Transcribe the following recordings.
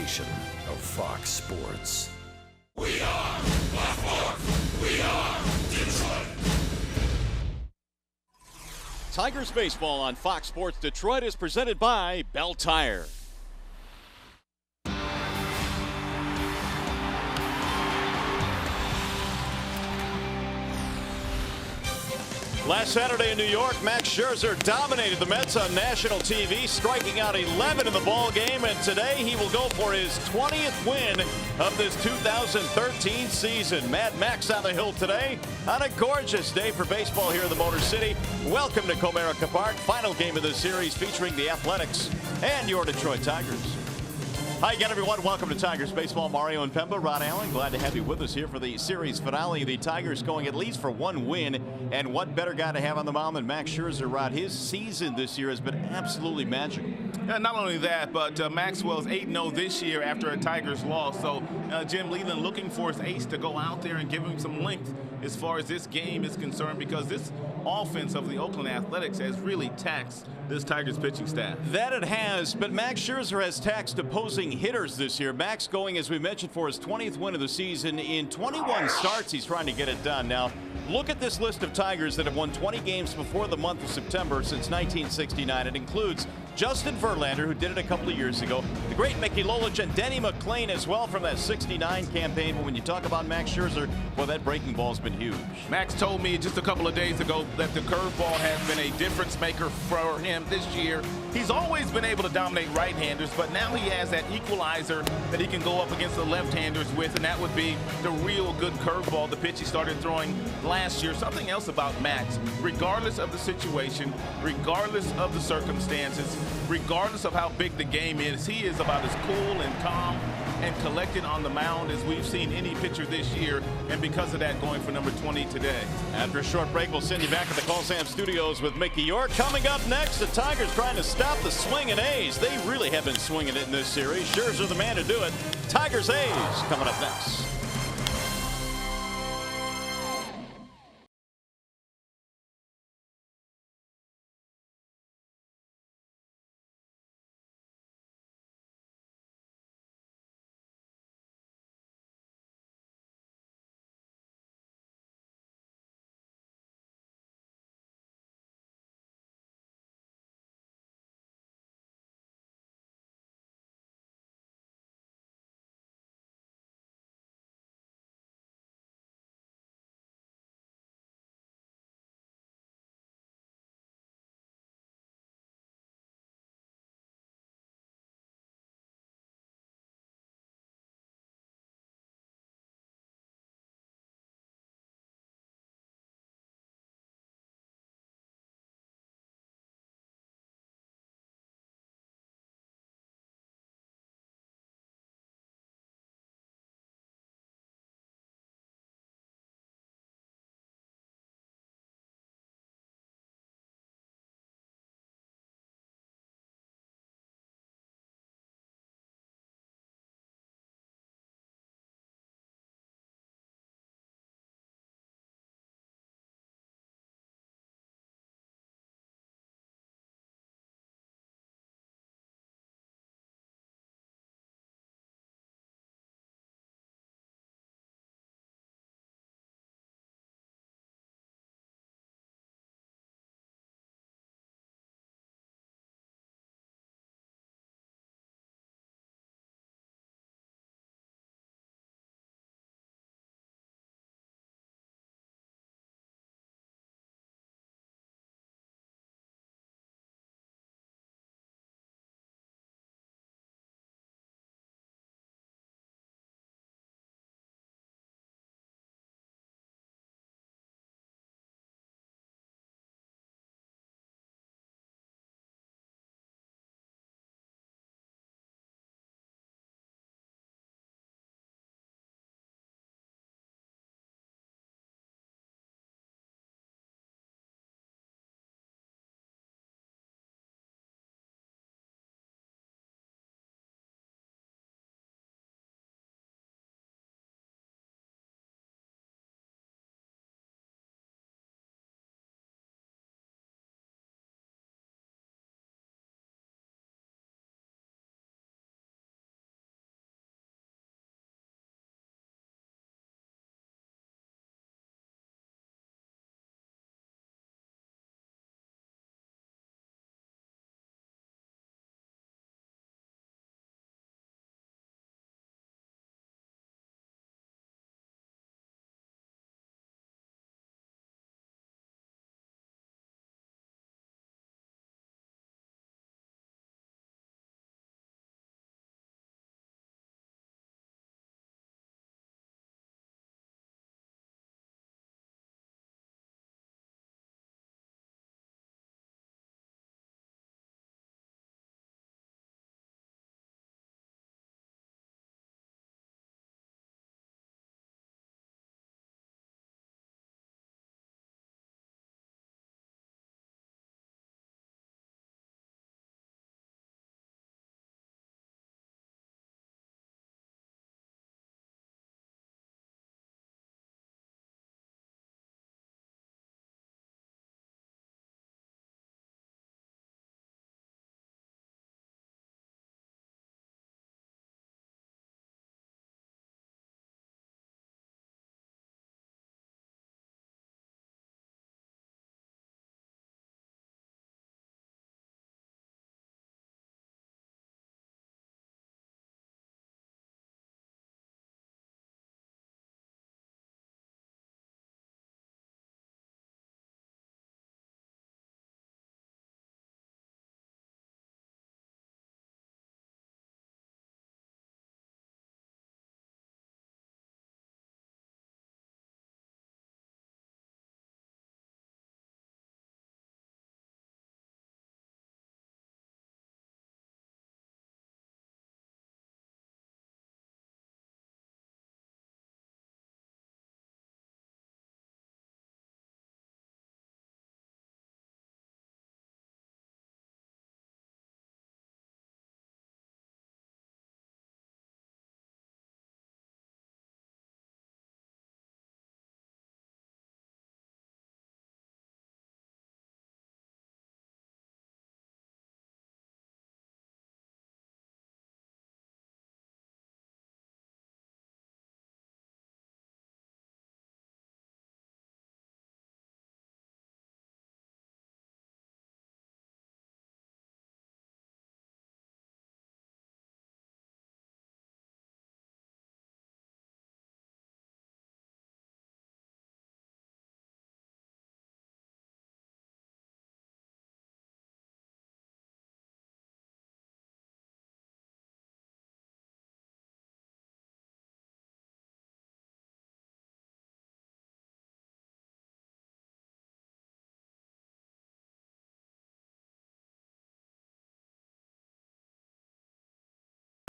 station of Fox Sports. We are Black Hawks. We are Detroit. Tigers baseball on Fox Sports Detroit is presented by Bell Tire. Last Saturday in New York, Max Scherzer dominated the Mets on national TV, striking out 11 in the ball game, and today he will go for his 20th win of this 2013 season. Mad Max on the hill today on a gorgeous day for baseball here in the Motor City. Welcome to Comerica Park, final game of the series featuring the Athletics and your Detroit Tigers. Hi again, everyone. Welcome to Tigers Baseball. Mario and Pemba, Rod Allen, glad to have you with us here for the series finale. The Tigers going at least for one win, and what better guy to have on the mound than Max Scherzer, Rod? His season this year has been absolutely magical. Yeah, not only that, but Maxwell's 8-0 this year after a Tigers loss. So Jim Leyland looking for his ace to go out there and give him some length as far as this game is concerned, because this offense of the Oakland Athletics has really taxed this Tigers pitching staff. That it has, but Max Scherzer has taxed opposing hitters this year. Max going, as we mentioned, for his 20th win of the season. In 21 starts, he's trying to get it done. Now, look at this list of Tigers that have won 20 games before the month of September since 1969. It includes Justin Verlander, who did it a couple of years ago, the great Mickey Lolich, and Denny McLain as well from that 69 campaign. But when you talk about Max Scherzer, well, that breaking ball's been huge. Max told me just a couple of days ago that the curveball has been a difference maker for him this year. He's always been able to dominate right-handers, but now he has that equalizer that he can go up against the left-handers with, and that would be the real good curveball, the pitch he started throwing last year. Something else about Max, regardless of the situation, regardless of the circumstances, regardless of how big the game is, he is about as cool and calm and collected on the mound as we've seen any pitcher this year, and because of that, going for number 20 today. After a short break, we'll send you back at the Call Sam Studios with Mickey York. Coming up next, the Tigers trying to stop the swinging A's. They really have been swinging it in this series. Scherzer the man to do it. Tigers A's coming up next.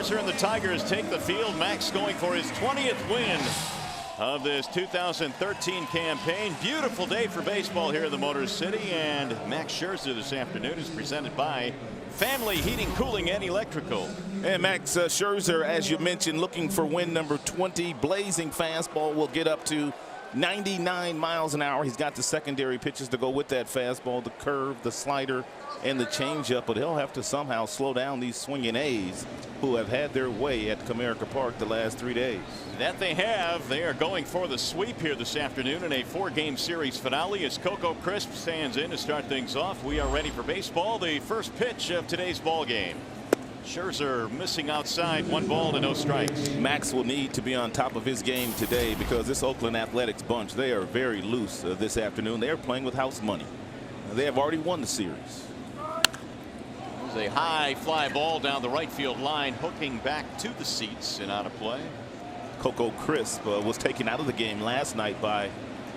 Scherzer and the Tigers take the field. Max going for his 20th win of this 2013 campaign. Beautiful day for baseball here in the Motor City, and Max Scherzer this afternoon is presented by Family Heating, Cooling, and Electrical. And Max Scherzer, as you mentioned, looking for win number 20. Blazing fastball will get up to 99 miles an hour. He's got the secondary pitches to go with that fastball, the curve, the slider, and the changeup. But he'll have to somehow slow down these swinging A's who have had their way at Comerica Park the last 3 days. That they have. They are going for the sweep here this afternoon in a 4-game series finale as Coco Crisp stands in to start things off. We are ready for baseball. The first pitch of today's ball game. Scherzer missing outside, 1 ball to no strikes. Max will need to be on top of his game today because this Oakland Athletics bunch, they are very loose this afternoon. They are playing with house money. They have already won the series. There's a high fly ball down the right field line, hooking back to the seats and out of play. Coco Crisp was taken out of the game last night by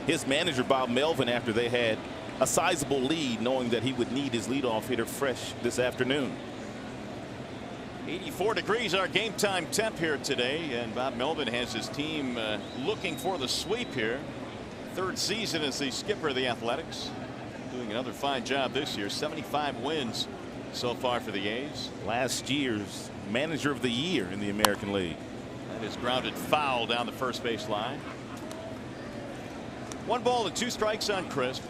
his manager Bob Melvin after they had a sizable lead, knowing that he would need his leadoff hitter fresh this afternoon. 84 degrees our game time temp here today, and Bob Melvin has his team looking for the sweep here. 3rd season as the skipper of the Athletics, doing another fine job this year. 75 wins so far for the A's. Last year's manager of the year in the American League. That is grounded foul down the first base line. 1 ball and 2 strikes on Crisp.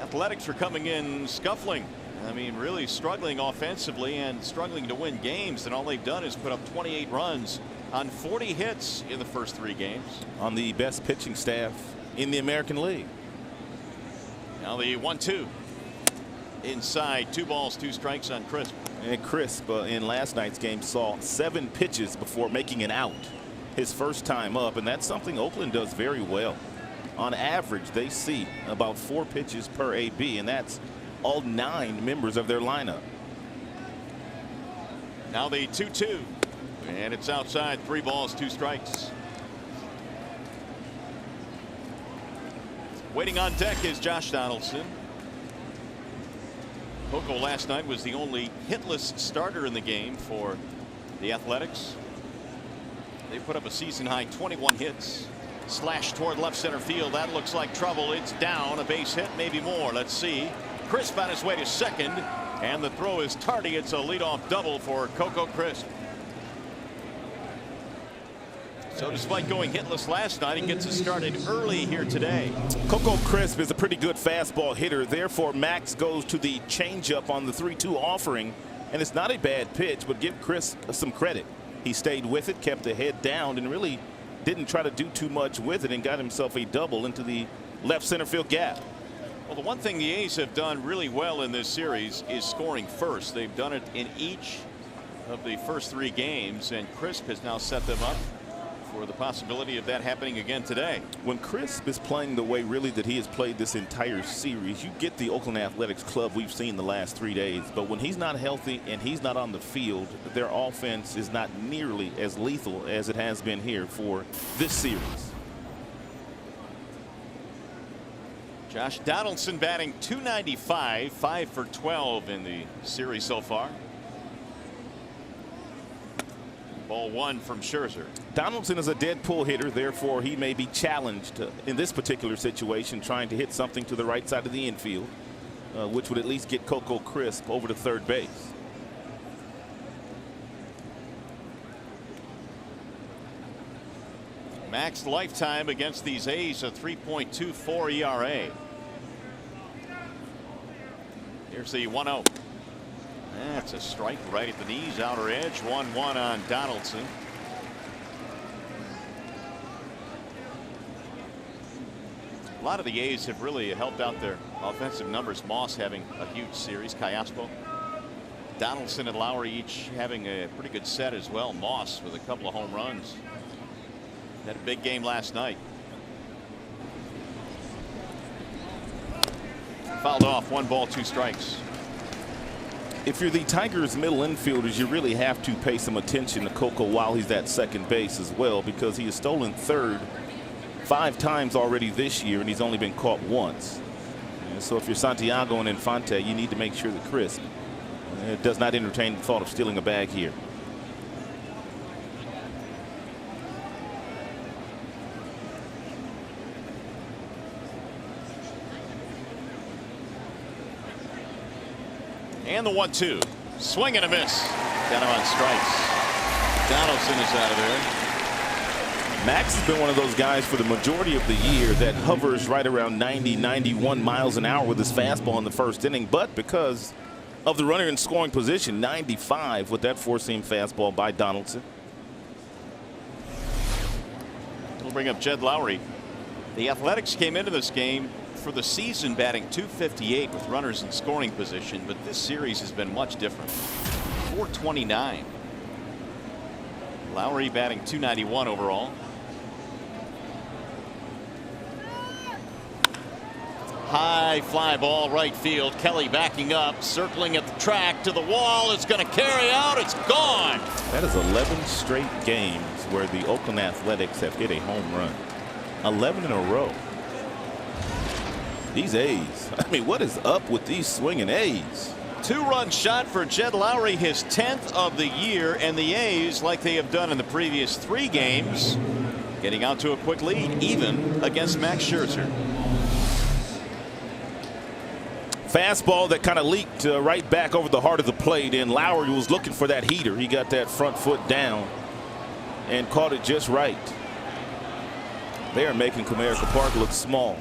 Athletics are coming in scuffling. I mean, really struggling offensively and struggling to win games, and all they've done is put up 28 runs on 40 hits in the first 3 games. On the best pitching staff in the American League. Now the 1-2 inside, 2 balls 2 strikes on Crisp. And Crisp in last night's game saw 7 pitches before making an out his first time up, and that's something Oakland does very well. On average, they see about 4 pitches per AB, and that's all 9 members of their lineup. Now the 2-2, and it's outside, 3 balls 2 strikes. Waiting on deck is Josh Donaldson. Coco last night was the only hitless starter in the game for the Athletics. They put up a season high 21 hits. Slash toward left center field. That looks like trouble. It's down. A base hit, maybe more. Let's see. Crisp on his way to second, and the throw is tardy. It's a leadoff double for Coco Crisp. So despite going hitless last night, he gets it started early here today. Coco Crisp is a pretty good fastball hitter. Therefore, Max goes to the changeup on the 3-2 offering, and it's not a bad pitch, but give Crisp some credit. He stayed with it, kept the head down, and really didn't try to do too much with it, and got himself a double into the left center field gap. Well, the one thing the A's have done really well in this series is scoring first. They've done it in each of the first 3 games, and Crisp has now set them up for the possibility of that happening again today. When Crisp is playing the way really that he has played this entire series, you get the Oakland Athletics club we've seen the last 3 days. But when he's not healthy and he's not on the field, their offense is not nearly as lethal as it has been here for this series. Josh Donaldson batting .295, 5 for 12 in the series so far. Ball 1 from Scherzer. Donaldson is a dead pull hitter, therefore he may be challenged in this particular situation trying to hit something to the right side of the infield, which would at least get Coco Crisp over to third base. Max lifetime against these A's, a 3.24 ERA. Here's the 1-0. That's a strike right at the knees, outer edge. 1-1 on Donaldson. A lot of the A's have really helped out their offensive numbers. Moss having a huge series. Callaspo, Donaldson, and Lowry each having a pretty good set as well. Moss with a couple of home runs. Had a big game last night. Fouled off. 1 ball 2 strikes. If you're the Tigers middle infielders, you really have to pay some attention to Coco while he's at second base as well, because he has stolen third 5 times already this year, and he's only been caught once. And so if you're Santiago and Infante, you need to make sure that Crisp does not entertain the thought of stealing a bag here. And the 1-2. Swing and a miss. Got him on strikes. Donaldson is out of there. Max has been one of those guys for the majority of the year that hovers right around 90, 91 miles an hour with his fastball in the first inning. But because of the runner in scoring position, 95 with that four-seam fastball by Donaldson. We'll bring up Jed Lowrie. The Athletics came into this game for the season batting .258 with runners in scoring position, but this series has been much different. .429. Lowrie batting .291 overall. High fly ball right field. Kelly backing up, circling at the track to the wall. It's going to carry out. It's gone. That is 11 straight games where the Oakland Athletics have hit a home run. 11 in a row. These A's. I mean, what is up with these swinging A's? Two-run shot for Jed Lowrie, his 10th of the year, and the A's, like they have done in the previous 3 games, getting out to a quick lead, even against Max Scherzer. Fastball that kind of leaked right back over the heart of the plate, and Lowrie was looking for that heater. He got that front foot down and caught it just right. They are making Comerica Park look small.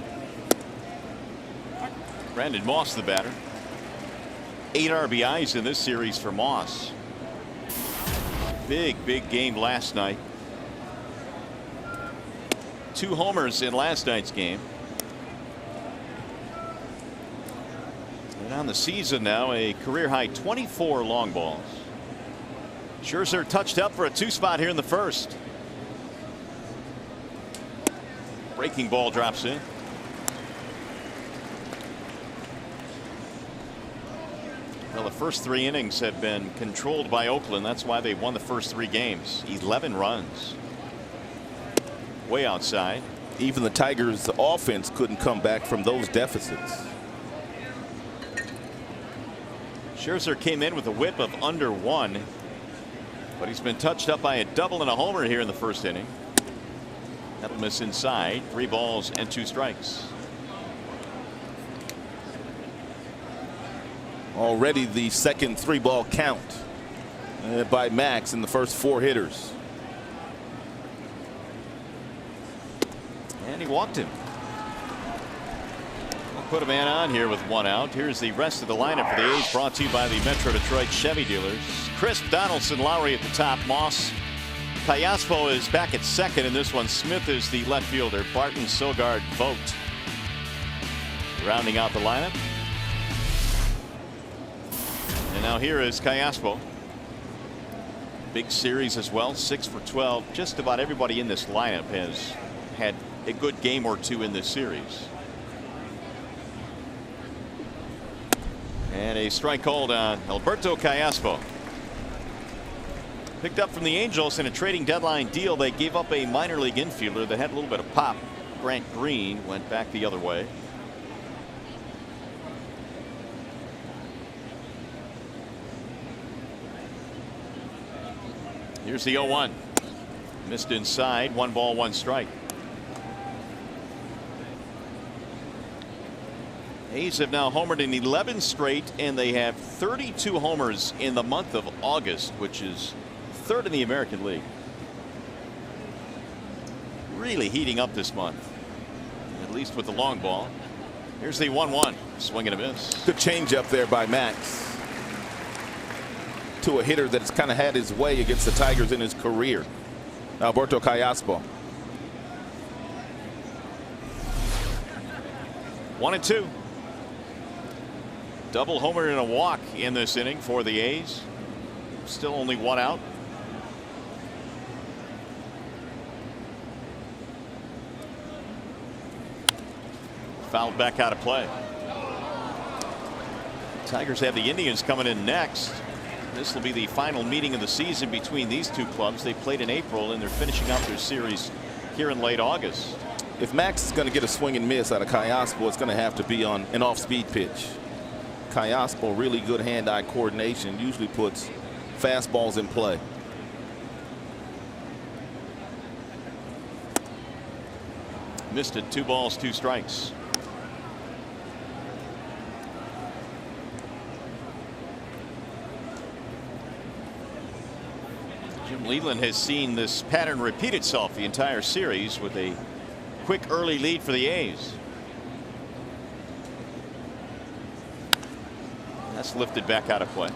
Brandon Moss, the batter. 8 RBIs in this series for Moss. Big game last night. 2 homers in last night's game. And on the season now, a career high 24 long balls. Scherzer touched up for a 2 spot here in the first. Breaking ball drops in. Well, the first 3 innings have been controlled by Oakland. That's why they won the first 3 games. 11 runs. Way outside. Even the Tigers' offense couldn't come back from those deficits. Scherzer came in with a whip of under 1, but he's been touched up by a double and a homer here in the first inning. That'll miss inside. 3 balls and 2 strikes. Already the second 3-ball count by Max in the first 4 hitters. And he walked him. We'll put a man on here with 1 out. Here's the rest of the lineup for the A's, brought to you by the Metro Detroit Chevy dealers. Crisp, Donaldson, Lowrie at the top. Moss, Callaspo is back at second in this one. Smith is the left fielder. Barton, Sogard, Vogt rounding out the lineup. And now here is Callaspo. Big series as well, 6 for 12. Just about everybody in this lineup has had a good game or 2 in this series. And a strike called on Alberto Callaspo. Picked up from the Angels in a trading deadline deal. They gave up a minor league infielder that had a little bit of pop. Grant Green went back the other way. Here's the 0-1. Missed inside. 1 ball, 1 strike. A's have now homered in 11 straight, and they have 32 homers in the month of August, which is 3rd in the American League. Really heating up this month, at least with the long ball. Here's the 1-1. Swing and a miss. Good changeup there by Max to a hitter that's kind of had his way against the Tigers in his career. Alberto Callaspo. 1-2. Double homer and a walk in this inning for the A's. Still only 1 out. Fouled back out of play. Tigers have the Indians coming in next. This will be the final meeting of the season between these 2 clubs. They played in April, and they're finishing out their series here in late August. If Max is going to get a swing and miss out of Callaspo, it's going to have to be on an off-speed pitch. Callaspo, really good hand-eye coordination, usually puts fastballs in play. Missed it. 2 balls, 2 strikes. Leland has seen this pattern repeat itself the entire series with a quick early lead for the A's. That's lifted back out of play.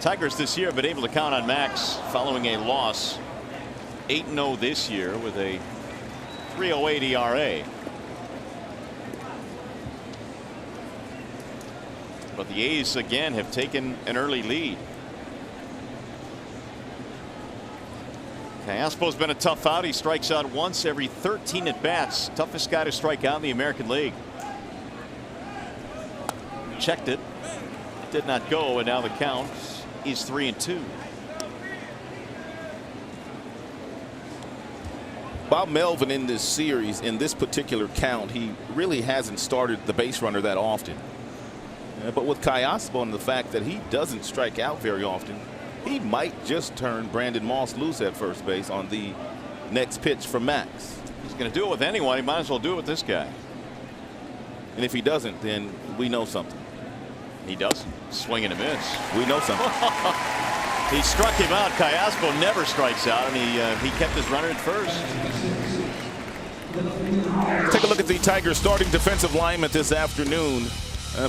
Tigers this year have been able to count on Max following a loss. 8-0 this year with a 3.08 ERA. But the A's again have taken an early lead. Callaspo's been a tough out. He strikes out once every 13 at bats. Toughest guy to strike out in the American League. Checked it. Did not go, and now the count is 3-2. Bob Melvin in this series, in this particular count, he really hasn't started the base runner that often. But with Callaspo and the fact that he doesn't strike out very often, he might just turn Brandon Moss loose at first base on the next pitch from Max. He's going to do it with anyone. He might as well do it with this guy. And if he doesn't, then we know something. He doesn't. Swing and a miss. We know something. He struck him out. Callaspo never strikes out, and he kept his runner at first. Take a look at the Tigers starting defensive lineman this afternoon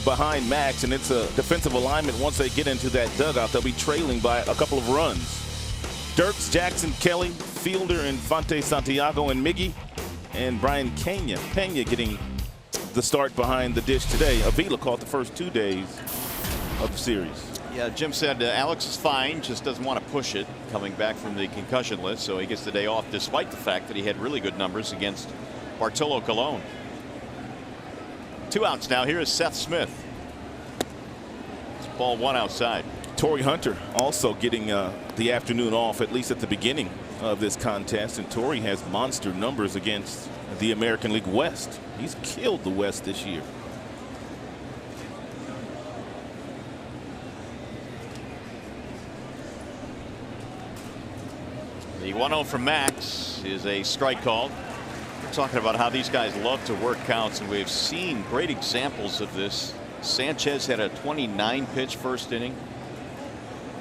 behind Max, and it's a defensive alignment. Once they get into that dugout, they'll be trailing by a couple of runs. Dirks, Jackson, Kelly, Fielder, Infante, Santiago, and Miggy, and Brian Pena getting the start behind the dish today. Avila caught the first 2 days of the series. Yeah, Jim said Alex is fine, just doesn't want to push it, coming back from the concussion list, so he gets the day off despite the fact that he had really good numbers against Bartolo Colon. 2 outs now. Here is Seth Smith. It's ball 1 outside. Torrey Hunter also getting the afternoon off, at least at the beginning of this contest, and Torrey has monster numbers against the American League West. He's killed the West this year. The 1-0 from Max is a strike called. We're talking about how these guys love to work counts, and we've seen great examples of this. Sanchez had a 29 pitch first inning,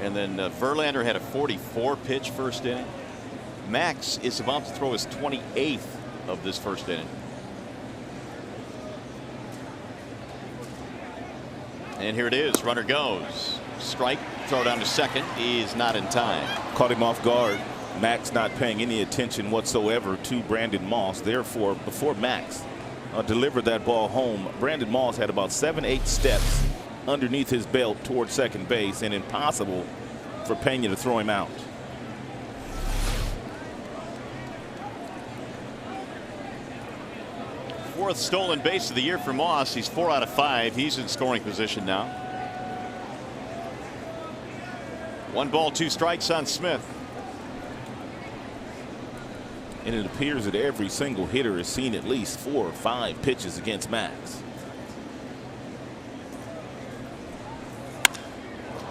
and then Verlander had a 44 pitch first inning. Max is about to throw his 28th of this first inning. And here it is. Runner goes. Strike. Throw down to second. Is not in time. Caught him off guard. Max not paying any attention whatsoever to Brandon Moss. Therefore, before Max delivered that ball home, Brandon Moss had about 7-8 steps underneath his belt towards second base, and impossible for Pena to throw him out. Fourth stolen base of the year for Moss. He's 4 out of 5. He's in scoring position now. 1 ball, 2 strikes on Smith. And it appears that every single hitter has seen at least 4 or 5 pitches against Max.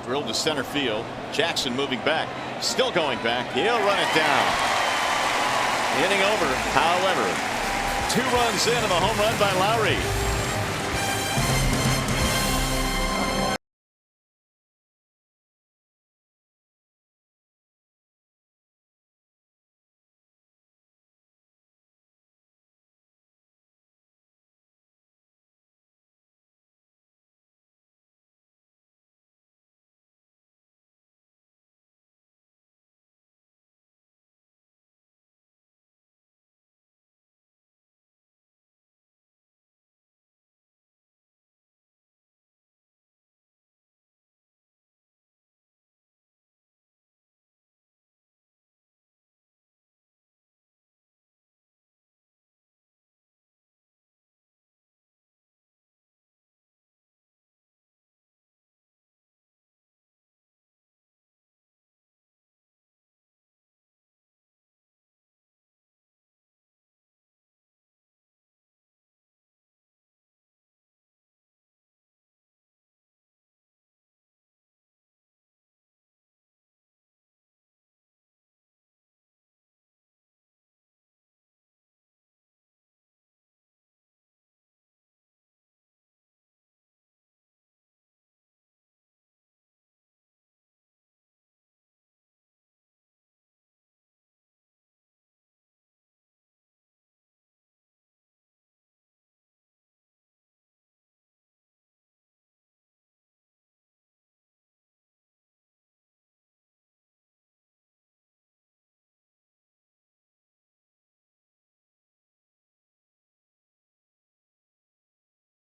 Drilled to center field. Jackson moving back. Still going back. He'll run it down. Inning over. However, 2 runs in and a home run by Lowry.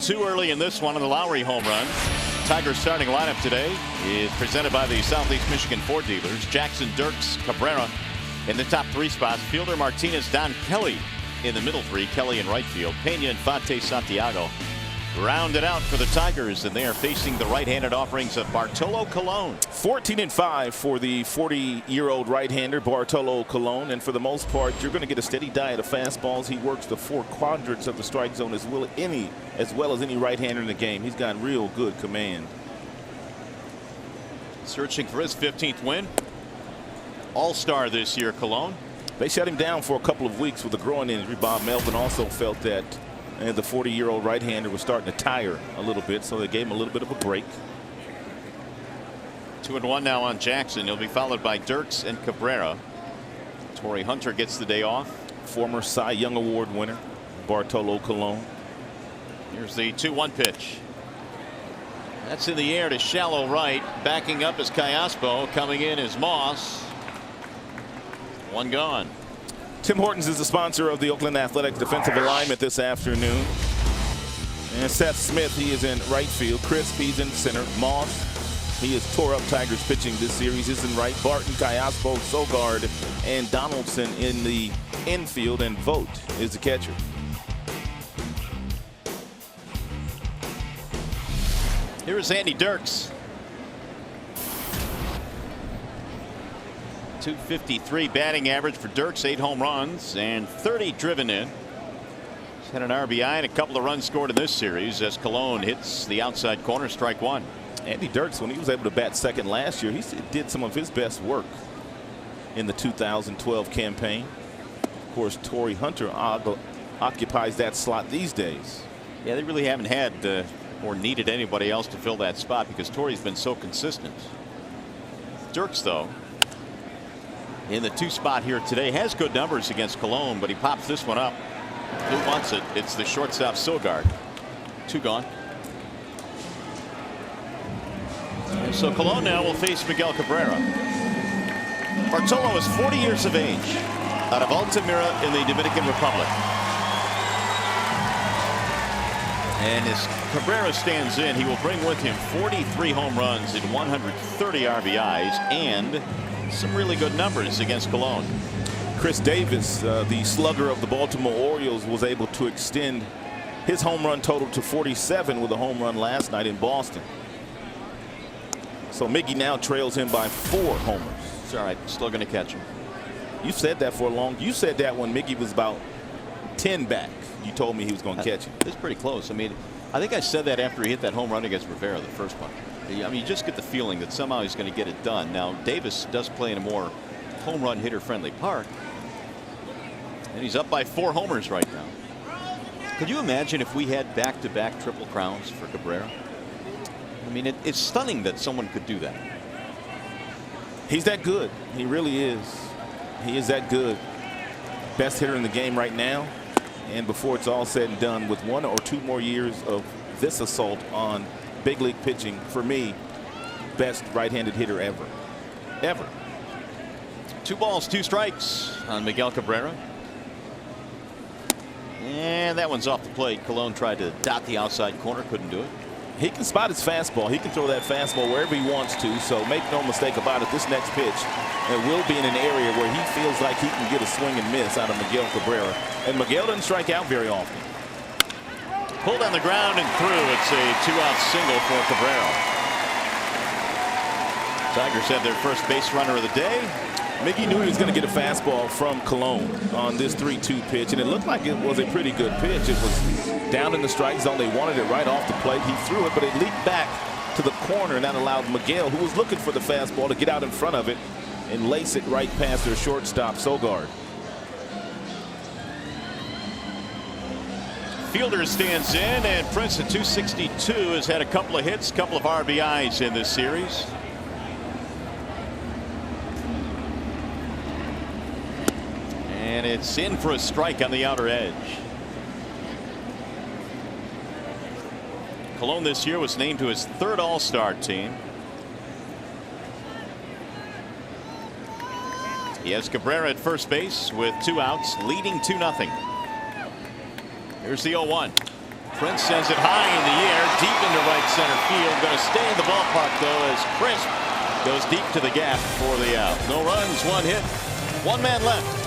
too early in this one on the Lowry home run. Tigers starting lineup today is presented by the Southeast Michigan Ford dealers. Jackson, Dirks, Cabrera in the top 3 spots. Fielder, Martinez, Don Kelly in the middle 3. Kelly in right field. Pena and Fonte Santiago rounded out for the Tigers, and they are facing the right-handed offerings of Bartolo Colon. 14-5 for the 40-year-old right-hander Bartolo Colon, and for the most part, you're going to get a steady diet of fastballs. He works the 4 quadrants of the strike zone as well as any right-hander in the game. He's got real good command. Searching for his 15th win. All-star this year, Colon. They shut him down for a couple of weeks with a groin injury. Bob Melvin also felt that the 40-year-old right-hander was starting to tire a little bit, so they gave him a little bit of a break. 2-1 now on Jackson. He'll be followed by Dirks and Cabrera. Torrey Hunter gets the day off. Former Cy Young Award winner Bartolo Colon. Here's the 2-1 pitch. That's in the air to shallow right. Backing up is Callaspo. Coming in is Moss. 1 gone. Tim Hortons is the sponsor of the Oakland Athletics defensive alignment this afternoon. And Seth Smith, he is in right field. Crisp, he's in center. Moss, he has tore up Tigers pitching this series, is in right. Barton, Callaspo, Sogard, and Donaldson in the infield, and Vogt is the catcher. Here's Andy Dirks. 253 batting average for Dirks, 8 home runs and 30 driven in. He's had an RBI and a couple of runs scored in this series as Colon hits the outside corner, strike 1. Andy Dirks, when he was able to bat second last year, he did some of his best work in the 2012 campaign. Of course, Torrey Hunter occupies that slot these days. Yeah, they really haven't had or needed anybody else to fill that spot because Torrey's been so consistent. Dirks, though, in the 2 spot here today, has good numbers against Colon, but he pops this one up. Who wants it? It's the shortstop Sogard. 2 gone. And so Colon now will face Miguel Cabrera. Bartolo is 40 years of age, out of Altamira in the Dominican Republic. And as Cabrera stands in, he will bring with him 43 home runs and 130 RBIs and some really good numbers against Colon. Chris Davis, the slugger of the Baltimore Orioles, was able to extend his home run total to 47 with a home run last night in Boston. So Miggy now trails him by 4 homers. It's all right. Still going to catch him. You said that for a long. You said that when Miggy was about 10 back. You told me he was going to catch him. It's pretty close. I mean, I think I said that after he hit that home run against Rivera, the first one. I mean, you just get the feeling that somehow he's going to get it done. Now, Davis does play in a more home run hitter friendly park. And he's up by 4 homers right now. Could you imagine if we had back-to-back triple crowns for Cabrera? I mean, it's stunning that someone could do that. He's that good. He really is. He is that good. Best hitter in the game right now. And before it's all said and done, with 1 or 2 more years of this assault on big league pitching, for me, best right-handed hitter ever. Ever. 2 balls, 2 strikes on Miguel Cabrera. And that one's off the plate. Colon tried to dot the outside corner, couldn't do it. He can spot his fastball. He can throw that fastball wherever he wants to. So make no mistake about it, this next pitch will be in an area where he feels like he can get a swing and miss out of Miguel Cabrera. And Miguel doesn't strike out very often. Pulled on the ground and through. It's a 2-out single for Cabrera. Tigers have their first base runner of the day. Miggy knew he was going to get a fastball from Colon on this 3-2 pitch, and it looked like it was a pretty good pitch. It was down in the strike zone. They wanted it right off the plate. He threw it, but it leaked back to the corner, and that allowed Miguel, who was looking for the fastball, to get out in front of it and lace it right past their shortstop, Sogard. Fielder stands in, and Prince at 262 has had a couple of hits, couple of RBIs in this series. And it's in for a strike on the outer edge. Colon this year was named to his 3rd All-Star team. He has Cabrera at first base with 2 outs, leading 2-0. Here's the 0-1. Prince sends it high in the air, deep into right center field. Going to stay in the ballpark, though, as Crisp goes deep to the gap for the out. No runs, one hit, one man left.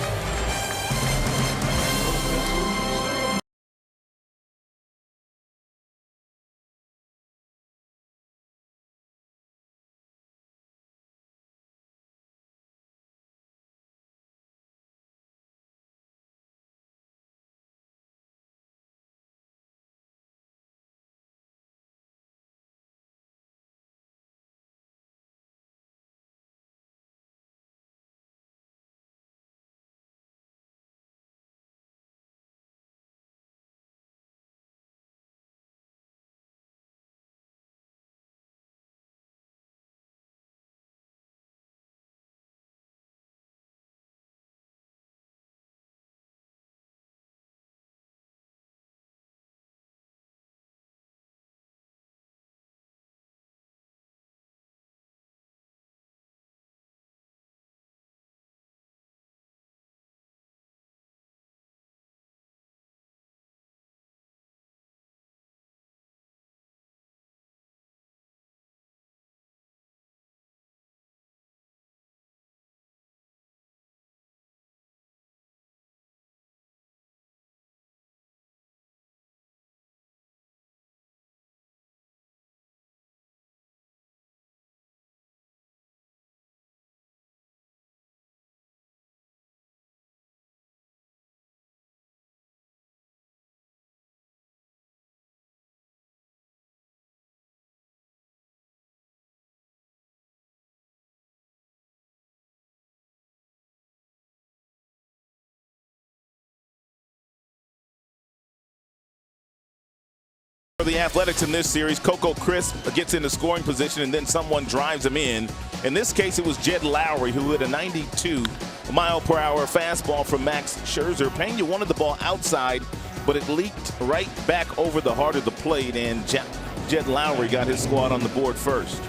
For the Athletics in this series, Coco Crisp gets into scoring position and then someone drives him in. In this case, it was Jed Lowrie who hit a 92-mile-per-hour fastball from Max Scherzer. Pena wanted the ball outside, but it leaked right back over the heart of the plate, and Jed Lowrie got his squad on the board first.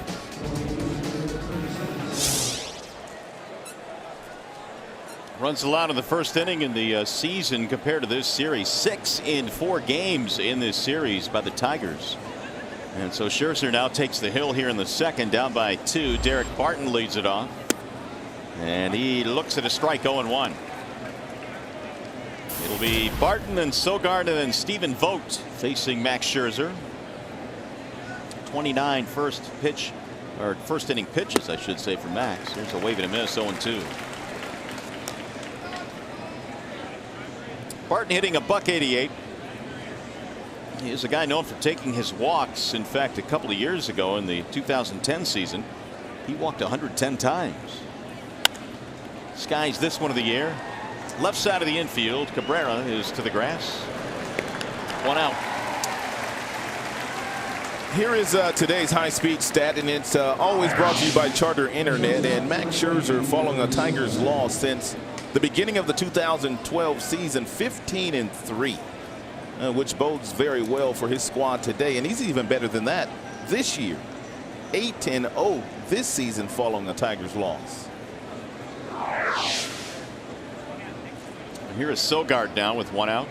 Runs allowed in the first inning in the season compared to this series. 6 in 4 games in this series by the Tigers. And so Scherzer now takes the hill here in the second, down by 2. Derek Barton leads it off. And he looks at a strike, 0-1. It'll be Barton and Sogard and then Stephen Vogt facing Max Scherzer. 29 first inning pitches, I should say, for Max. There's a wave and a miss, 0-2. Barton hitting a .188. He is a guy known for taking his walks. In fact, a couple of years ago in the 2010 season, he walked 110 times. Skies this one of the air. Left side of the infield. Cabrera is to the grass. 1 out. Here is today's high-speed stat, and it's always brought to you by Charter Internet. And Max Scherzer, following a Tigers loss since the beginning of the 2012 season, 15-3, which bodes very well for his squad today. And he's even better than that this year. 8-0 this season following a Tigers loss. Here is Sogard now with 1 out.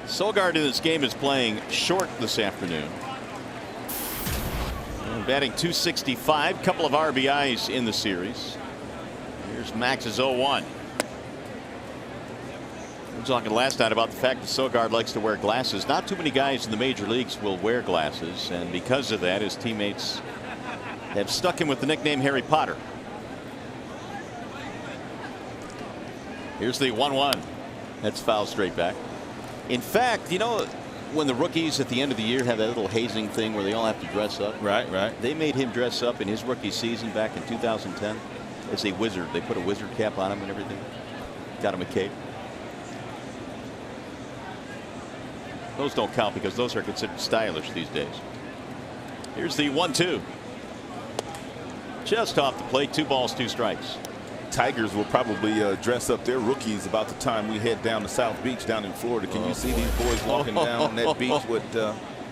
Sogard in this game is playing short this afternoon. Batting .265, couple of RBIs in the series. Here's Max's 0-1. We were talking last night about the fact that Sogard likes to wear glasses. Not too many guys in the major leagues will wear glasses, and because of that, his teammates have stuck him with the nickname Harry Potter. Here's the 1-1. That's foul straight back. In fact, you know, when the rookies at the end of the year have that little hazing thing where they all have to dress up. Right. They made him dress up in his rookie season back in 2010 as a wizard. They put a wizard cap on him and everything. Got him a cape. Those don't count because those are considered stylish these days. Here's the 1-2. Just off the plate. 2 balls, 2 strikes. Tigers will probably dress up their rookies about the time we head down to South Beach down in Florida. Can you see these boys walking down that beach with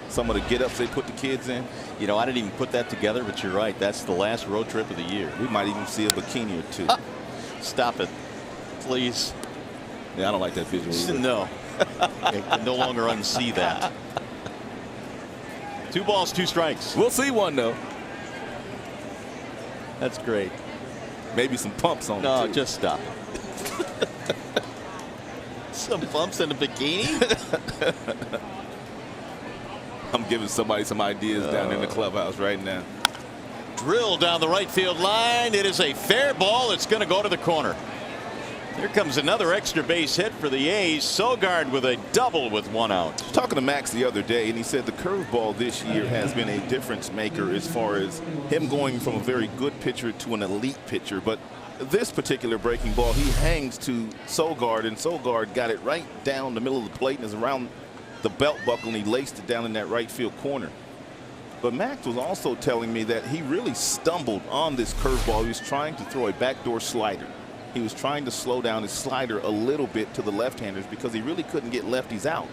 some of the get-ups they put the kids in? You know, I didn't even put that together, but you're right. That's the last road trip of the year. We might even see a bikini or 2. Stop it, please. Yeah, I don't like that visual either. No. I can no longer unsee that. 2 balls, 2 strikes. We'll see one, though. That's great. Maybe some pumps on it, No, too. just stop. Some bumps in a bikini? I'm giving somebody some ideas down in the clubhouse right now. Drill down the right field line. It is a fair ball. It's going to go to the corner. Here comes another extra base hit for the A's. Sogard with a double with 1 out. Talking to Max the other day, and he said the curveball this year has been a difference maker as far as him going from a very good pitcher to an elite pitcher. But this particular breaking ball, he hangs to Sogard, and Sogard got it right down the middle of the plate and is around the belt buckle, and he laced it down in that right field corner. But Max was also telling me that he really stumbled on this curveball. He was trying to throw a backdoor slider. He was trying to slow down his slider a little bit to the left-handers because he really couldn't get lefties out.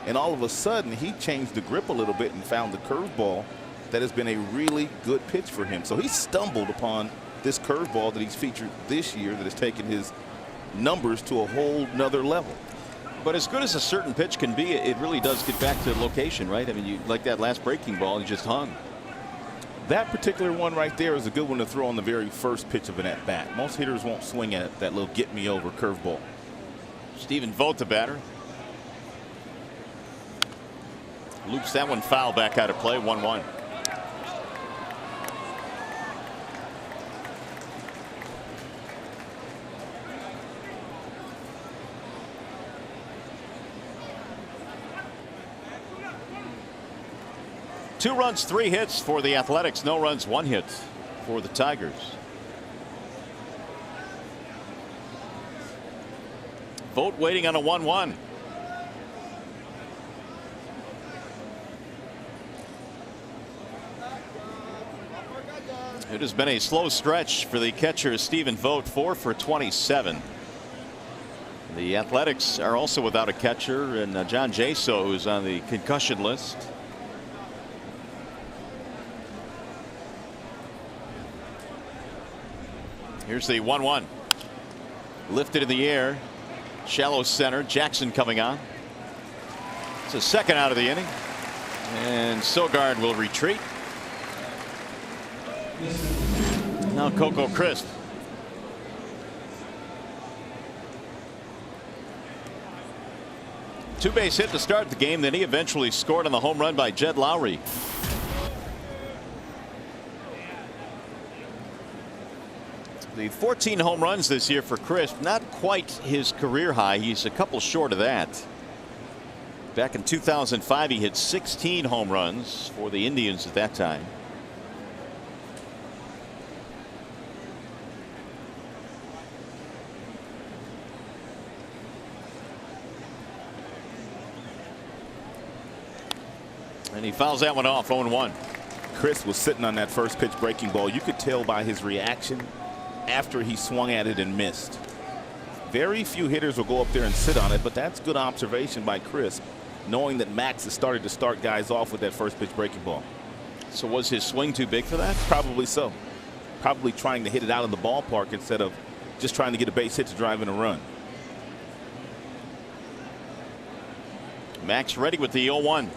And all of a sudden, he changed the grip a little bit and found the curveball that has been a really good pitch for him. So he stumbled upon this curveball that he's featured this year that has taken his numbers to a whole nother level. But as good as a certain pitch can be, it really does get back to location, right? I mean, you like that last breaking ball, he just hung. That particular one right there is a good one to throw on the very first pitch of an at-bat. Most hitters won't swing at that little get-me-over curveball. Stephen Vogt, the batter. Loops that one foul back out of play, 1-1. Two runs, 3 hits for the Athletics. No runs, 1 hit for the Tigers. Vogt waiting on a 1-1. It has been a slow stretch for the catcher Stephen Vogt, 4 for 27. The Athletics are also without a catcher, and John Jaso, who's on the concussion list. Here's the 1-1. Lifted in the air. Shallow center. Jackson coming on. It's a second out of the inning. And Sogard will retreat. Now Coco Crisp. Two-base hit to start the game. Then he eventually scored on the home run by Jed Lowry. The 14 home runs this year for Crisp, not quite his career high. He's a couple short of that. Back in 2005, he hit 16 home runs for the Indians at that time. And he fouls that one off, 0-1. Chris was sitting on that first pitch breaking ball. You could tell by his reaction after he swung at it and missed. Very few hitters will go up there and sit on it, but that's good observation by Chris, knowing that Max has started to start guys off with that first pitch breaking ball. So was his swing too big for that? Probably so. Probably trying to hit it out of the ballpark instead of just trying to get a base hit to drive in a run. Max ready with the 0-1.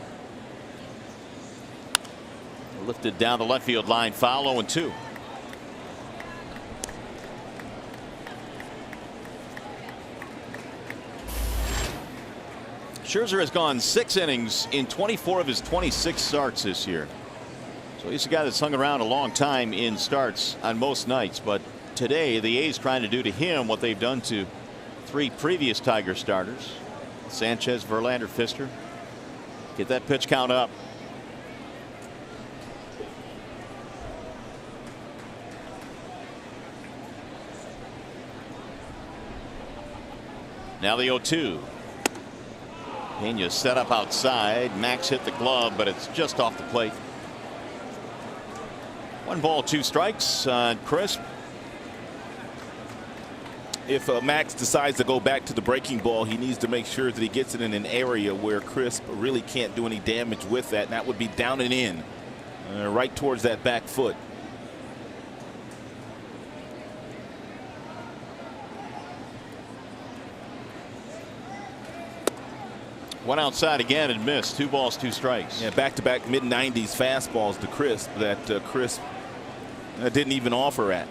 Lifted down the left field line, foul, 0-2. Scherzer has gone 6 innings in 24 of his 26 starts this year. So he's a guy that's hung around a long time in starts on most nights. But today the A's trying to do to him what they've done to 3 previous Tiger starters. Sanchez, Verlander, Fister. Get that pitch count up. Now the 0-2. Pena set up outside. Max hit the glove, but it's just off the plate. 1 ball, 2 strikes on Crisp. If Max decides to go back to the breaking ball, he needs to make sure that he gets it in an area where Crisp really can't do any damage with that. And that would be down and in, right towards that back foot. Went outside again and missed. 2 balls, 2 strikes. Yeah, back-to-back mid-90s fastballs to Crisp that Crisp didn't even offer at.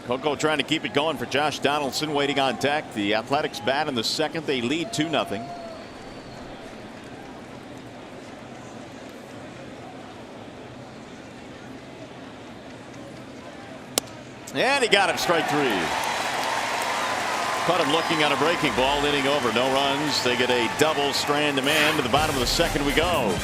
Coco trying to keep it going for Josh Donaldson, waiting on deck. The Athletics bat in the second. They lead 2-0. And he got him, strike 3. Caught him looking on a breaking ball, inning over, no runs. They get a double strand to man. To the bottom of the second we go.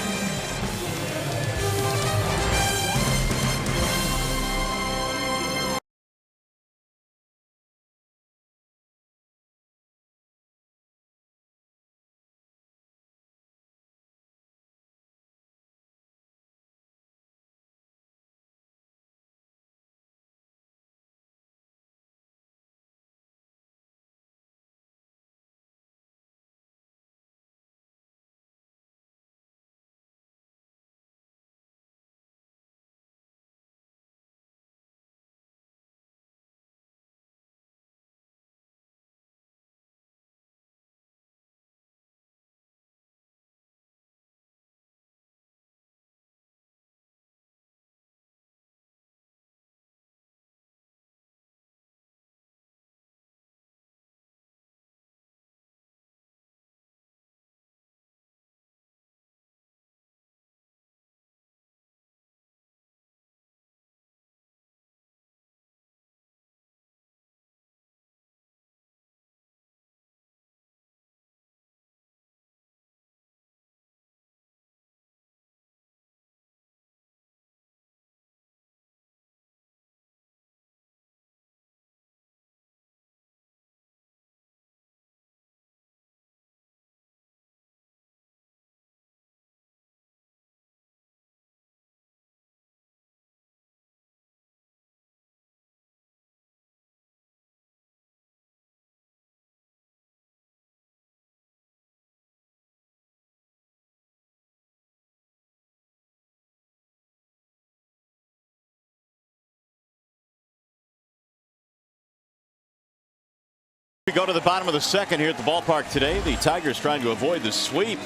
We go to the bottom of the second here at the ballpark today. The Tigers trying to avoid the sweep.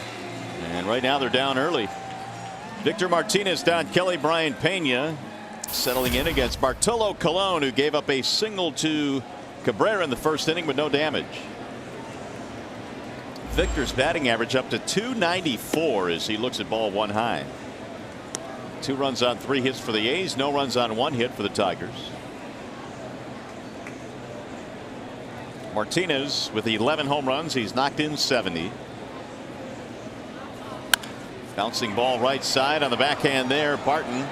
And right now they're down early. Victor Martinez, Don Kelly, Brian Pena settling in against Bartolo Colon, who gave up a single to Cabrera in the first inning with no damage. Victor's batting average up to .294 as he looks at ball 1 high. 2 runs on 3 hits for the A's, no runs on 1 hit for the Tigers. Martinez with 11 home runs. He's knocked in 70. Bouncing ball right side on the backhand there. Barton.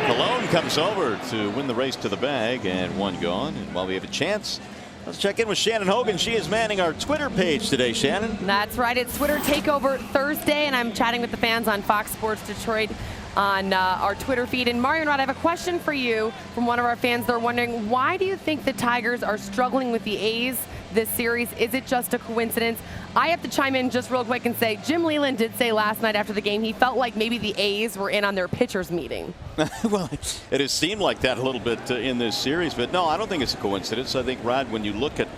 Colon comes over to win the race to the bag, and 1 gone. And while we have a chance, let's check in with Shannon Hogan. She is manning our Twitter page today. Shannon. That's right. It's Twitter Takeover Thursday, and I'm chatting with the fans on Fox Sports Detroit on our Twitter feed. And Mario and Rod, I have a question for you from one of our fans. They're wondering, why do you think the Tigers are struggling with the A's this series? Is it just a coincidence? I have to chime in just real quick and say Jim Leyland did say last night after the game he felt like maybe the A's were in on their pitchers meeting. Well, it has seemed like that a little bit in this series, but no, I don't think it's a coincidence. I think, Rod, when you look at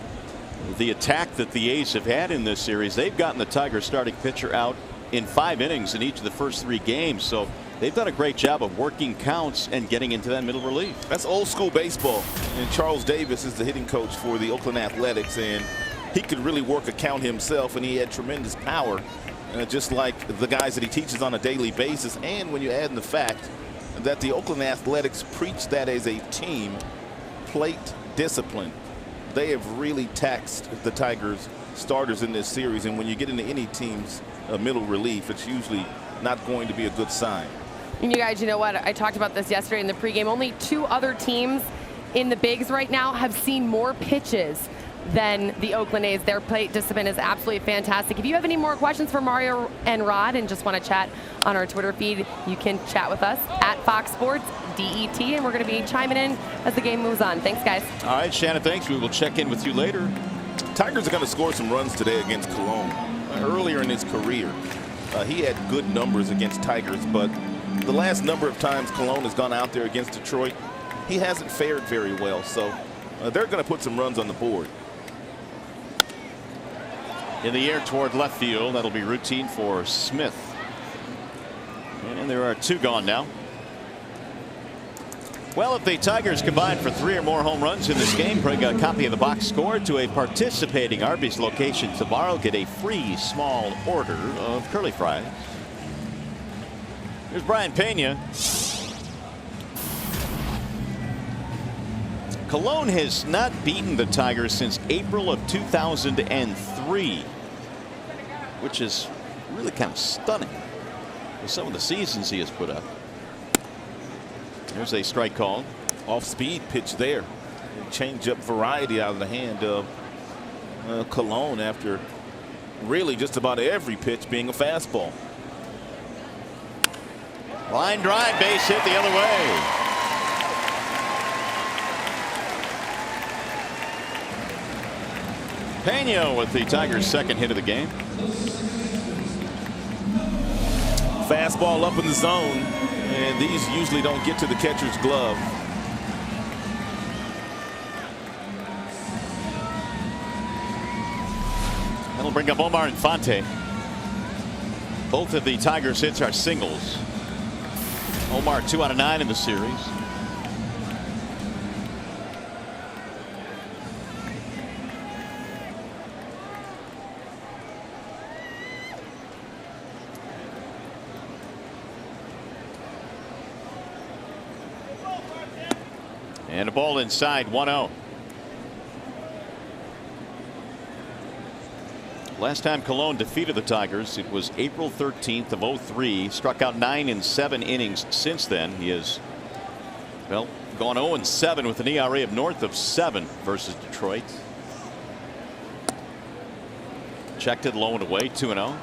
the attack that the A's have had in this series, they've gotten the Tigers starting pitcher out in 5 innings in each of the first 3 games. So they've done a great job of working counts and getting into that middle relief. That's old school baseball. And Charles Davis is the hitting coach for the Oakland Athletics, and he could really work a count himself, and he had tremendous power, just like the guys that he teaches on a daily basis. And when you add in the fact that the Oakland Athletics preach that as a team, plate discipline, they have really taxed the Tigers starters in this series. And when you get into any team's middle relief, it's usually not going to be a good sign. And you guys, you know what? I talked about this yesterday in the pregame. Only 2 other teams in the bigs right now have seen more pitches than the Oakland A's. Their plate discipline is absolutely fantastic. If you have any more questions for Mario and Rod and just want to chat on our Twitter feed, you can chat with us at Fox Sports DET, and we're going to be chiming in as the game moves on. Thanks, guys. All right, Shannon, thanks. We will check in with you later. Tigers are going to score some runs today against Colon. Earlier in his career, he had good numbers against Tigers, but the last number of times Colon has gone out there against Detroit, he hasn't fared very well. So they're going to put some runs on the board. In the air toward left field. That'll be routine for Smith. And there are 2 gone now. Well, if the Tigers combine for 3 or more home runs in this game, bring a copy of the box score to a participating Arby's location tomorrow. Get a free small order of curly fries. Here's Brian Pena. Colon has not beaten the Tigers since April of 2003, which is really kind of stunning with some of the seasons he has put up. There's a strike call. Off speed pitch there. Change up variety out of the hand of Colon after really just about every pitch being a fastball. Line drive, base hit the other way. Pena with the Tigers' second hit of the game. Fastball up in the zone, and these usually don't get to the catcher's glove. That'll bring up Omar Infante. Both of the Tigers' hits are singles. Omar 2 out of 9 in the series. And a ball inside, 1-0. Last time Colon defeated the Tigers, it was April 13th of 03. Struck out 9 in 7 innings since then. He has, well, gone 0-7 with an ERA of north of 7 versus Detroit. Checked it low and away, 2-0.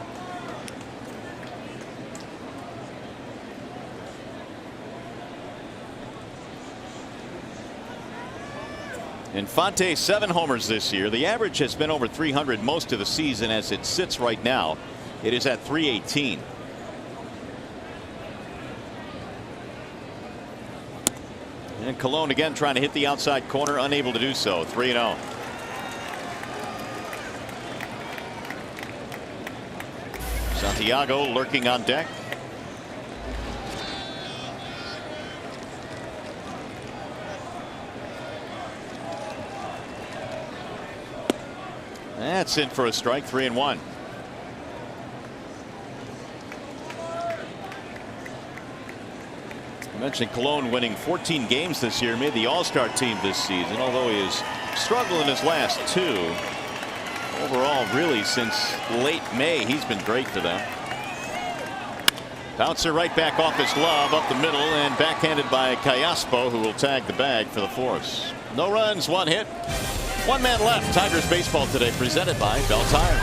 Infante 7 homers this year. The average has been over 300 most of the season. As it sits right now, it is at 318. And Colon again trying to hit the outside corner, unable to do so. 3-0. Santiago lurking on deck. That's in for a strike. 3-1. I mentioned Colon winning 14 games this year, made the All-Star team this season, although he has struggled in his last 2. Overall, really, since late May, he's been great for them. Bouncer right back off his glove, up the middle, and backhanded by Callaspo, who will tag the bag for the force. No runs, 1 hit. 1 man left. Tigers baseball today presented by Bell Tire.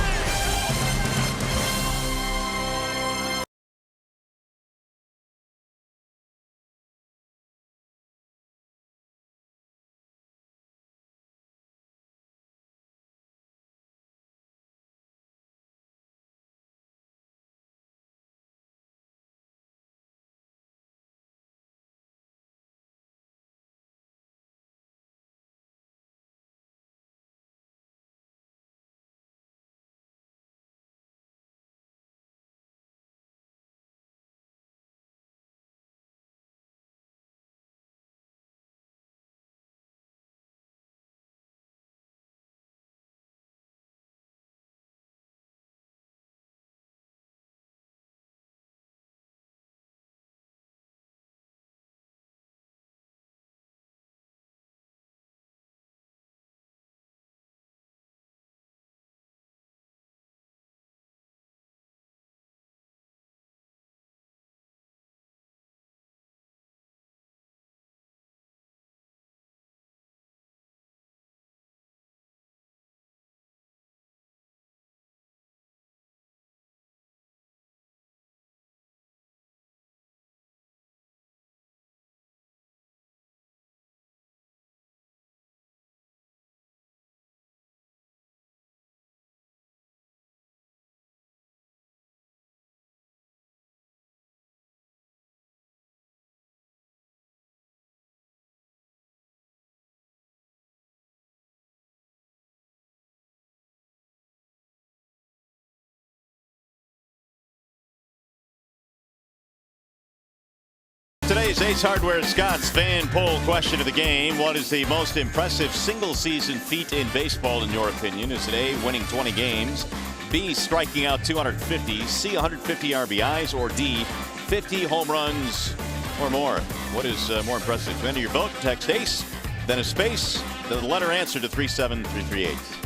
Today's Ace Hardware Scott's fan poll question of the game. What is the most impressive single season feat in baseball in your opinion? Is it A, winning 20 games, B, striking out 250, C, 150 RBIs, or D, 50 home runs or more? What is more impressive? To enter your vote, text ACE, then a space, the letter answer to 37338.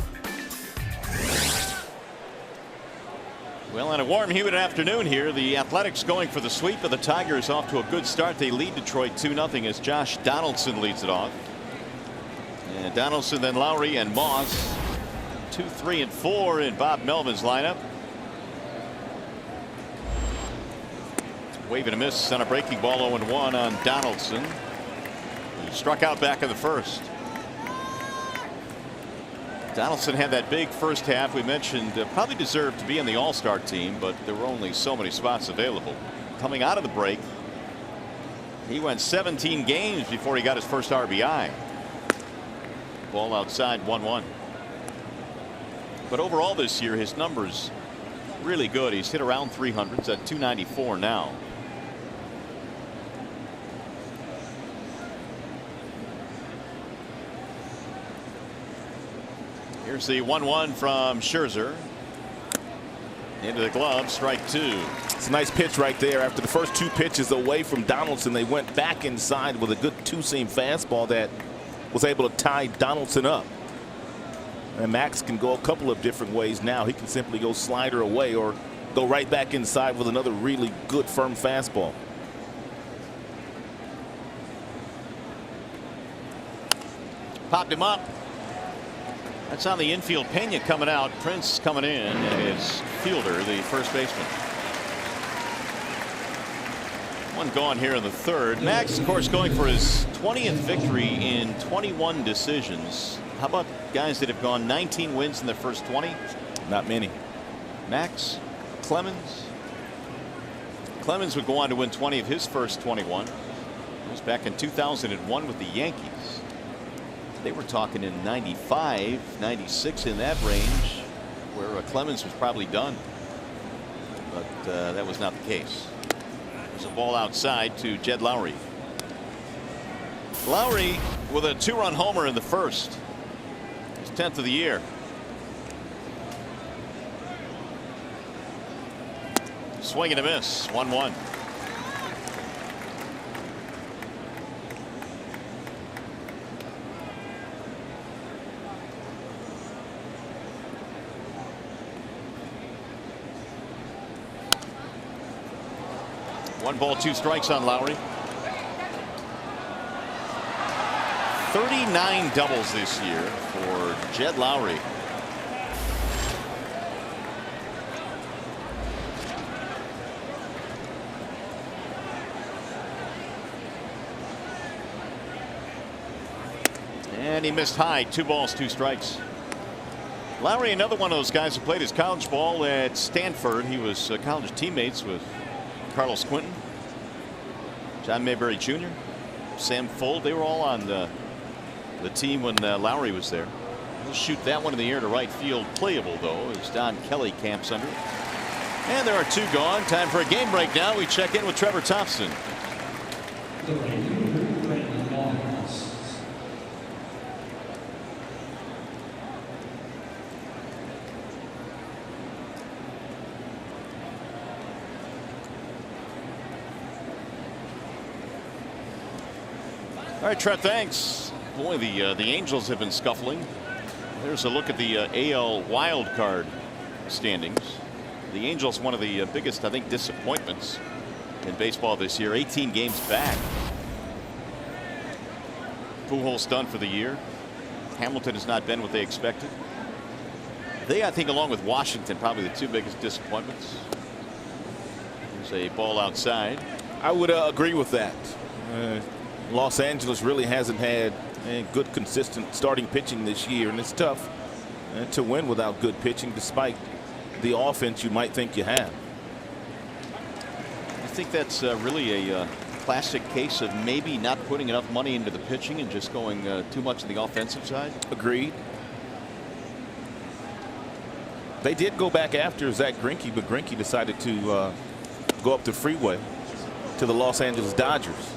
Well, on a warm, humid afternoon here, the Athletics going for the sweep, but the Tigers off to a good start. They lead Detroit 2-0 as Josh Donaldson leads it off. And Donaldson, then Lowry and Moss. 2, 3, and 4 in Bob Melvin's lineup. Wave and a miss on a breaking ball, 0-1 on Donaldson. He struck out back in the first. Donaldson had that big first half. We mentioned probably deserved to be in the All-Star team, but there were only so many spots available. Coming out of the break, he went 17 games before he got his first RBI. Ball outside, 1-1. But overall this year, his numbers really good. He's hit around 300s at 294 now. Here's the 1-1 from Scherzer. Into the glove, strike 2. It's a nice pitch right there. After the first 2 pitches away from Donaldson, they went back inside with a good 2-seam fastball that was able to tie Donaldson up. And Max can go a couple of different ways now. He can simply go slider away or go right back inside with another really good firm fastball. Popped him up. That's on the infield. Pena coming out. Prince coming in. And it's Fielder, the first baseman. One gone here in the third. Max, of course, going for his 20th victory in 21 decisions. How about guys that have gone 19 wins in their first 20? Not many. Max, Clemens. Clemens would go on to win 20 of his first 21. It was back in 2001 with the Yankees. They were talking in 95, 96 in that range, where Clemens was probably done. But that was not the case. There's a ball outside to Jed Lowry. Lowry with a 2-run homer in the first. His 10th of the year. Swing and a miss. 1-1. One ball, 2 strikes on Lowry. 39 doubles this year for Jed Lowry. And he missed high. 2 balls, 2 strikes. Lowry, another one of those guys who played his college ball at Stanford. He was college teammates with Carlos Quinton, John Mayberry Jr., Sam Fuld. They were all on the team when Lowry was there. He'll shoot that one in the air to right field. Playable, though, as Don Kelly camps under. And there are 2 gone. Time for a game break now. We check in with Trevor Thompson. All right, Trev, thanks. Boy, the Angels have been scuffling. There's a look at the AL wild card standings. The Angels, one of the biggest, I think, disappointments in baseball this year. 18 games back. Pujols done for the year. Hamilton has not been what they expected. They, I think, along with Washington, probably the 2 biggest disappointments. There's a ball outside. I would agree with that. Los Angeles really hasn't had good, consistent starting pitching this year, and it's tough to win without good pitching, despite the offense you might think you have. I think that's really a classic case of maybe not putting enough money into the pitching and just going too much on the offensive side. Agreed. They did go back after Zach Greinke, but Greinke decided to go up the freeway to the Los Angeles Dodgers.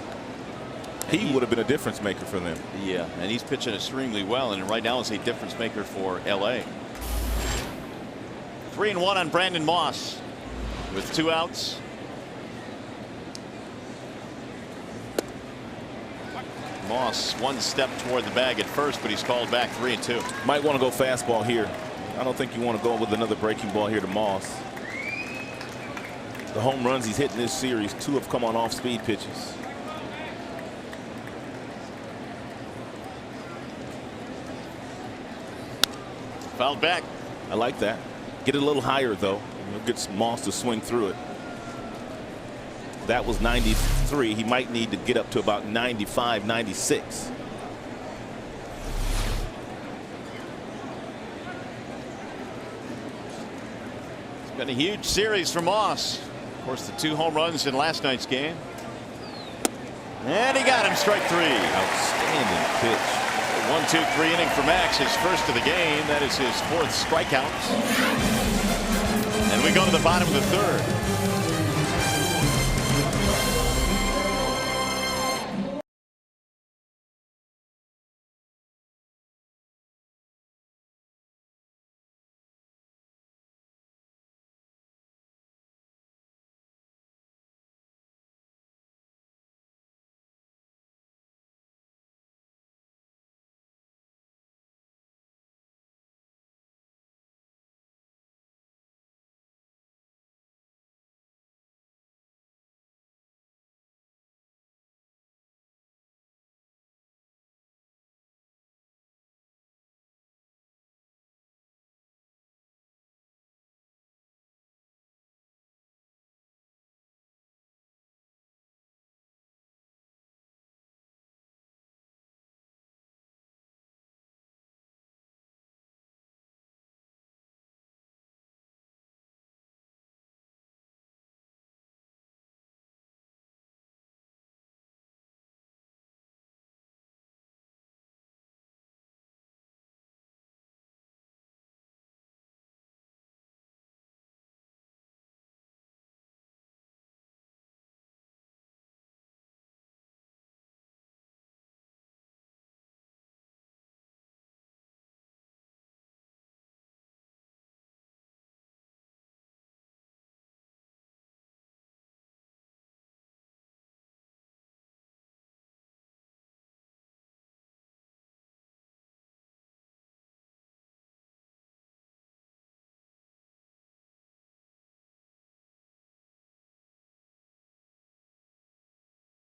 He would have been a difference maker for them. Yeah, and he's pitching extremely well, and right now is a difference maker for LA. 3-1 on Brandon Moss with 2 outs. Moss 1 step toward the bag at first, but he's called back 3-2. Might want to go fastball here. I don't think you want to go with another breaking ball here to Moss. The home runs he's hitting this series, 2 have come on off-speed pitches. Fouled back. I like that. Get it a little higher, though. It'll get Moss to swing through it. That was 93. He might need to get up to about 95, 96. It's been a huge series for Moss. Of course, the 2 home runs in last night's game. And he got him, strike 3. Outstanding pitch. 1-2-3 inning for Max, his first of the game. That is his 4th strikeout. And we go to the bottom of the 3rd.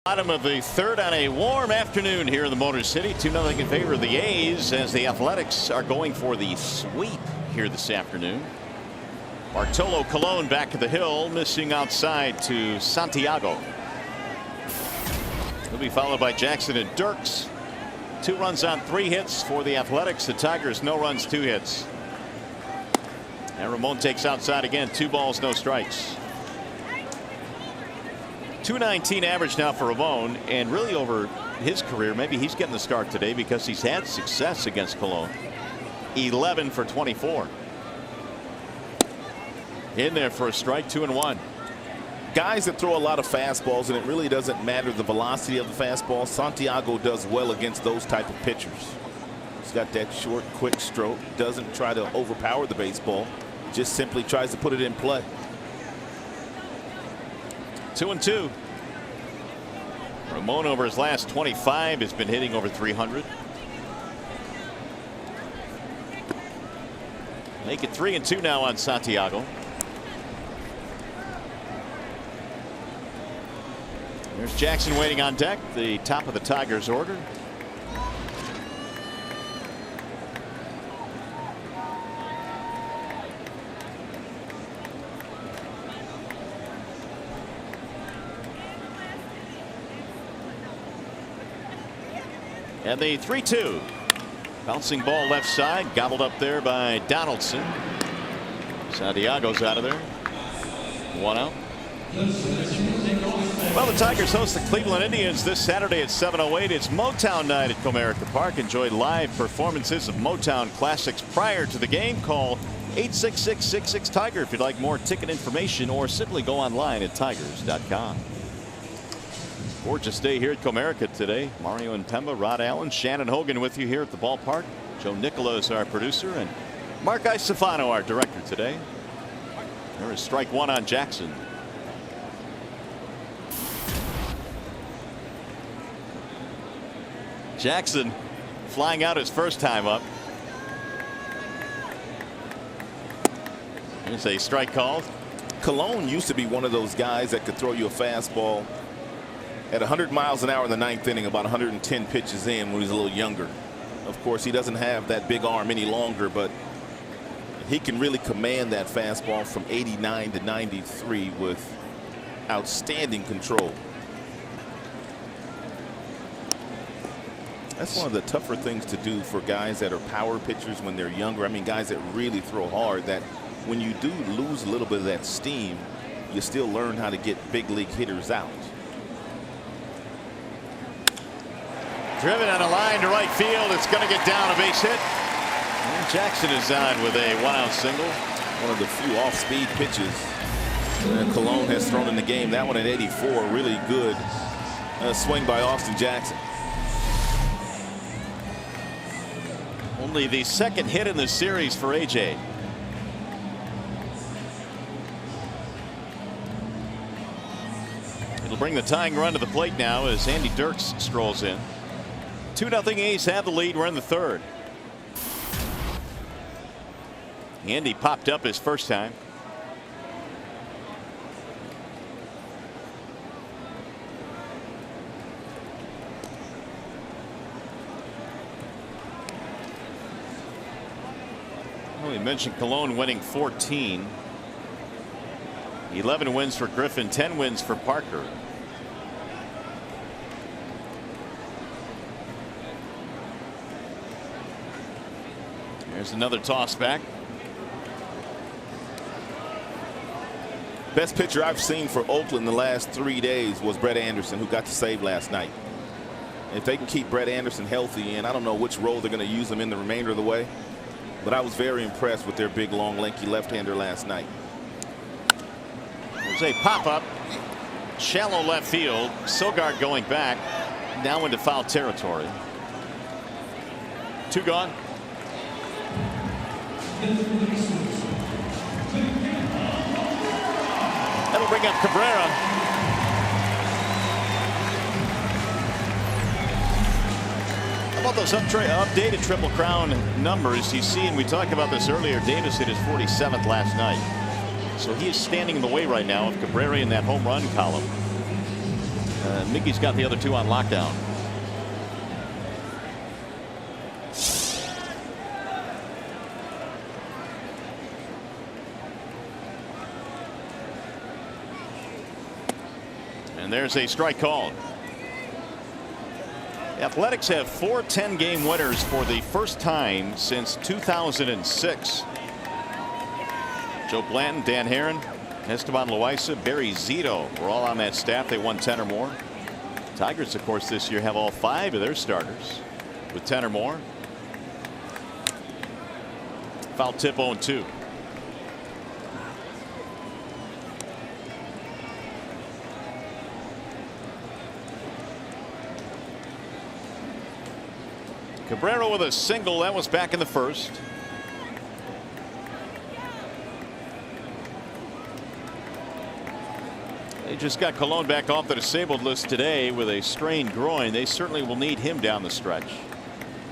Bottom of the 3rd on a warm afternoon here in the Motor City. 2-0 in favor of the A's as the Athletics are going for the sweep here this afternoon. Bartolo Colon back to the hill, missing outside to Santiago. He'll be followed by Jackson and Dirks. 2 runs on 3 hits for the Athletics. The Tigers, no runs, 2 hits. And Ramon takes outside again. 2 balls, no strikes. 219 average now for Ramon, and really over his career, maybe he's getting the start today because he's had success against Colon. 11 for 24. In there for a strike, 2-1. Guys that throw a lot of fastballs, and it really doesn't matter the velocity of the fastball. Santiago does well against those type of pitchers. He's got that short, quick stroke. Doesn't try to overpower the baseball. Just simply tries to put it in play. 2-2. Ramon over his last 25 has been hitting over 300. Make it 3-2 now on Santiago. There's Jackson waiting on deck, the top of the Tigers order. And the 3-2. Bouncing ball left side, gobbled up there by Donaldson. Santiago's out of there. 1 out. Well, the Tigers host the Cleveland Indians this Saturday at 7:08. It's Motown night at Comerica Park. Enjoy live performances of Motown classics prior to the game. Call 866-66-TIGER if you'd like more ticket information, or simply go online at tigers.com. Gorgeous day here at Comerica today. Mario Impemba, Rod Allen, Shannon Hogan with you here at the ballpark. Joe Nicola is our producer, and Mark Isofano, our director today. There is strike one on Jackson. Jackson flying out his first time up. Here's a strike called. Colon used to be one of those guys that could throw you a fastball at 100 miles an hour in the ninth inning, about 110 pitches in when he was a little younger. Of course, he doesn't have that big arm any longer, but he can really command that fastball from 89 to 93 with outstanding control. That's one of the tougher things to do for guys that are power pitchers when they're younger. I mean, guys that really throw hard, that when you do lose a little bit of that steam, you still learn how to get big league hitters out. Driven on a line to right field. It's going to get down, a base hit. And Jackson is on with a one-out single. One of the few off-speed pitches Colon has thrown in the game. That one at 84, really good swing by Austin Jackson. Only the second hit in the series for AJ. It'll bring the tying run to the plate now as Andy Dirks strolls in. 2-0 A's have the lead. We're in the third. Andy popped up his first time. Well, we mentioned Colon winning 14. 11 wins for Griffin, 10 wins for Parker. There's another toss back. Best pitcher I've seen for Oakland the last 3 days was Brett Anderson, who got the save last night. If they can keep Brett Anderson healthy, and I don't know which role they're going to use him in the remainder of the way, but I was very impressed with their big, long, lanky left-hander last night. There's a pop-up. Shallow left field. Sogard going back. Now into foul territory. 2 gone. That'll bring up Cabrera. How about those updated Triple Crown numbers you see? And we talked about this earlier. Davis hit his 47th last night. So he is standing in the way right now of Cabrera in that home run column. Mickey's got the other 2 on lockdown. And there's a strike called. The Athletics have 4 10-game winners for the first time since 2006. Joe Blanton, Dan Herron, Esteban Loaiza, Barry Zito were all on that staff. They won 10 or more. Tigers, of course, this year have all 5 of their starters with 10 or more. Foul tip 0-2. Cabrera with a single. That was back in the first. They just got Colon back off the disabled list today with a strained groin. They certainly will need him down the stretch.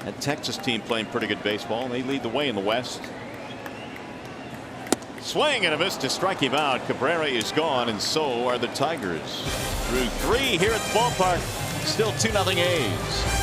That Texas team playing pretty good baseball. They lead the way in the West. Swing and a miss to strike him out. Cabrera is gone, and so are the Tigers. Through 3 here at the ballpark. Still 2-0 A's.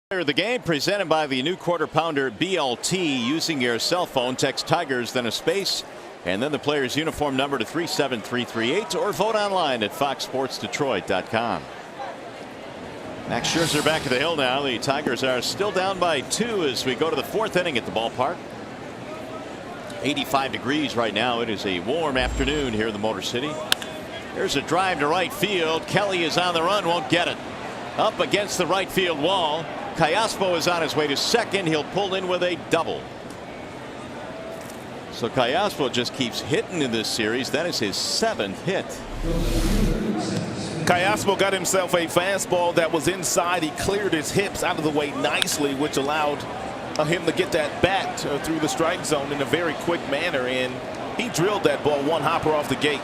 The game presented by the new quarter pounder BLT. Using your cell phone, text Tigers, then a space, and then the player's uniform number to 37338, or vote online at foxsportsdetroit.com. Max Scherzer back at the hill now. The Tigers are still down by 2 as we go to the 4th inning at the ballpark. 85 degrees right now. It is a warm afternoon here in the Motor City. There's a drive to right field. Kelly is on the run, won't get it. Up against the right field wall. Callaspo is on his way to second. He'll pull in with a double. So Callaspo just keeps hitting in this series. That is his 7th hit. Callaspo got himself a fastball that was inside. He cleared his hips out of the way nicely, which allowed him to get that bat through the strike zone in a very quick manner, and he drilled that ball one hopper off the gate.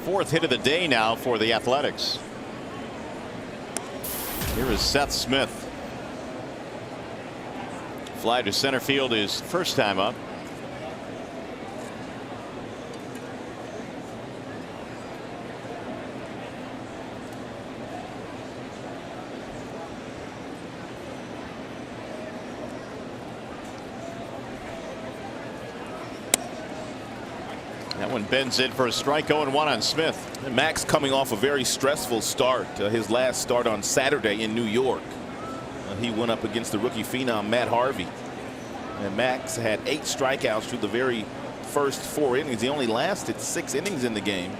4th hit of the day now for the Athletics. Here is Seth Smith. Fly to center field his first time up. That one bends in for a strike. 0-1 on Smith. And Max coming off a very stressful start. His last start on Saturday in New York. He went up against the rookie phenom Matt Harvey. And Max had 8 strikeouts through the very first 4 innings. He only lasted 6 innings in the game.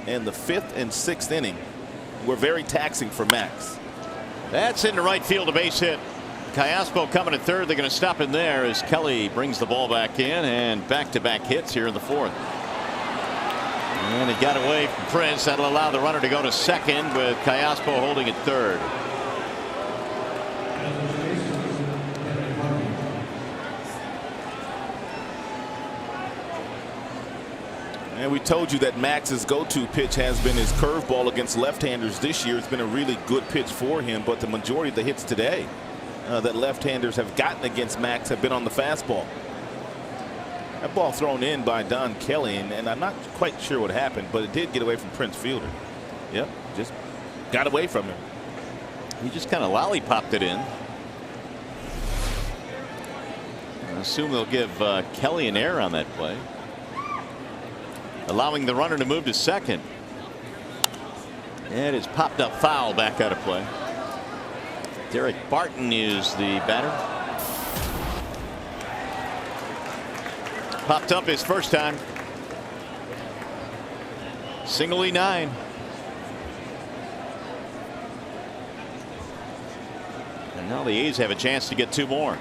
And the 5th and 6th inning were very taxing for Max. That's into right field, a base hit. Callaspo coming at third. They're going to stop him there as Kelly brings the ball back in, and back-to-back hits here in the 4th. And he got away from Prince. That'll allow the runner to go to second with Callaspo holding at third. And we told you that Max's go-to pitch has been his curveball against left-handers this year. It's been a really good pitch for him, but the majority of the hits today that left-handers have gotten against Max have been on the fastball. That ball thrown in by Don Kelly, and I'm not quite sure what happened, but it did get away from Prince Fielder. Yep, just got away from him. He just kind of lollipopped it in. I assume they'll give Kelly an error on that play, allowing the runner to move to second. And it's popped up foul, back out of play. Derek Barton is the batter. Popped up his first time. Single E9. And now the A's have a chance to get 2 more.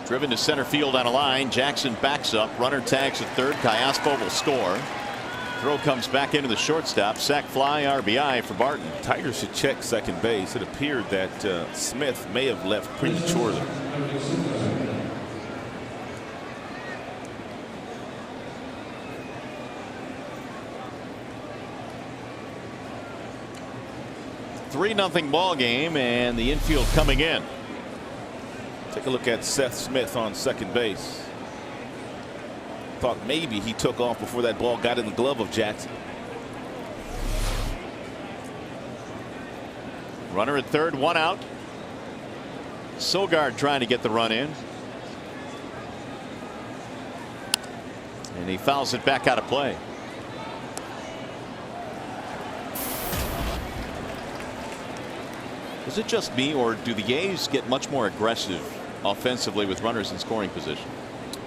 Driven to center field on a line. Jackson backs up. Runner tags at third. Callaspo will score. Throw comes back into the shortstop. Sac fly, RBI for Barton. Tigers should check second base. It appeared that Smith may have left prematurely. Three-0 ball game, and the infield coming in. Take a look at Seth Smith on second base. Thought maybe he took off before that ball got in the glove of Jackson. Runner at third, 1 out. Sogard trying to get the run in. And he fouls it back out of play. Is it just me, or do the A's get much more aggressive offensively with runners in scoring position?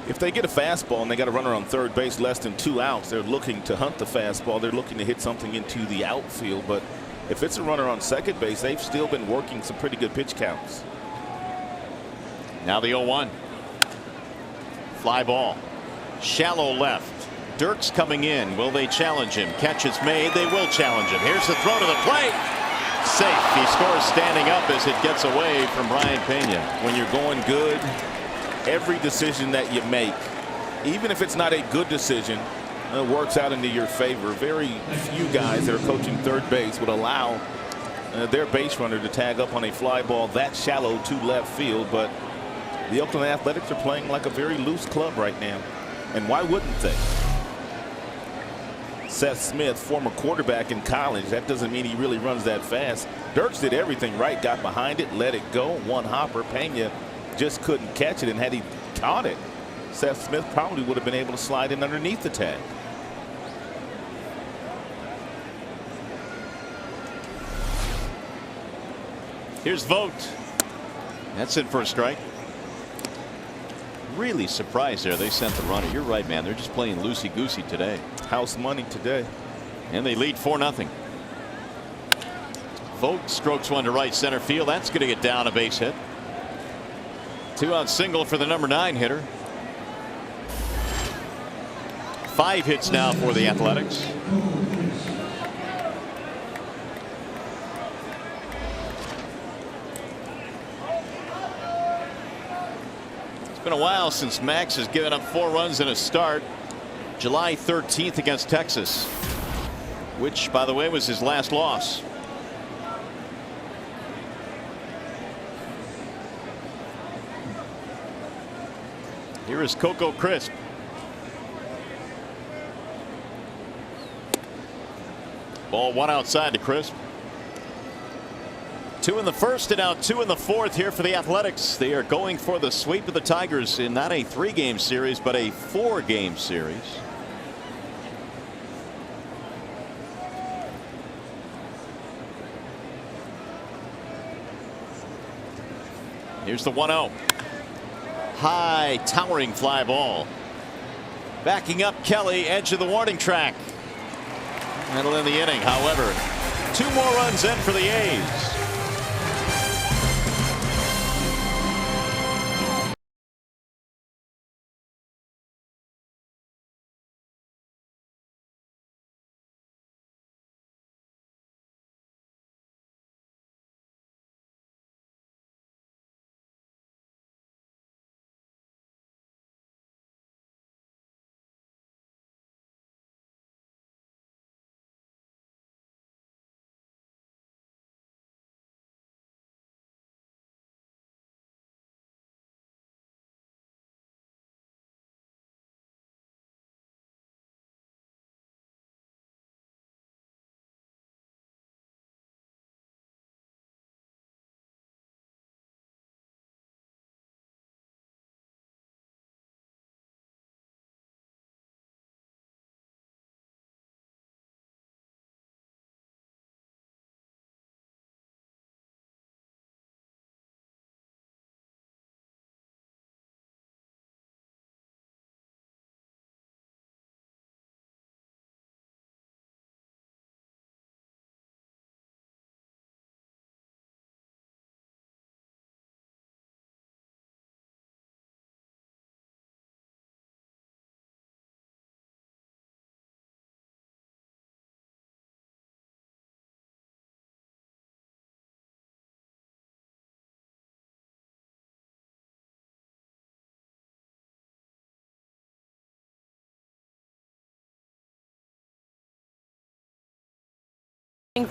If they get a fastball and they got a runner on third base less than 2 outs, they're looking to hunt the fastball. They're looking to hit something into the outfield. But if it's a runner on second base, they've still been working some pretty good pitch counts. Now the 0-1. Fly ball. Shallow left. Dirks coming in. Will they challenge him? Catch is made. They will challenge him. Here's the throw to the plate. Safe. He scores standing up as it gets away from Brian Pena. When you're going good, every decision that you make, even if it's not a good decision, works out into your favor. Very few guys that are coaching third base would allow their base runner to tag up on a fly ball that shallow to left field. But the Oakland Athletics are playing like a very loose club right now. And why wouldn't they? Seth Smith, former quarterback in college. That doesn't mean he really runs that fast. Dirks did everything right, got behind it, let it go, one hopper. Pena just couldn't catch it, and had he caught it, Seth Smith probably would have been able to slide in underneath the tag. Here's Vogt. That's in for a strike. Really surprised there. They sent the runner. You're right, man. They're just playing loosey-goosey today. House money today. And they lead 4-0. Vogt strokes one to right center field. That's going to get down a base hit. 2-out single for the number 9 hitter. 5 hits now for the Athletics. It's been a while since Max has given up 4 runs in a start. July 13th against Texas, which, by the way, was his last loss. Here is Coco Crisp. Ball 1 outside to Crisp. 2 in the first and now 2 in the fourth here for the Athletics. They are going for the sweep of the Tigers in not a 3-game series, but a 4-game series. Here's the 1-0. High, towering fly ball. Backing up Kelly, edge of the warning track. That'll end the inning. However, 2 more runs in for the A's.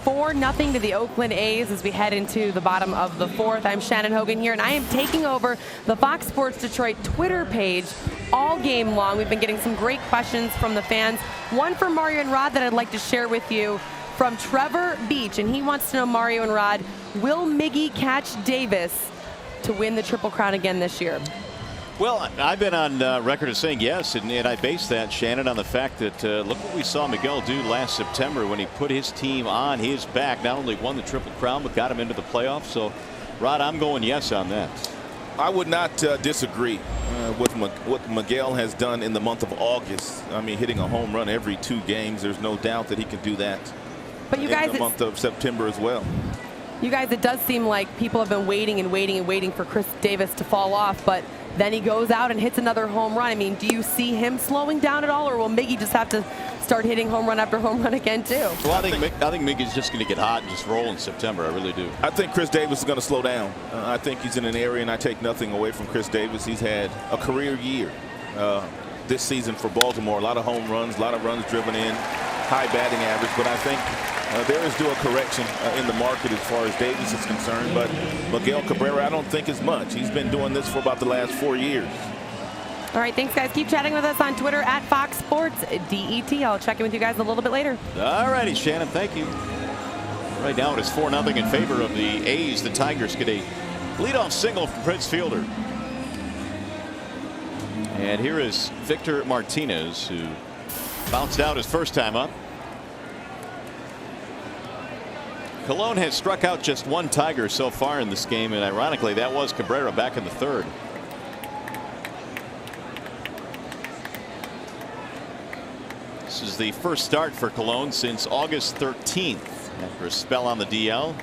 Four nothing to the Oakland A's as we head into the bottom of the fourth. I'm Shannon Hogan here, and I am taking over the Fox Sports Detroit Twitter page all game long. We've been getting some great questions from the fans. One for Mario and Rod that I'd like to share with you from Trevor Beach, and he wants to know, Mario and Rod, will Miggy catch Davis to win the Triple Crown again this year? Well, I've been on record as saying yes, and I base that, Shannon, on the fact that look what we saw Miguel do last September when he put his team on his back. Not only won the Triple Crown, but got him into the playoffs. So, Rod, I'm going yes on that. I would not disagree with what Miguel has done in the month of August. I mean, hitting a home run every 2 games. There's no doubt that he can do that. But you guys, in the month of September as well. You guys, it does seem like people have been waiting and waiting and waiting for Chris Davis to fall off, but then he goes out and hits another home run. I mean, do you see him slowing down at all, or will Miggy just have to start hitting home run after home run again too? Well, I think Miggy's just going to get hot and just roll in September. I really do. I think Chris Davis is going to slow down. I think he's in an area, and I take nothing away from Chris Davis. He's had a career year this season for Baltimore. A lot of home runs, a lot of runs driven in, high batting average. But I think there is due a correction in the market as far as Davis is concerned. But Miguel Cabrera, I don't think as much. He's been doing this for about the last 4 years. All right, thanks, guys. Keep chatting with us on Twitter at Fox Sports DET. I'll check in with you guys a little bit later. All righty, Shannon. Thank you. Right now it is 4-0 in favor of the A's. The Tigers get a leadoff single from Prince Fielder. And here is Victor Martinez, who bounced out his first time up. Colon has struck out just one Tiger so far in this game, and ironically that was Cabrera back in the third. This is the first start for Colon since August 13th. After a spell on the DL,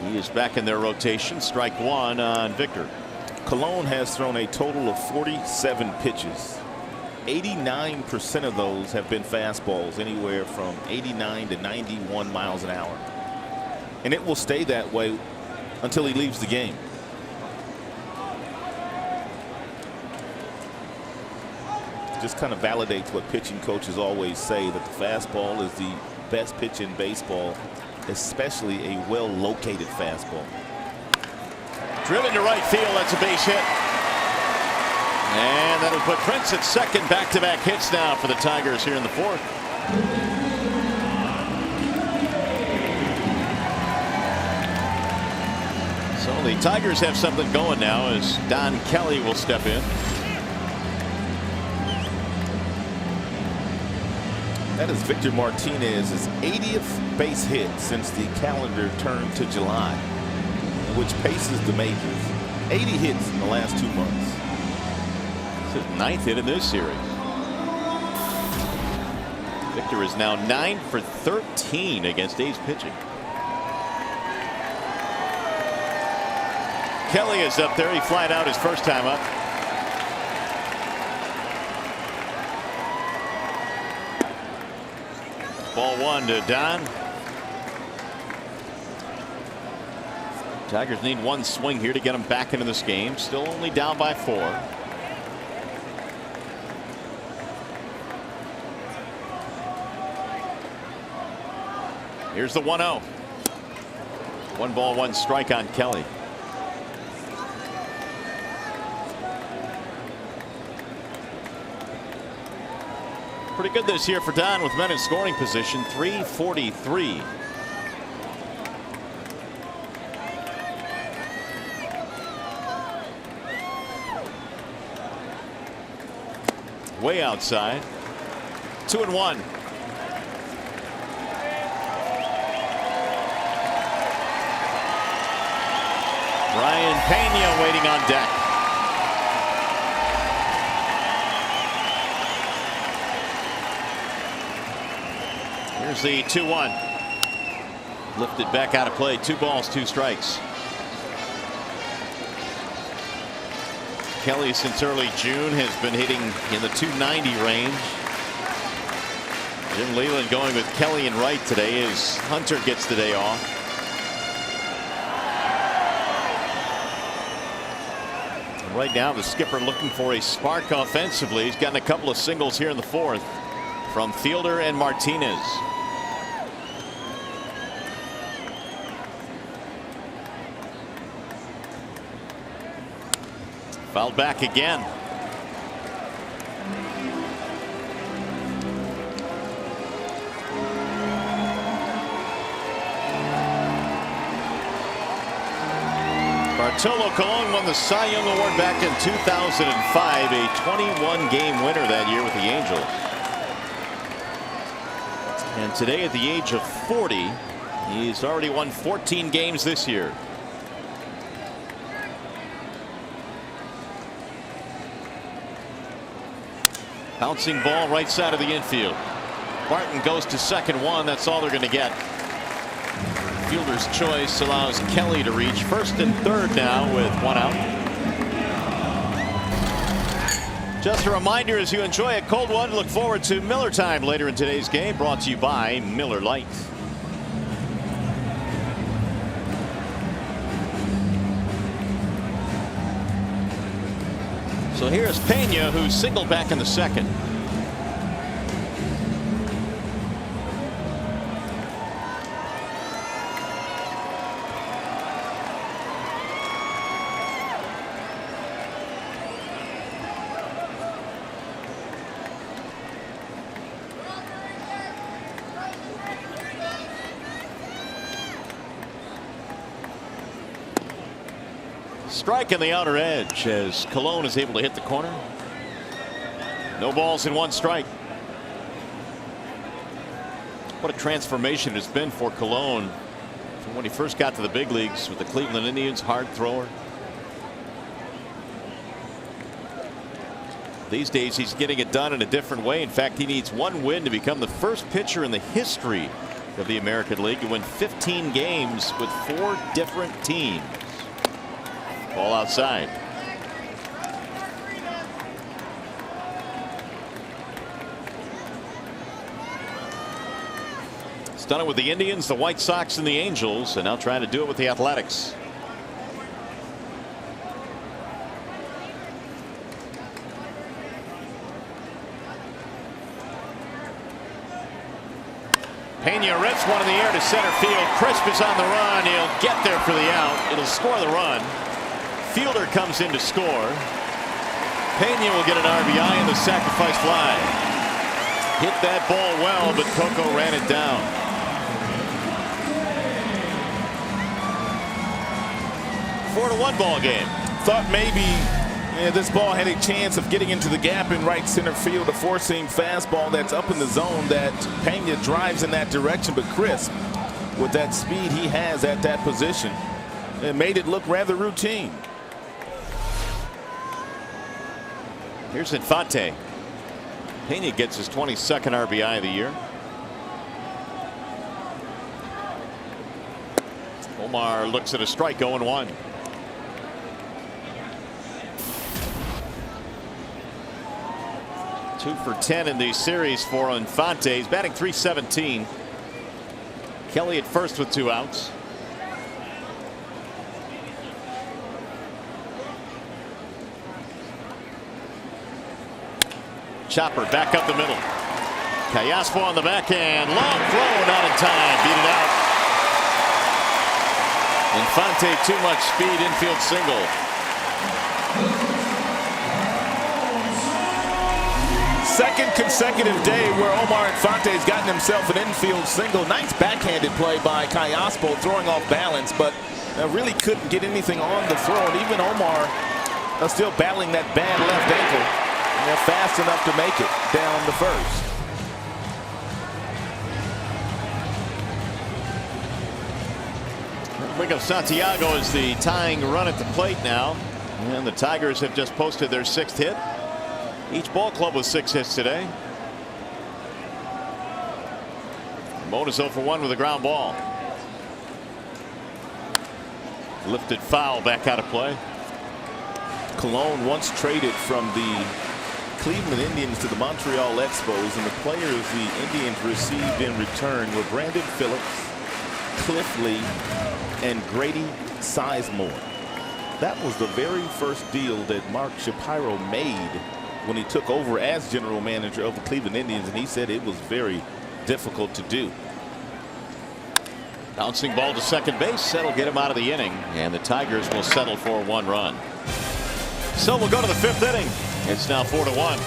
he is back in their rotation. Strike one on Victor. Colon has thrown a total of 47 pitches. 89% of those have been fastballs, anywhere from 89 to 91 miles an hour. And it will stay that way until he leaves the game. Just kind of validates what pitching coaches always say, that the fastball is the best pitch in baseball, especially a well-located fastball. Driven to right field. That's a base hit. And that'll put Prince at second. Back-to-back hits now for the Tigers here in the fourth. So the Tigers have something going now as Don Kelly will step in. That is Victor Martinez's 80th base hit since the calendar turned to July, which paces the majors. 80 hits in the last 2 months. It's his 9th hit in this series. Victor is now 9 for 13 against A's pitching. Kelly is up there. He flied out his first time up. Ball one to Don. Tigers need one swing here to get them back into this game. Still only down by 4. Here's the 1-0. 1 ball, 1 strike on Kelly. Pretty good this year for Don with men in scoring position. 343. Way outside. 2-1. Ryan Pena waiting on deck. Here's the 2-1. Lifted back out of play. 2 balls, 2 strikes. Kelly since early June has been hitting in the 290 range. Jim Leyland going with Kelly in right today as Hunter gets the day off. And right now the skipper looking for a spark offensively. He's gotten a couple of singles here in the fourth from Fielder and Martinez. Fouled back again. Bartolo Colon won the Cy Young Award back in 2005, a 21-game winner that year with the Angels. And today, at the age of 40, he's already won 14 games this year. Bouncing ball right side of the infield. Barton goes to second one. That's all they're going to get. Fielder's choice allows Kelly to reach first and third now with 1 out. Just a reminder, as you enjoy a cold one, look forward to Miller Time later in today's game, brought to you by Miller Lite. So here's Pena, who's singled back in the second. strike on the outer edge as Colon is able to hit the corner. No balls in 1 strike. What a transformation it's been for Colon from when he first got to the big leagues with the Cleveland Indians. Hard thrower. These days he's getting it done in a different way. In fact, he needs 1 win to become the first pitcher in the history of the American League to win 15 games with 4 different teams. Ball outside. He's done it with the Indians, the White Sox, and the Angels, and now trying to do it with the Athletics. Pena rips one in the air to center field. Crisp is on the run. He'll get there for the out. It'll score the run. Fielder comes in to score. Pena will get an RBI in the sacrifice fly. Hit that ball well, but Coco ran it down. Four to 1 ball game. Thought maybe this ball had a chance of getting into the gap in right center field. A 4-seam fastball that's up in the zone that Pena drives in that direction, but Crisp, with that speed he has at that position, it made it look rather routine. Here's Infante. Pena gets his 22nd RBI of the year. Omar looks at a strike, 0-1. Two for 10 in the series for Infante. He's batting .317. Kelly at first with 2 outs. Chopper back up the middle. Callaspo on the backhand. Long throw, not in time. Beat it out. Infante, too much speed, infield single. Second consecutive day where Omar Infante's gotten himself an infield single. Nice backhanded play by Callaspo, throwing off balance, but really couldn't get anything on the throw. And even Omar still battling that bad left ankle. And they're fast enough to make it down the first. Rico Santiago is the tying run at the plate now. And the Tigers have just posted their 6th hit. Each ball club with 6 hits today. Ramon is 0 for 1 with a ground ball. Lifted foul, back out of play. Colon once traded from the Cleveland Indians to the Montreal Expos, and the players the Indians received in return were Brandon Phillips, Cliff Lee, and Grady Sizemore. That was the very first deal that Mark Shapiro made when he took over as general manager of the Cleveland Indians, and he said it was very difficult to do. Bouncing ball to second base. That'll get him out of the inning, and the Tigers will settle for 1 run. So we'll go to the 5th inning. It's now 4-1.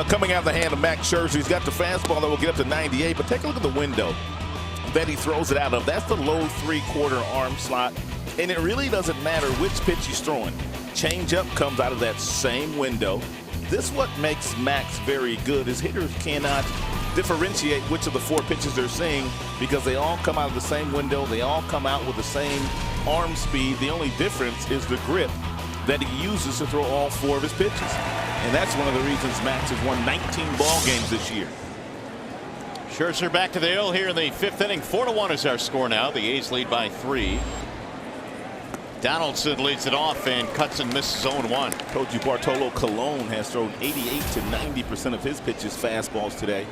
coming out of the hand of Max Scherzer. He's got the fastball that will get up to 98, but take a look at the window that he throws it out of. That's the low 3/4 arm slot, and it really doesn't matter which pitch he's throwing. Changeup comes out of that same window. This is what makes Max very good, is hitters cannot differentiate which of the 4 pitches they're seeing because they all come out of the same window. They all come out with the same arm speed. The only difference is the grip that he uses to throw all 4 of his pitches. And that's one of the reasons Max has won 19 ball games this year. Scherzer back to the hill here in the 5th inning. 4-1 is our score now. The A's lead by 3. Donaldson leads it off and cuts and misses 0-1. Told you Bartolo Colon has thrown 88 to 90% of his pitches fastballs today.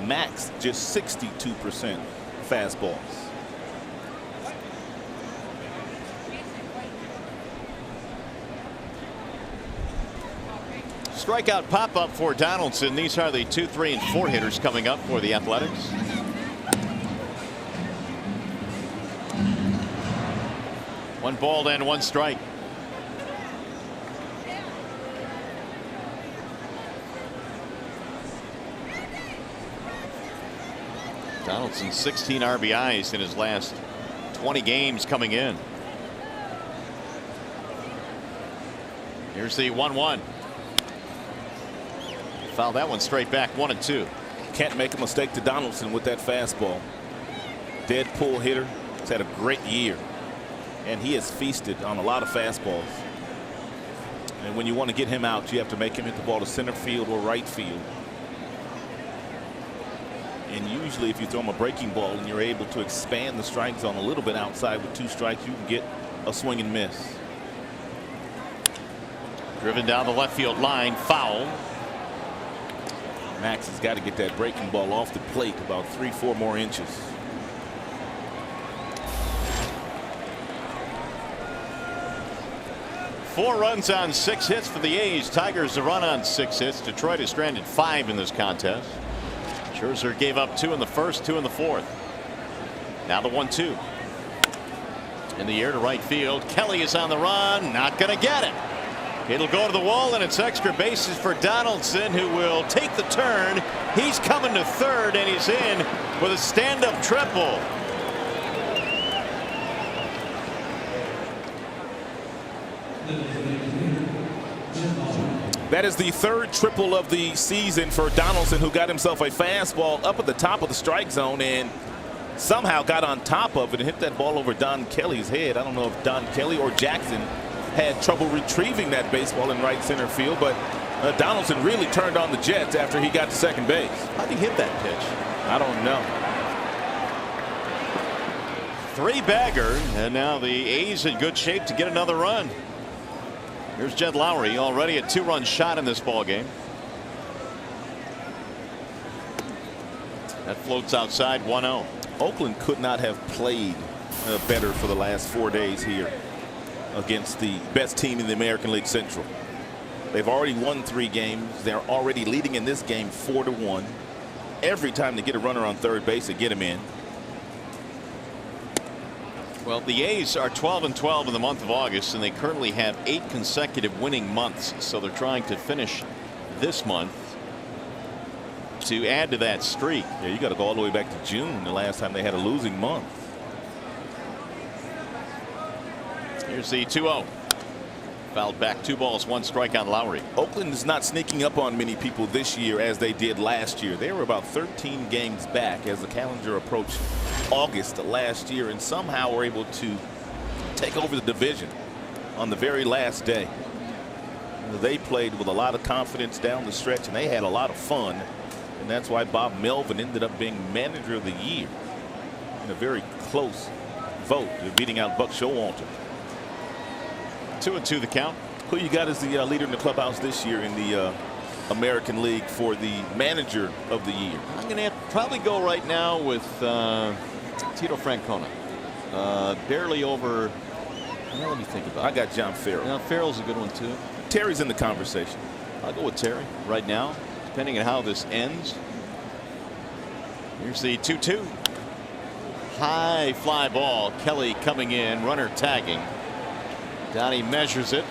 Max just 62% fastballs. Strikeout pop-up for Donaldson. These are the 2, 3, and 4 hitters coming up for the Athletics. One ball and 1 strike. Donaldson 16 RBIs in his last 20 games coming in. Here's the 1-1. Foul that one straight back, 1-2. Can't make a mistake to Donaldson with that fastball. Dead pull hitter. He's had a great year. And he has feasted on a lot of fastballs. And when you want to get him out, you have to make him hit the ball to center field or right field. And usually if you throw him a breaking ball and you're able to expand the strike zone a little bit outside with 2 strikes, you can get a swing and miss. Driven down the left field line, foul. Max has got to get that breaking ball off the plate about 3-4 more inches. Four runs on 6 hits for the A's. Tigers a run on 6 hits. Detroit is stranded 5 in this contest. Scherzer gave up 2 in the first, 2 in the 4th. Now the 1-2. In the air to right field. Kelly is on the run. Not going to get it. It'll go to the wall, and it's extra bases for Donaldson, who will take the turn. He's coming to third, and he's in with a stand-up triple. That is the 3rd triple of the season for Donaldson, who got himself a fastball up at the top of the strike zone and somehow got on top of it and hit that ball over Don Kelly's head. I don't know if Don Kelly or Jackson had trouble retrieving that baseball in right center field, but Donaldson really turned on the Jets after he got to second base. How'd he hit that pitch? I don't know. 3-bagger, and now the A's in good shape to get another run. Here's Jed Lowry, already a 2-run shot in this ball game. That floats outside, 1-0. Oakland could not have played better for the last 4 days here against the best team in the American League Central. They've already won 3 games. They're already leading in this game 4-1. Every time they get a runner on third base, they get him in. Well, the A's are 12-12 in the month of August, and they currently have 8 consecutive winning months. So they're trying to finish this month to add to that streak. Yeah, you got to go all the way back to June, the last time they had a losing month. Here's the 2-0. Fouled back, 2 balls, 1 strike on Lowry. Oakland is not sneaking up on many people this year as they did last year. They were about 13 games back as the calendar approached August last year, and somehow were able to take over the division on the very last day. They played with a lot of confidence down the stretch, and they had a lot of fun, and that's why Bob Melvin ended up being manager of the year in a very close vote, beating out Buck Showalter. 2-2 the count. Who you got as the leader in the clubhouse this year in the American League for the manager of the year? I'm going to have to probably go right now with Tito Francona. Barely over. Well, let me think about it. I got John Farrell. Now, Farrell's a good one, too. Terry's in the conversation. I'll go with Terry right now, depending on how this ends. Here's the 2-2. High fly ball. Kelly coming in, runner tagging. Donnie measures it.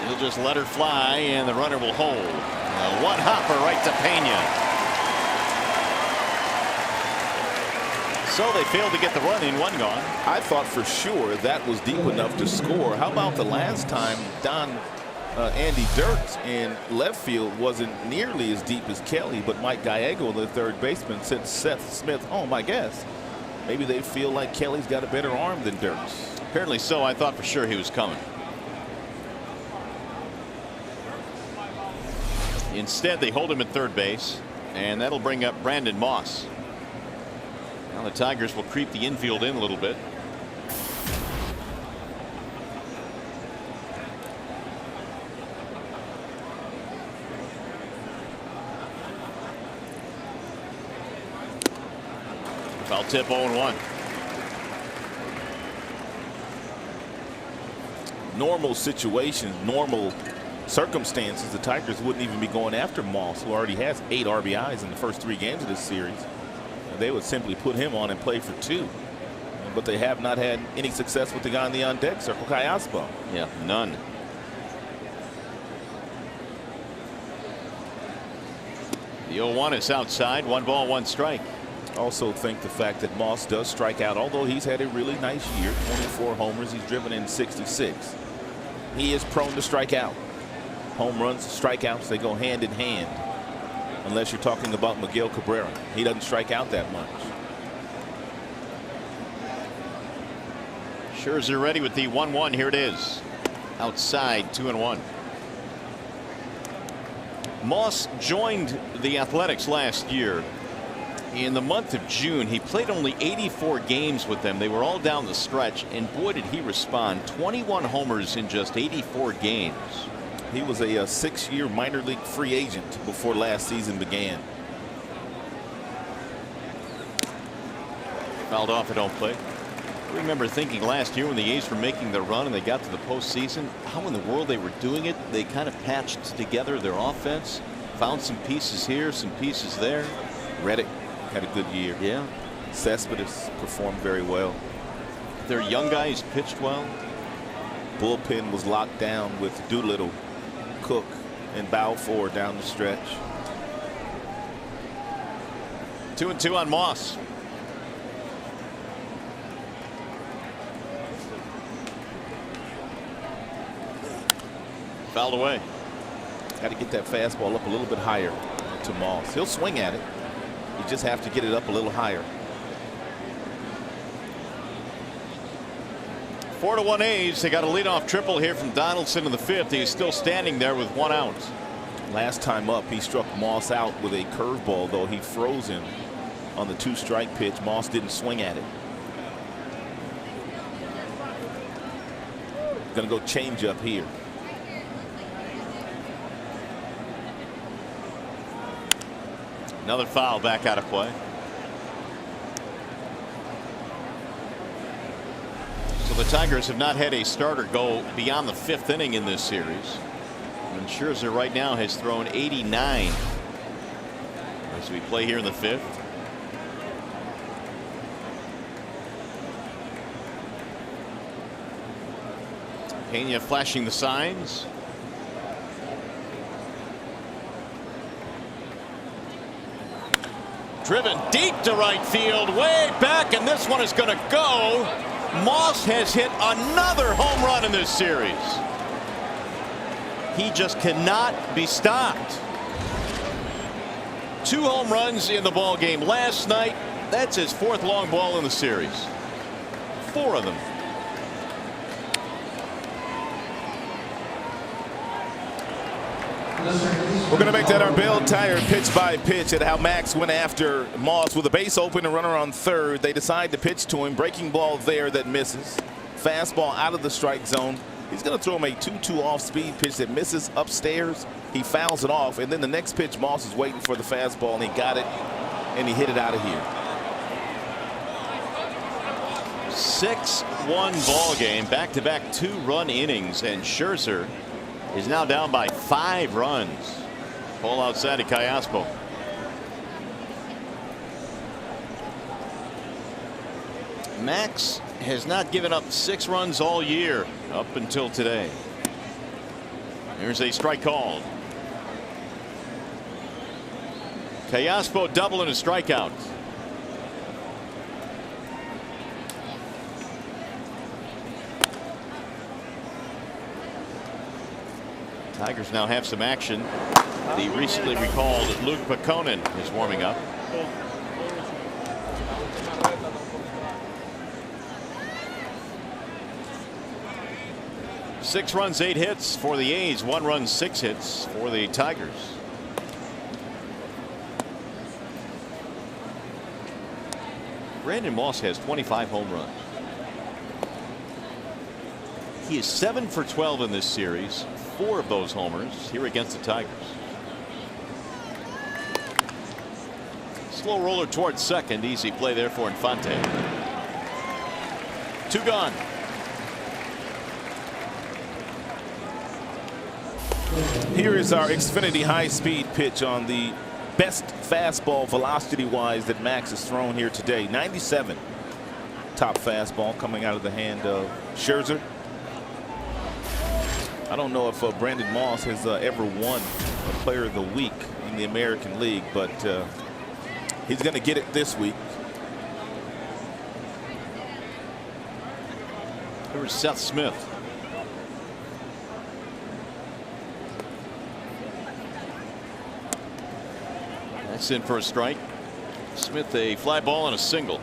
He'll just let her fly, and the runner will hold. One hopper right to Pena. So they failed to get the run in, one gone. I thought for sure that was deep enough to score. How about the last time Andy Dirks in left field wasn't nearly as deep as Kelly, but Mike Gallego, the third baseman, sent Seth Smith home, I guess. Maybe they feel like Kelly's got a better arm than Dirks. Apparently so. I thought for sure he was coming. Instead, they hold him at third base, and that'll bring up Brandon Moss. Now the Tigers will creep the infield in a little bit. Foul tip 0-1. Normal situations, normal circumstances, the Tigers wouldn't even be going after Moss, who already has 8 RBIs in the first 3 games of this series. They would simply put him on and play for 2. But they have not had any success with the guy on the on-deck circle, Callaspo. Yeah, none. The 0-1 is outside. 1 ball, 1 strike. Also think the fact that Moss does strike out, although he's had a really nice year, 24 homers, he's driven in 66. He is prone to strike out. Home runs, strikeouts, they go hand in hand. Unless you're talking about Miguel Cabrera. He doesn't strike out that much. Scherzer ready with the 1-1. Here it is. Outside, 2-1. Moss joined the Athletics last year. In the month of June, he played only 84 games with them. They were all down the stretch, and boy did he respond. 21 homers in just 84 games. He was a 6-year minor league free agent before last season began. Fouled off at home plate. I remember thinking last year when the A's were making their run and they got to the postseason, how in the world they were doing it. They kind of patched together their offense, found some pieces here, some pieces there. Reddick had a good year. Yeah. Cespedes performed very well. Their young guys pitched well. Bullpen was locked down with Doolittle, Cook, and Balfour down the stretch. 2-2 on Moss. Fouled away. Got to get that fastball up a little bit higher to Moss. He'll swing at it. You just have to get it up a little higher. 4-1 A's. They got a leadoff triple here from Donaldson in the 5th. He's still standing there with 1 out. Last time up, he struck Moss out with a curveball, though he froze him on the 2-strike pitch. Moss didn't swing at it. Gonna go change up here. Another foul back out of play. So the Tigers have not had a starter go beyond the 5th inning in this series. And Scherzer right now has thrown 89 as we play here in the 5th. Pena flashing the signs. Driven deep to right field, way back, and this one is going to go. Moss has hit another home run in this series. He just cannot be stopped. 2 home runs in the ball game last night. That's his 4th long ball in the series. 4 of them. We're going to make that our Bell Tire pitch by pitch at how Max went after Moss with a base open and runner on third. They decide to pitch to him. Breaking ball there that misses. Fastball out of the strike zone. He's going to throw him a 2-2 off speed pitch that misses upstairs. He fouls it off, and then the next pitch Moss is waiting for the fastball, and he got it, and he hit it out of here. 6-1 ball game, back-to-back 2-run innings, and Scherzer is now down by 5 runs. Ball outside to Callaspo. Max has not given up 6 runs all year up until today. Here's a strike called. Callaspo double and a strikeout. Tigers now have some action. The recently recalled Luke Pekonen is warming up. Six runs, 8 hits for the A's. 1 run, 6 hits for the Tigers. Brandon Moss has 25 home runs. He is 7 for 12 in this series. 4 of those homers here against the Tigers. Slow roller towards second. Easy play there for Infante. 2 gone. Here is our Xfinity high-speed pitch on the best fastball velocity-wise that Max has thrown here today. 97. Top fastball coming out of the hand of Scherzer. I don't know if Brandon Moss has ever won a Player of the Week in the American League, but he's going to get it this week. Here's Seth Smith. That's in for a strike. Smith a fly ball and a single.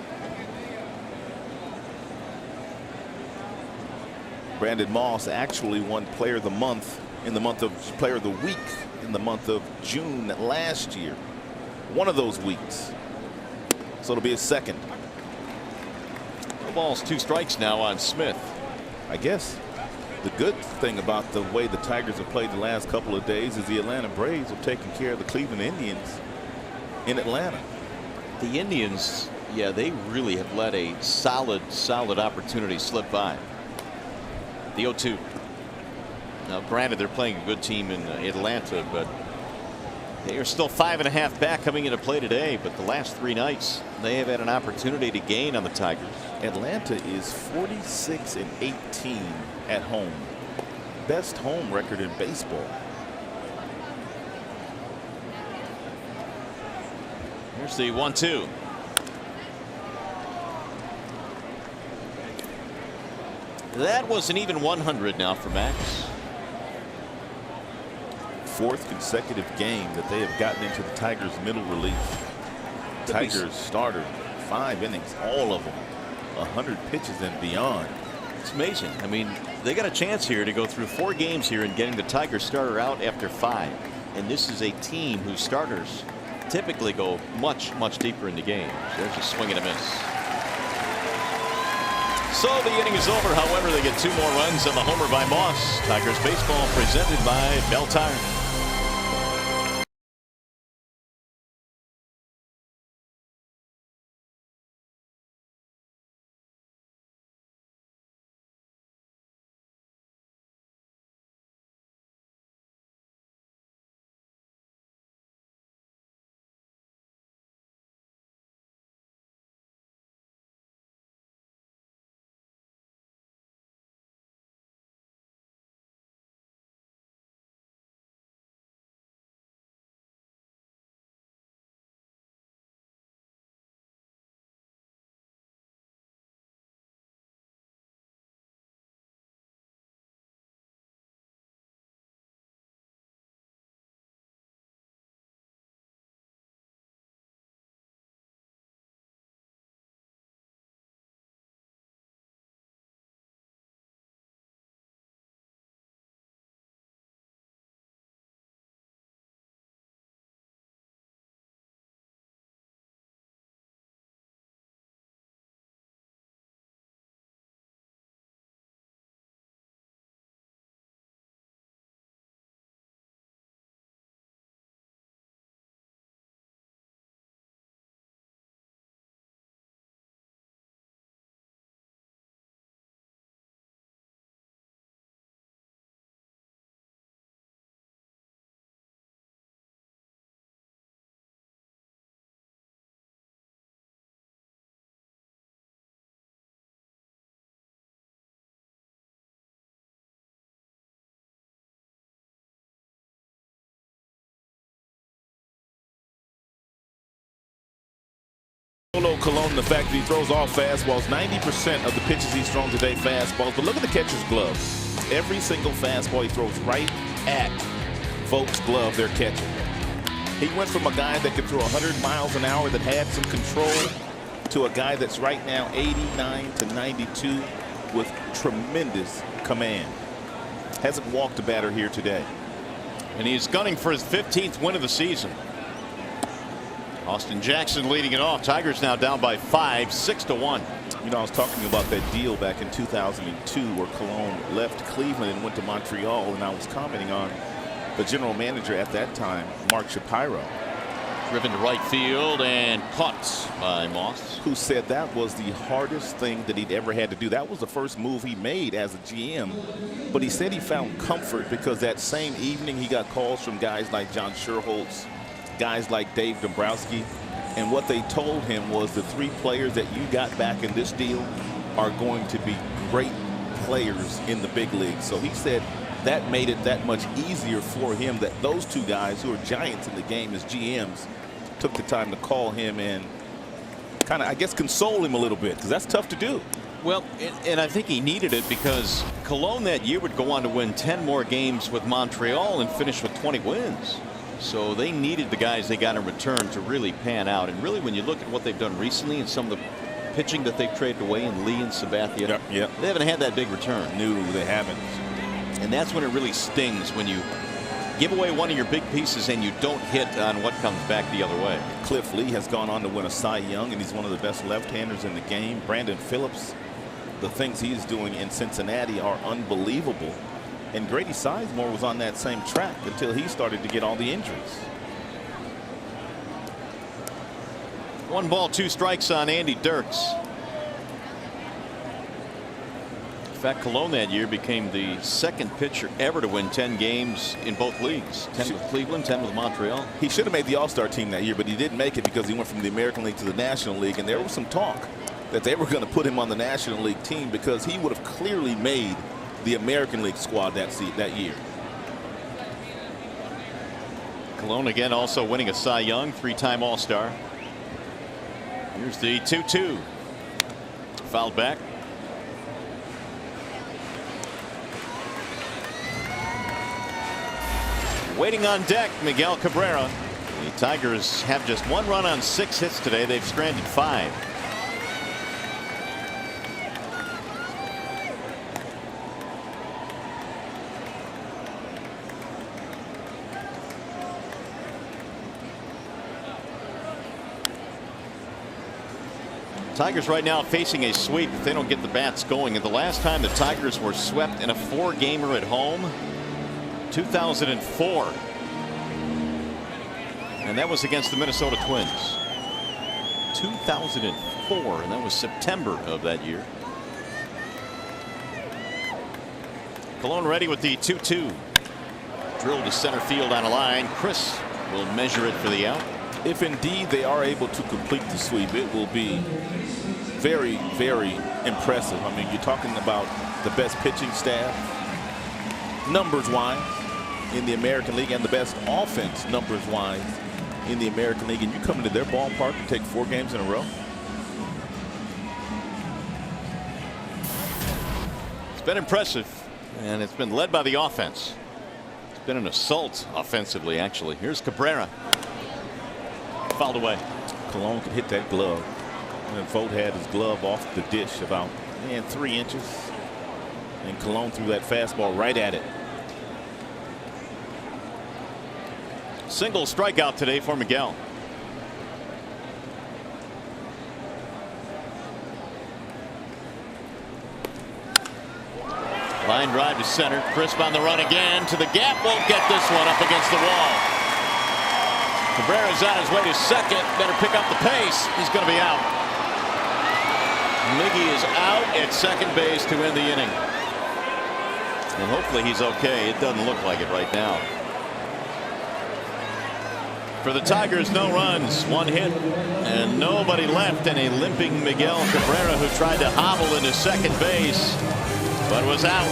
Brandon Moss actually won Player of the Month in the month of Player of the Week in the month of June last year. One of those weeks. So it'll be his second. No balls, 2 strikes now on Smith. I guess the good thing about the way the Tigers have played the last couple of days is the Atlanta Braves have taken care of the Cleveland Indians in Atlanta. The Indians, yeah, they really have let a solid opportunity slip by. The 0-2. Now, granted, they're playing a good team in Atlanta, but they are still 5.5 back coming into play today. But the last 3 nights, they have had an opportunity to gain on the Tigers. Atlanta is 46-18 at home. Best home record in baseball. Here's the 1-2. That was an even 100 now for Max. 4th consecutive game that they have gotten into the Tigers middle relief. Tigers starter 5 innings, all of them 100 pitches and beyond. It's amazing. I mean, they got a chance here to go through 4 games here and getting the Tigers starter out after 5. And this is a team whose starters typically go much deeper into games. There's a swing and a miss. So the inning is over. However, they get 2 more runs on the homer by Moss. Tigers baseball presented by Bell Tire. Bartolo Colon, the fact that he throws all fastballs, 90% of the pitches he's thrown today fastballs. But look at the catcher's glove. Every single fastball he throws right at Vogt's glove, their catcher. He went from a guy that could throw 100 miles an hour that had some control to a guy that's right now 89 to 92 with tremendous command. Hasn't walked a batter here today. And he's gunning for his 15th win of the season. Austin Jackson leading it off. Tigers now down by 5, 6-1. You know, I was talking about that deal back in 2002 where Colon left Cleveland and went to Montreal, and I was commenting on the general manager at that time, Mark Shapiro. Driven to right field and caught by Moss. Who said that was the hardest thing that he'd ever had to do. That was the first move he made as a GM. But he said he found comfort because that same evening he got calls from guys like John Schuerholz, guys like Dave Dombrowski. And what they told him was the 3 players that you got back in this deal are going to be great players in the big leagues. So he said that made it that much easier for him that those 2 guys who are giants in the game as GMs took the time to call him and kind of, I guess, console him a little bit, because that's tough to do. Well, and I think he needed it because Colon that year would go on to win 10 more games with Montreal and finish with 20 wins. So they needed the guys they got in return to really pan out. And really, when you look at what they've done recently and some of the pitching that they've traded away in Lee and Sabathia, they haven't had that big return. No, they haven't. And that's when it really stings, when you give away one of your big pieces and you don't hit on what comes back the other way. Cliff Lee has gone on to win a Cy Young, and he's one of the best left-handers in the game. Brandon Phillips, the things he's doing in Cincinnati are unbelievable. And Grady Sizemore was on that same track until he started to get all the injuries. 1 ball, 2 strikes on Andy Dirks. In fact, Colon that year became the 2nd pitcher ever to win 10 games in both leagues. 10 with Cleveland, 10 with Montreal. He should have made the All-Star team that year, but he didn't make it because he went from the American League to the National League. And there was some talk that they were going to put him on the National League team because he would have clearly made the American League squad that year. Colon again also winning a Cy Young, 3-time All-Star. Here's the 2-2. Fouled back. Waiting on deck, Miguel Cabrera. The Tigers have just 1 run on 6 hits today. They've stranded 5. Tigers right now facing a sweep if they don't get the bats going. And the last time the Tigers were swept in a 4-gamer at home, 2004. And that was against the Minnesota Twins. 2004, and that was September of that year. Colon ready with the 2-2. Drilled to center field on a line. Chris will measure it for the out. If indeed they are able to complete the sweep, it will be very, very impressive. I mean, you're talking about the best pitching staff, numbers-wise, in the American League, and the best offense, numbers-wise, in the American League. And you come into their ballpark and take 4 games in a row. It's been impressive, and it's been led by the offense. It's been an assault offensively, actually. Here's Cabrera. Fouled away. Colon could hit that glove. And Vogt had his glove off the dish about 3 inches. And Colon threw that fastball right at it. Single strikeout today for Miguel. Line drive to center. Crisp on the run again to the gap. Won't get this one up against the wall. Cabrera's on his way to second. Better pick up the pace. He's going to be out. Miggy is out at second base to end the inning. And hopefully he's okay. It doesn't look like it right now. For the Tigers, no runs, 1 hit, and nobody left, and a limping Miguel Cabrera who tried to hobble into second base, but was out.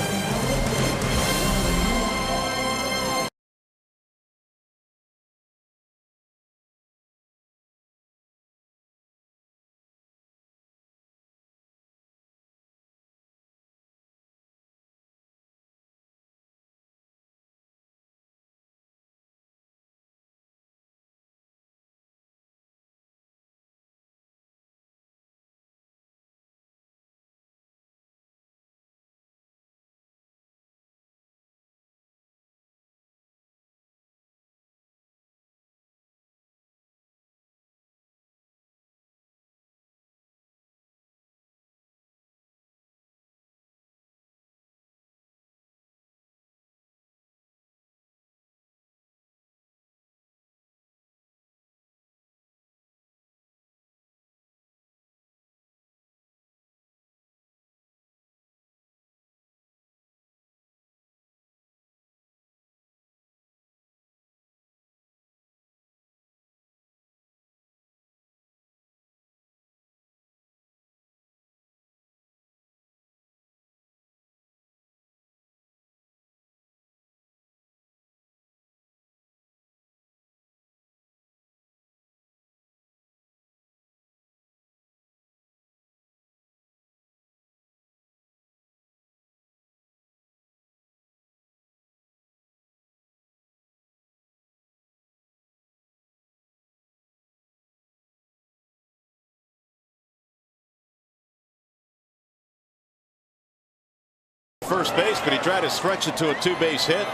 First base, but he tried to stretch it to a 2-base hit.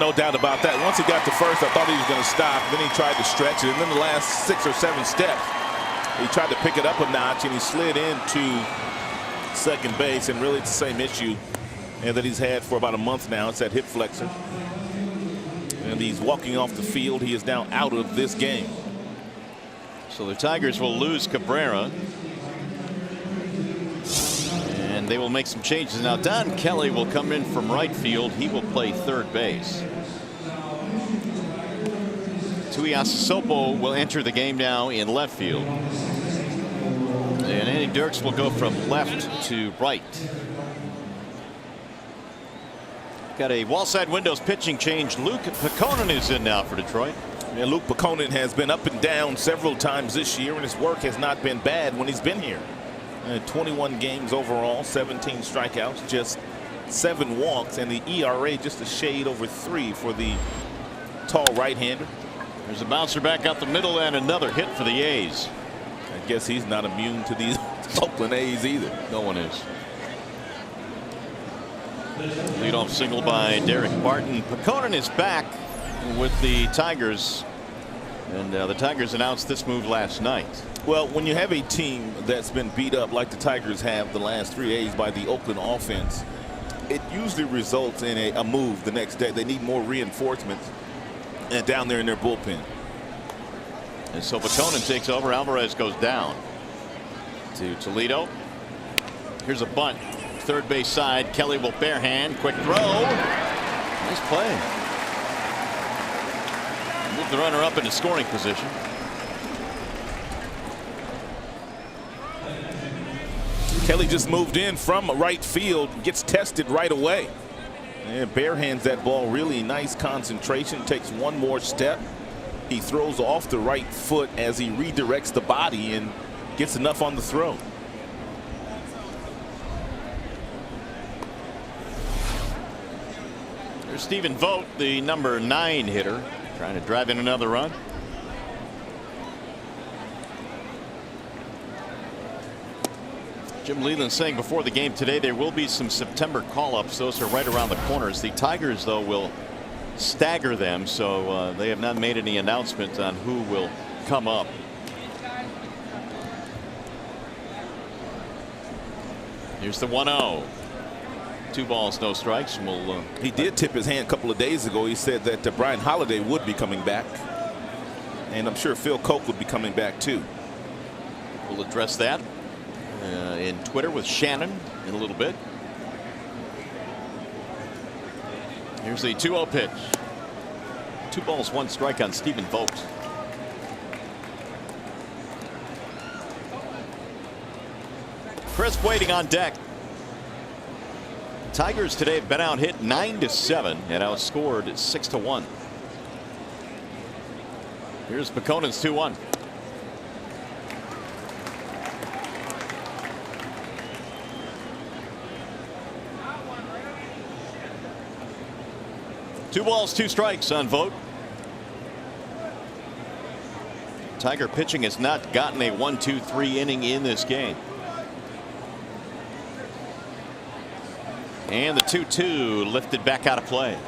No doubt about that. Once he got to first, I thought he was going to stop. Then he tried to stretch it. And then the last 6 or 7 steps, he tried to pick it up a notch, and he slid into second base. And really, it's the same issue that he's had for about a month now. It's that hip flexor. And he's walking off the field. He is now out of this game. So the Tigers will lose Cabrera. And they will make some changes. Now, Don Kelly will come in from right field. He will play third base. Tuiasosopo will enter the game now in left field. And Andy Dirks will go from left to right. Got a wall side windows pitching change. Luke Pekkonen is in now for Detroit. And Luke Pekkonen has been up and down several times this year, and his work has not been bad when he's been here. 21 games overall, 17 strikeouts, just 7 walks, and the ERA just a shade over 3 for the tall right-hander. There's a bouncer back out the middle and another hit for the A's. I guess he's not immune to these Oakland A's either. No one is. Leadoff single by Derek Barton. Pekkonen is back with the Tigers, and the Tigers announced this move last night. Well, when you have a team that's been beat up like the Tigers have the last 3 days by the Oakland offense, it usually results in a move the next day. They need more reinforcements down there in their bullpen. And so Pekkonen takes over. Alvarez goes down to Toledo. Here's a bunt. Third base side. Kelly will barehand. Quick throw. Nice play. Move the runner up into scoring position. Kelly just moved in from right field, gets tested right away. And barehands that ball. Really nice concentration. Takes one more step. He throws off the right foot as he redirects the body and gets enough on the throw. There's Stephen Vogt, the number 9 hitter, trying to drive in another run. Jim Leyland saying before the game today there will be some September call-ups. Those are right around the corners. The Tigers, though, will stagger them, so they have not made any announcement on who will come up. Here's the 1-0. 2 balls, no strikes. He did tip his hand a couple of days ago. He said that Brian Holiday would be coming back, and I'm sure Phil Koch would be coming back too. We'll address that in Twitter with Shannon in a little bit. Here's the 2-0 pitch. 2 balls, 1 strike on Stephen Vogt. Crisp waiting on deck. Tigers today have been out hit 9-7 and outscored 6-1. Here's Pekkonen's 2-1. Two balls, 2 strikes on Vogt. Tiger pitching has not gotten a 1-2-3 inning in this game. And the 2-2 lifted back out of play.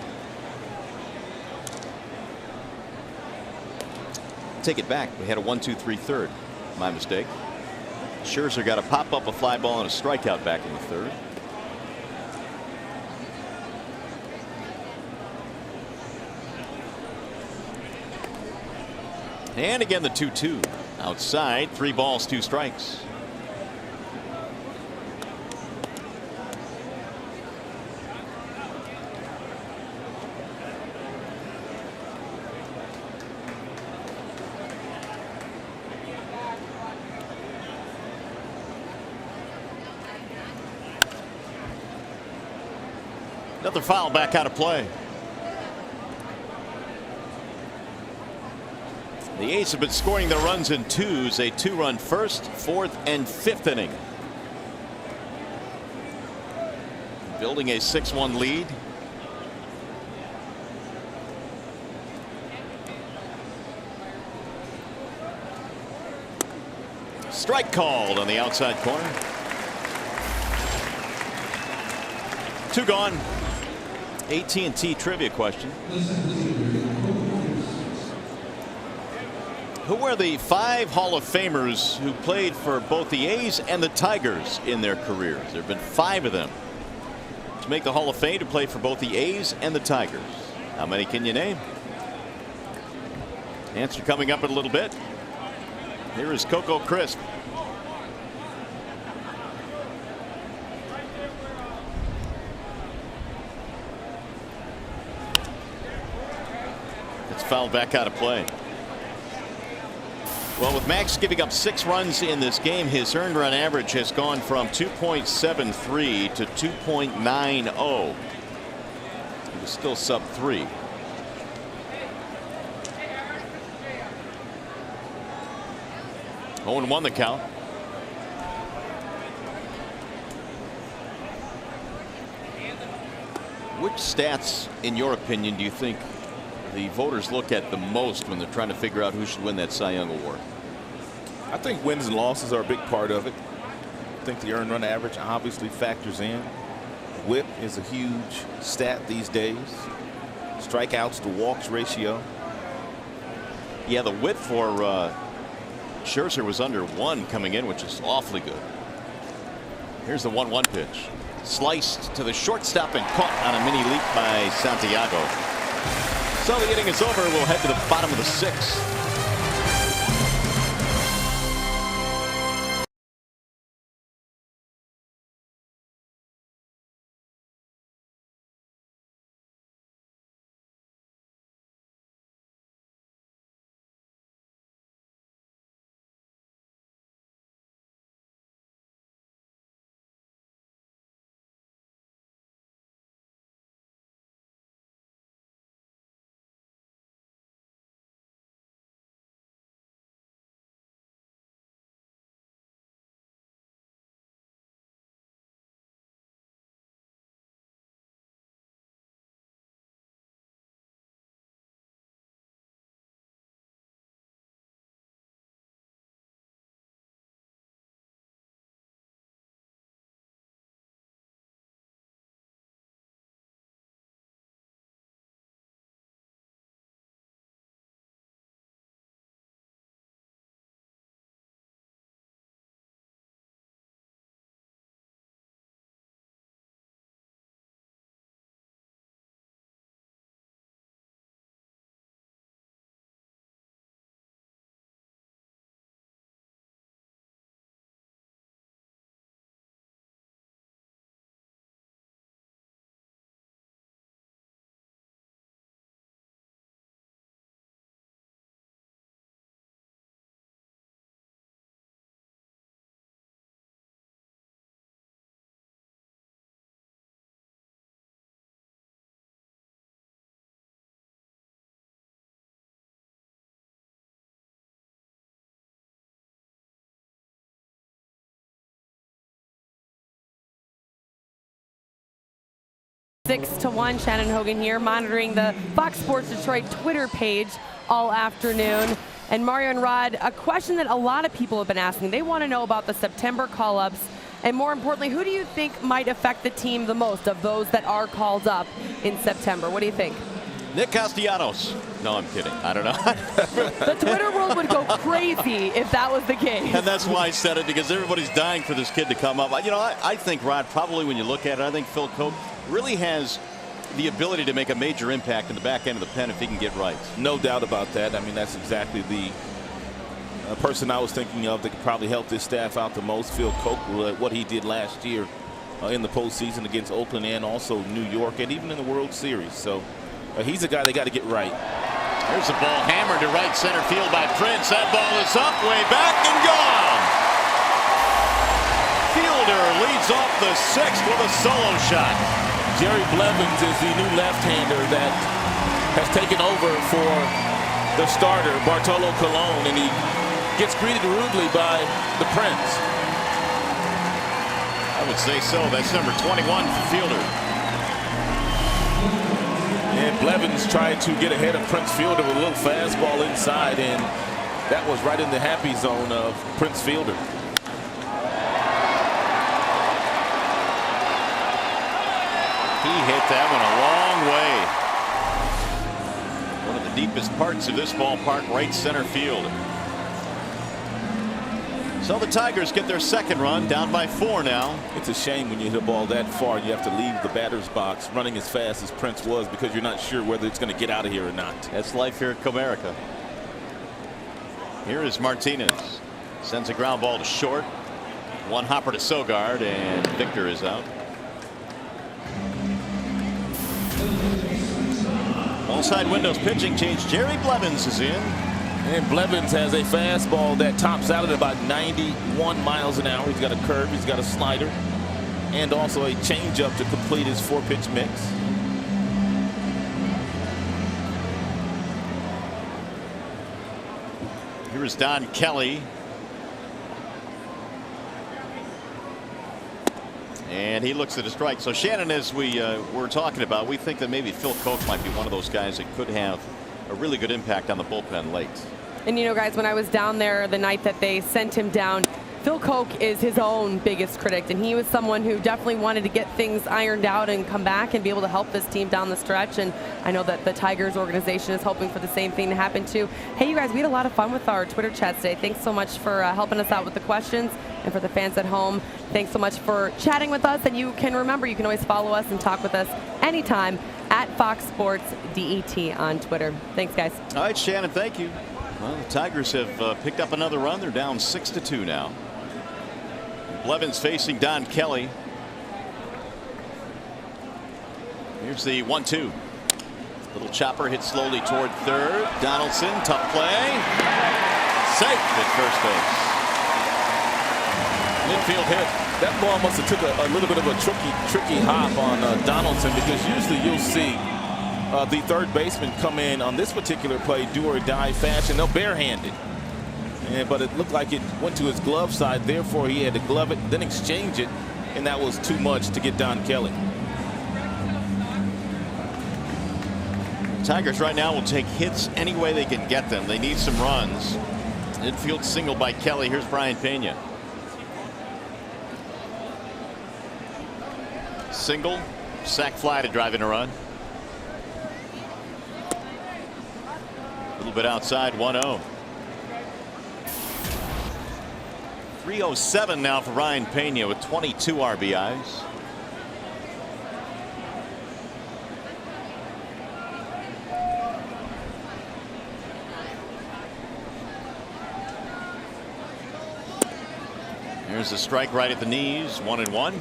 Take it back. We had a 1-2-3 third. My mistake. Scherzer got a pop up, a fly ball, and a strikeout back in the third. And again the 2-2 outside. 3 balls, 2 strikes. Another foul back out of play. The A's have been scoring their runs in 2s, a 2-run first, 4th, and 5th inning. Building a 6-1 lead. Strike called on the outside corner. Two gone. AT&T trivia question. Who are the 5 Hall of Famers who played for both the A's and the Tigers in their careers? There have been 5 of them to make the Hall of Fame to play for both the A's and the Tigers. How many can you name? Answer coming up in a little bit. Here is Coco Crisp. It's fouled back out of play. Well, with Max giving up 6 runs in this game, his earned run average has gone from 2.73 to 2.90. He was still sub 3. Oh, and 1 the count. Which stats, in your opinion, do you think the voters look at the most when they're trying to figure out who should win that Cy Young Award? I think wins and losses are a big part of it. I think the earned run average obviously factors in. WHIP is a huge stat these days. Strikeouts to walks ratio. Yeah, the WHIP for Scherzer was under 1 coming in, which is awfully good. Here's the 1-1 pitch. Sliced to the shortstop and caught on a mini leap by Santiago. So the inning is over. We'll head to the bottom of the 6th. Six to 1. Shannon Hogan here, monitoring the Fox Sports Detroit Twitter page all afternoon. And Mario and Rod, a question that a lot of people have been asking. They want to know about the September call-ups, and more importantly, who do you think might affect the team the most of those that are called up in September? What do you think? Nick Castellanos. No, I'm kidding. I don't know. The Twitter world would go crazy if that was the case. And that's why I said it, because everybody's dying for this kid to come up. You know, I think, Rod, probably when you look at it, I think Phil Coke really has the ability to make a major impact in the back end of the pen if he can get right. No doubt about that. I mean, that's exactly the person I was thinking of that could probably help this staff out the most. Phil Coke, what he did last year in the postseason against Oakland and also New York and even in the World Series. So he's a guy they got to get right. There's a ball hammered to right center field by Prince. That ball is up, way back and gone. Fielder leads off the 6th with a solo shot. Jerry Blevins is the new left-hander that has taken over for the starter, Bartolo Colon, and he gets greeted rudely by the Prince. I would say so. That's number 21 for Fielder. And Blevins tried to get ahead of Prince Fielder with a little fastball inside, and that was right in the happy zone of Prince Fielder. He hit that one a long way. One of the deepest parts of this ballpark, right center field. So the Tigers get their second run, down by 4 now. It's a shame when you hit a ball that far, you have to leave the batter's box running as fast as Prince was, because you're not sure whether it's going to get out of here or not. That's life here at Comerica. Here is Martinez. Sends a ground ball to short. One hopper to Sogard, and Victor is out. All side windows pitching change. Jerry Blevins is in. And Blevins has a fastball that tops out at about 91 miles an hour. He's got a curve, he's got a slider, and also a changeup to complete his 4-pitch mix. Here is Don Kelly. And he looks at a strike. So Shannon, as we were talking about, we think that maybe Phil Koch might be one of those guys that could have a really good impact on the bullpen late. And you know, guys, when I was down there the night that they sent him down, Phil Koch is his own biggest critic, and he was someone who definitely wanted to get things ironed out and come back and be able to help this team down the stretch. And I know that the Tigers organization is hoping for the same thing to happen too. Hey, you guys, we had a lot of fun with our Twitter chat today. Thanks so much for helping us out with the questions, and for the fans at home, thanks so much for chatting with us. And you can remember, you can always follow us and talk with us anytime at Fox Sports DET on Twitter. Thanks, guys. All right, Shannon, thank you. Well, the Tigers have picked up another run. They're down 6-2 now. Blevins facing Don Kelly. Here's the 1-2. Little chopper hit slowly toward third. Donaldson, tough play. Safe at first base. Midfield hit. That ball must have took a little bit of a tricky hop on Donaldson, because usually you'll see the third baseman come in on this particular play, do or die fashion. They'll barehanded. But it looked like it went to his glove side, therefore he had to glove it, then exchange it, and that was too much to get Don Kelly. Tigers right now will take hits any way they can get them. They need some runs. Infield single by Kelly. Here's Brian Pena. Single, sac fly to drive in a run. A little bit outside, 1-0. 307 now for Ryan Pena with 22 RBIs. Here's a strike right at the knees, 1-1.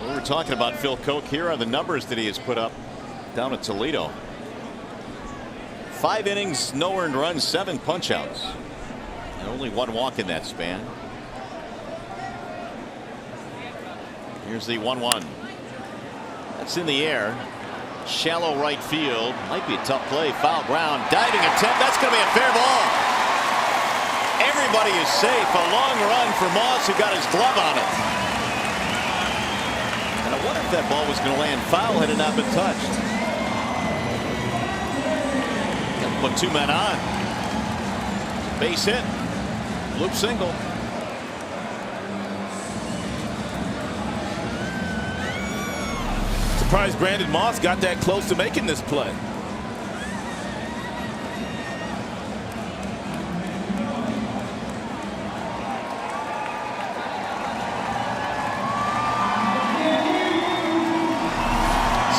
We're talking about Phil Koch. Here are the numbers that he has put up down at Toledo. 5 innings, no earned runs, 7 punch-outs, and only 1 walk in that span. Here's the 1-1. That's in the air. Shallow right field. Might be a tough play. Foul ground. Diving attempt. That's going to be a fair ball. Everybody is safe. A long run for Moss, who got his glove on it. And I wonder if that ball was going to land foul had it not been touched. Put 2 men on. Base hit. Loop single. Surprised Brandon Moss got that close to making this play.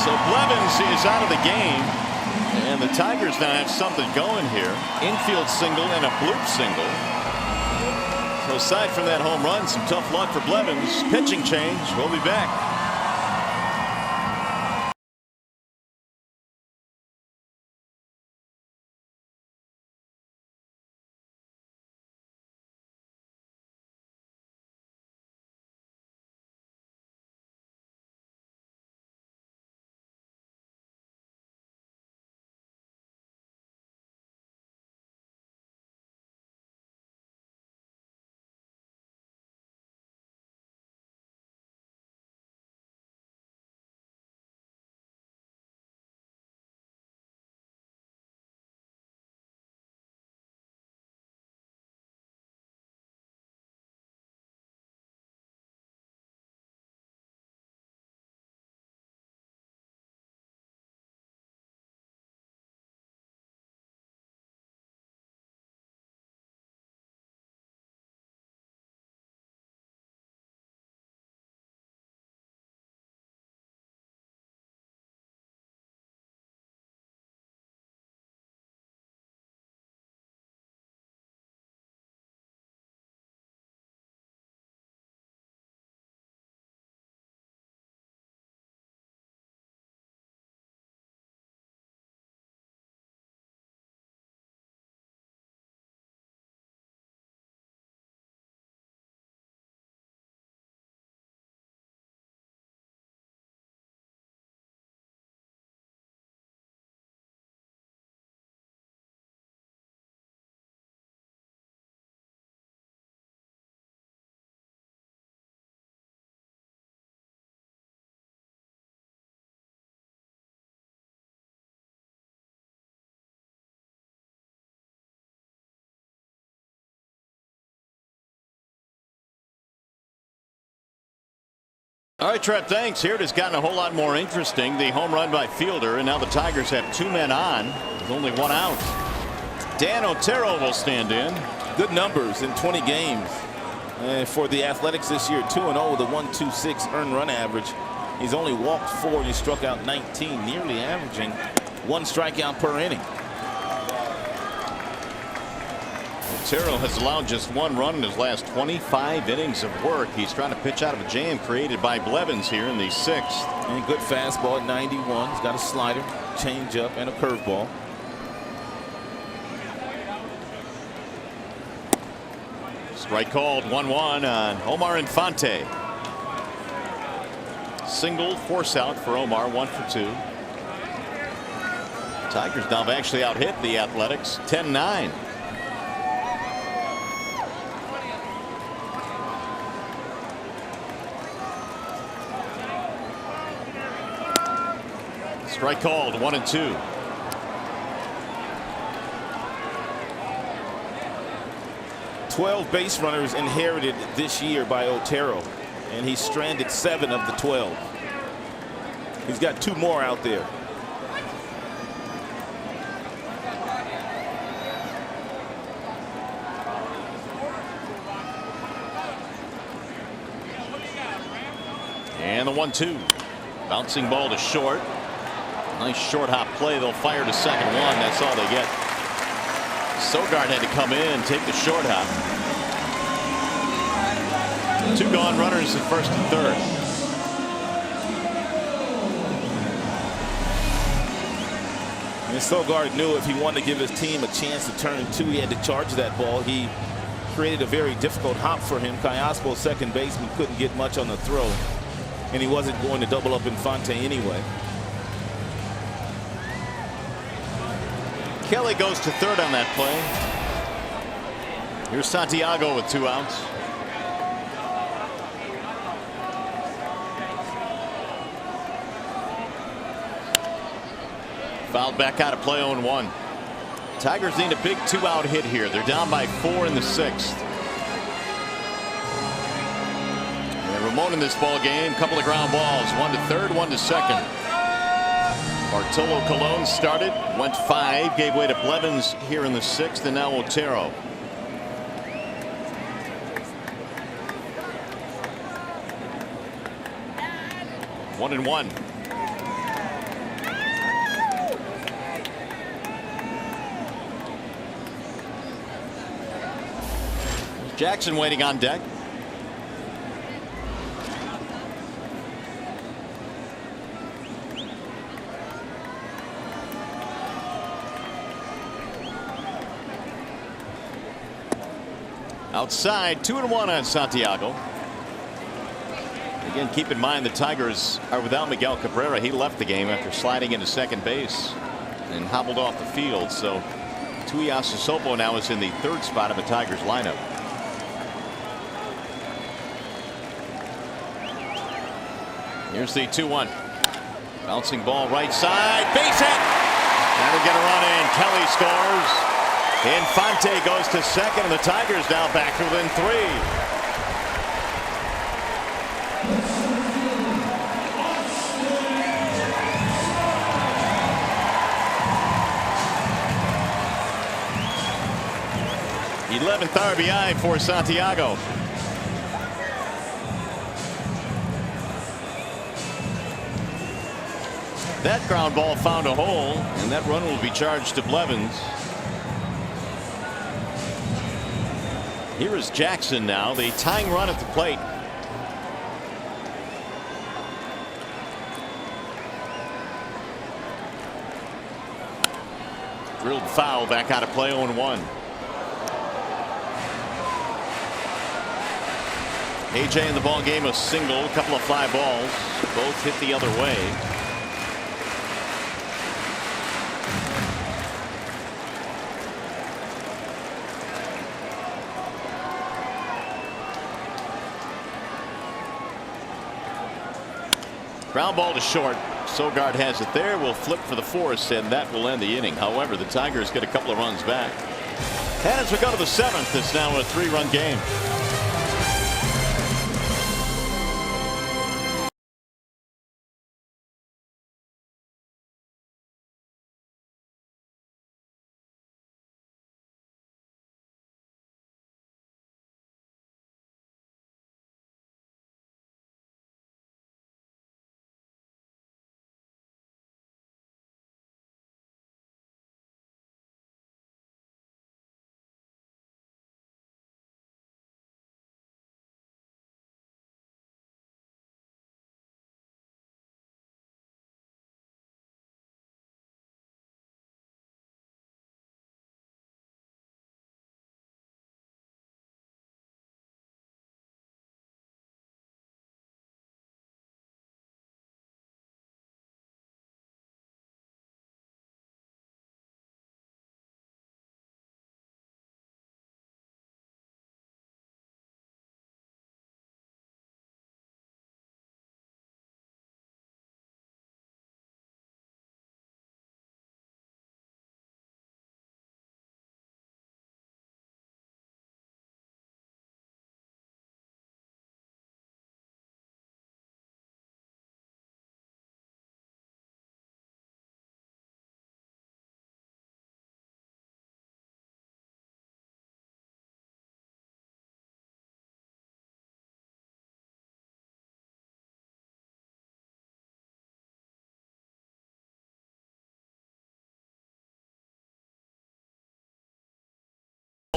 So Blevins is out of the game. And the Tigers now have something going here. Infield single and a bloop single. So aside from that home run, some tough luck for Blevins. Pitching change. We'll be back. All right, Trev, thanks. Here it has gotten a whole lot more interesting. The home run by Fielder, and now the Tigers have 2 men on with only 1 out. Dan Otero will stand in. Good numbers in 20 games. And for the Athletics this year, 2-0 with a 1.26 earned run average. He's only walked 4 and he struck out 19, nearly averaging 1 strikeout per inning. Otero has allowed just 1 run in his last 25 innings of work. He's trying to pitch out of a jam created by Blevins here in the 6th. And good fastball at 91. He's got a slider, changeup, and a curveball. Strike called. 1-1 on Omar Infante. Single, force out for Omar, 1 for 2. Tigers now have actually out hit the Athletics 10-9. Strike called. 1-2. "12 base runners inherited this year by Otero, and he stranded 7 of the 12. He's got 2 more out there. And the 1-2. Bouncing ball to short. Nice short hop play. They'll fire to second 1. That's all they get. Sogard had to come in, take the short hop. 2 gone runners at first and third. And Sogard knew if he wanted to give his team a chance to turn 2, he had to charge that ball. He created a very difficult hop for him. Callaspo, second baseman, couldn't get much on the throw, and he wasn't going to double up Infante anyway. Kelly goes to third on that play. Here's Santiago with 2 outs. Fouled back out of play, 0-1. Tigers need a big 2-out hit here. They're down by 4 in the 6th. And Ramon in this ball game, couple of ground balls, 1 to third, 1 to second. Bartolo Colon started, went 5, gave way to Blevins here in the 6th, and now Otero. One and 1. Jackson waiting on deck. Outside, 2-1 on Santiago. Again, keep in mind the Tigers are without Miguel Cabrera. He left the game after sliding into second base and hobbled off the field. So Tuiasa Sopo now is in the 3rd spot of the Tigers lineup. Here's the 2-1. Bouncing ball right side. Base hit. That'll get a run in. Kelly scores. Infante goes to second, and the Tigers now back within 3. th RBI for Santiago. That ground ball found a hole, and that run will be charged to Blevins. Here is Jackson now, the tying run at the plate. Drilled foul, back out of play, 0-1. AJ in the ball game, a single, a couple of fly balls, both hit the other way. Ground ball to short. Sogard has it there. Will flip for the force, and that will end the inning. However, the Tigers get a couple of runs back. And as we go to the 7th, it's now a 3-run game.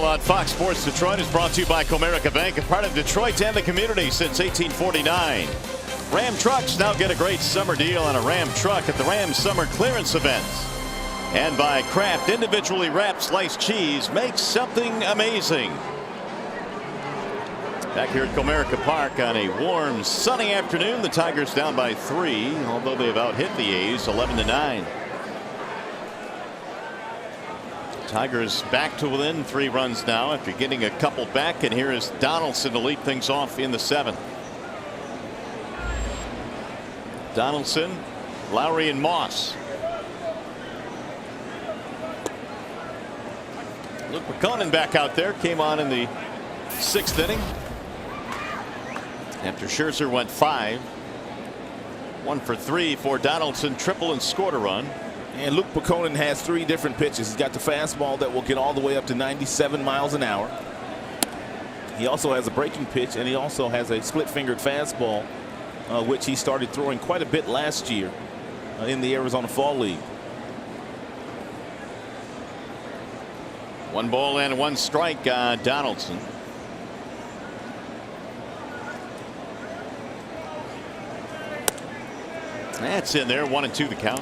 On Fox Sports Detroit is brought to you by Comerica Bank, a part of Detroit and the community since 1849. Ram trucks now get a great summer deal on a Ram truck at the Ram Summer Clearance Events. And by Kraft, individually wrapped sliced cheese makes something amazing. Back here at Comerica Park on a warm, sunny afternoon, the Tigers down by 3, although they've out-hit the A's 11-9. Tigers back to within 3 runs now after getting a couple back, and here is Donaldson to lead things off in the 7th. Donaldson, Lowry, and Moss. Luke McConan back out there, came on in the 6th inning after Scherzer went 5. 1 for 3 for Donaldson, triple and scored a run. And Luke McConan has 3 different pitches. He's got the fastball that will get all the way up to 97 miles an hour. He also has a breaking pitch, and he also has a split-fingered fastball, which he started throwing quite a bit last year in the Arizona Fall League. 1 ball and 1 strike on Donaldson. That's in there. 1-2 the count.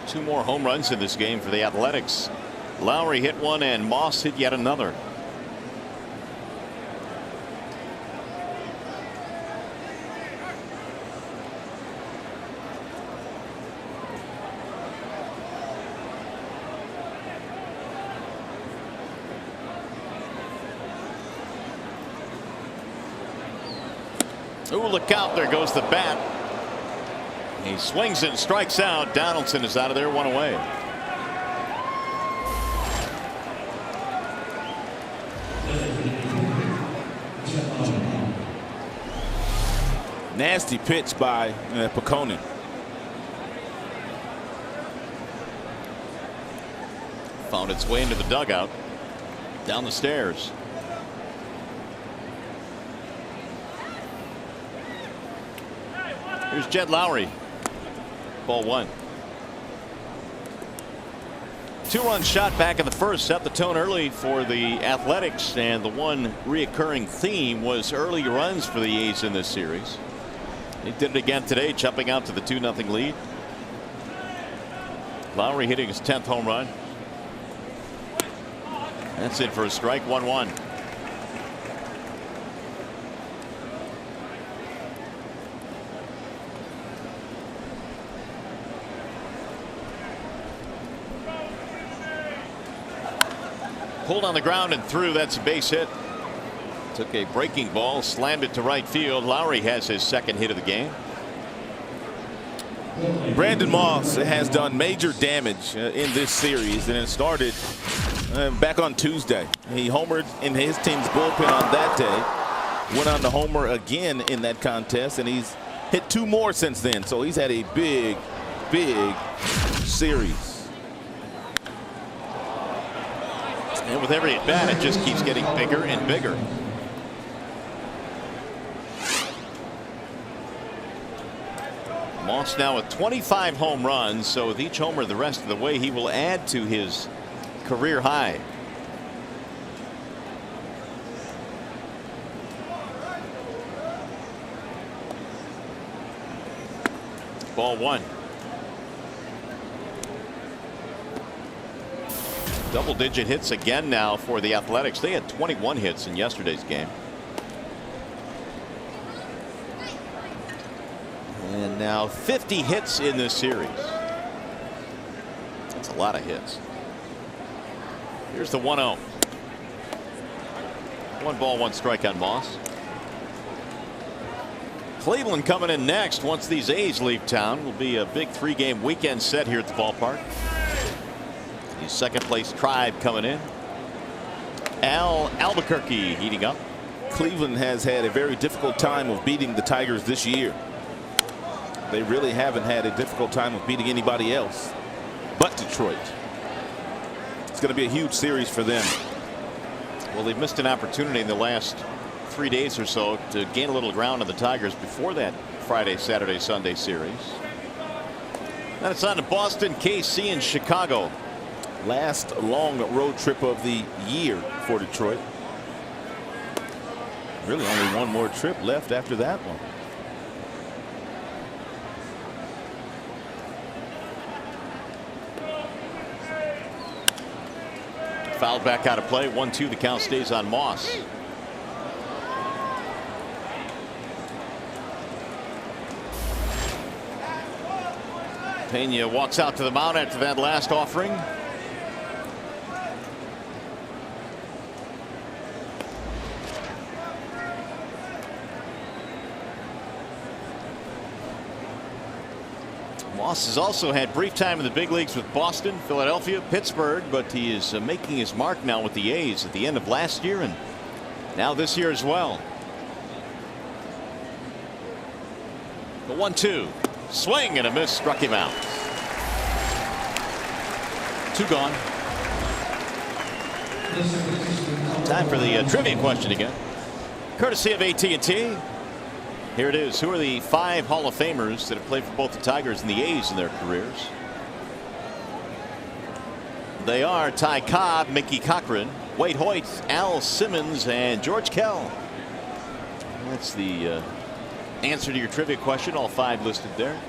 Two more home runs in this game for the Athletics. Lowry hit one and Moss hit yet another. Ooh, look out, there goes the bat. He swings and strikes out. Donaldson is out of there, 1 away. Nasty pitch by McConan. Found its way into the dugout. Down the stairs. Here's Jed Lowry. Ball 1. 2-run shot back in the first set the tone early for the Athletics, and the one reoccurring theme was early runs for the A's in this series. He did it again today, jumping out to the 2-0 lead. Lowry hitting his 10th home run. That's it for a strike. 1-1. Pulled on the ground and through. That's a base hit. Took a breaking ball, slammed it to right field. Lowry has his 2nd hit of the game. Brandon Moss has done major damage in this series, and it started back on Tuesday. He homered in his team's bullpen on that day. Went on to homer again in that contest, and he's hit 2 more since then. So he's had a big series. And with every at bat, it just keeps getting bigger and bigger. Moss now with 25 home runs, so with each homer the rest of the way, he will add to his career high. Ball 1. Double-digit hits again now for the Athletics. They had 21 hits in yesterday's game. And now 50 hits in this series. That's a lot of hits. Here's the 1-0. 1 ball, 1 strike on Moss. Cleveland coming in next once these A's leave town. Will be a big 3-game weekend set here at the ballpark. The 2nd place Tribe coming in. Albuquerque heating up. Cleveland has had a very difficult time of beating the Tigers this year. They really haven't had a difficult time of beating anybody else but Detroit. It's going to be a huge series for them. Well, they've missed an opportunity in the last 3 days or so to gain a little ground on the Tigers before that Friday, Saturday, Sunday series. Then it's on to Boston, KC, and Chicago. Last long road trip of the year for Detroit. Really only one more trip left after that one. Fouled back out of play. 1-2. The count stays on Moss. Pena walks out to the mound after that last offering. Moss has also had brief time in the big leagues with Boston, Philadelphia, Pittsburgh, but he is making his mark now with the A's at the end of last year and now this year as well. The 1-2. Swing and a miss, struck him out. 2 gone. Time for the trivia question again, courtesy of AT&T. Here it is. Who are the 5 Hall of Famers that have played for both the Tigers and the A's in their careers? They are Ty Cobb, Mickey Cochran, Wade Hoyt, Al Simmons, and George Kell. That's the answer to your trivia question. All 5 listed there.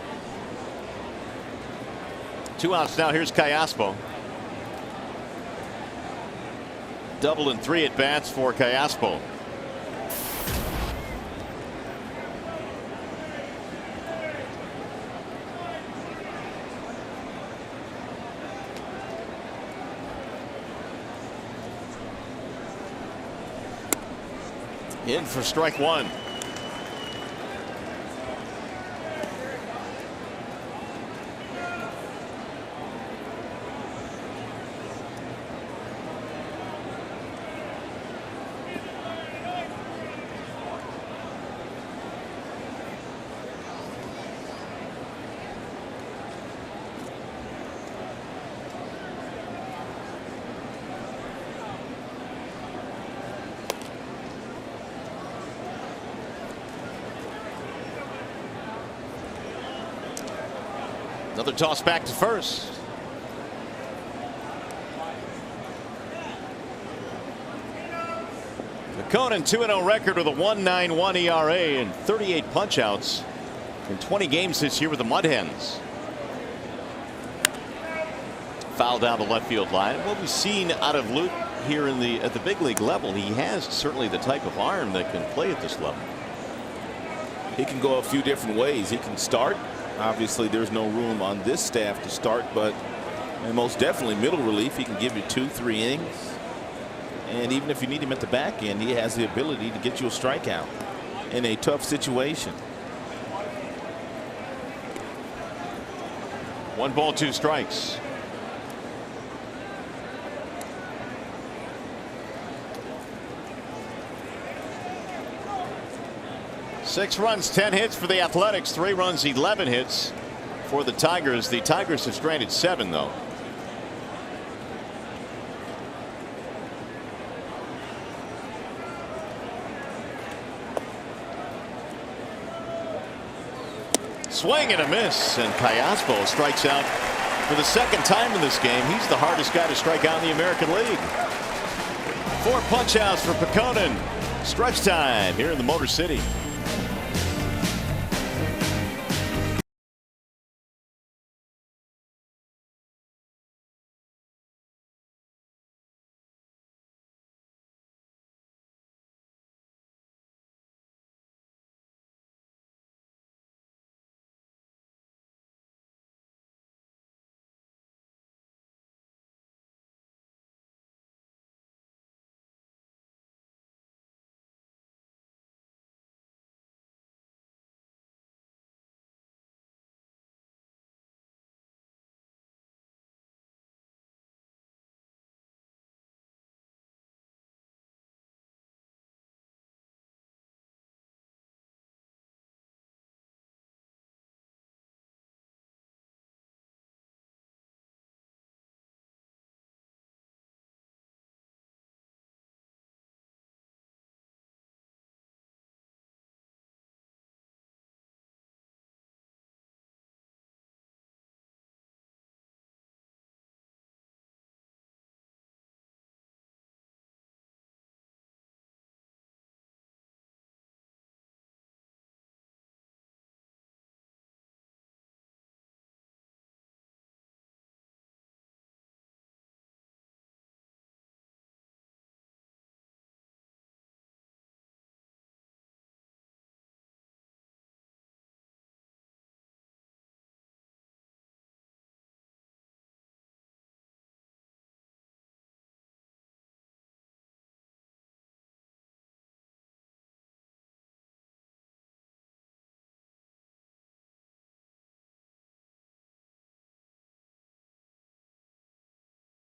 2 outs now. Here's Callaspo. Double and 3 at bats for Callaspo. In for strike 1. Another toss back to first. The Conan 2-0 record with a 1.91 ERA and 38 punchouts in 20 games this year with the Mud Hens. Foul down the left field line. What we've seen out of Luke here at the big league level, he has certainly the type of arm that can play at this level. He can go a few different ways. He can start. Obviously, there's no room on this staff to start, but and most definitely middle relief. He can give you 2-3 innings. And even if you need him at the back end, he has the ability to get you a strikeout in a tough situation. 1 ball, 2 strikes. Six runs, 10 hits for the Athletics. 3 runs, 11 hits for the Tigers. The Tigers have stranded 7, though. Swing and a miss, and Callaspo strikes out for the 2nd time in this game. He's the hardest guy to strike out in the American League. 4 punch-outs for Pekonen. Stretch time here in the Motor City.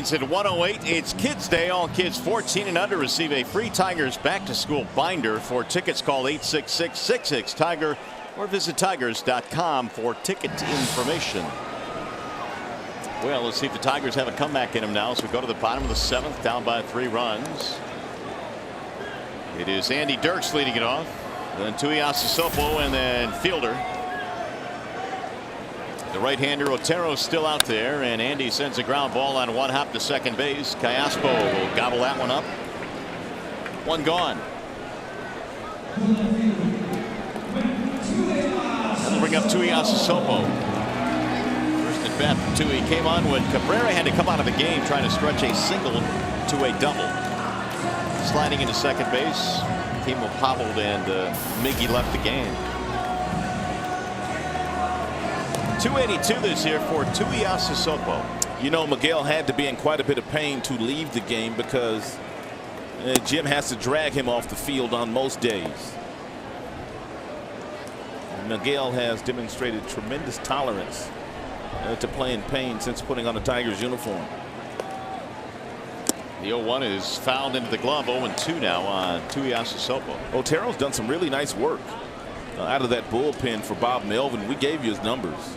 It's at 1:08. It's Kids Day. All kids 14 and under receive a free Tigers back to school binder. For tickets, call 866-66-TIGER or visit tigers.com for ticket information. Well, let's see if the Tigers have a comeback in them now. So we go to the bottom of the 7th, down by 3 runs. It is Andy Dirks leading it off. Then Tuiasosopo and then Fielder. The right-hander Otero still out there, and Andy sends a ground ball on one hop to second base. Callaspo will gobble that one up. One gone. That'll bring up Tuiasosopo. First at bat for Tui came on when Cabrera had to come out of the game trying to stretch a single to a double. Sliding into second base, Timo hobbled and Miggy left the game. 282 this year for Tuiasosopo. You know, Miguel had to be in quite a bit of pain to leave the game because Jim has to drag him off the field on most days. Miguel has demonstrated tremendous tolerance to play in pain since putting on a Tigers uniform. The 0-1 is fouled into the glove. 0-2 now on Tuiasosopo. Otero's done some really nice work out of that bullpen for Bob Melvin. We gave you his numbers.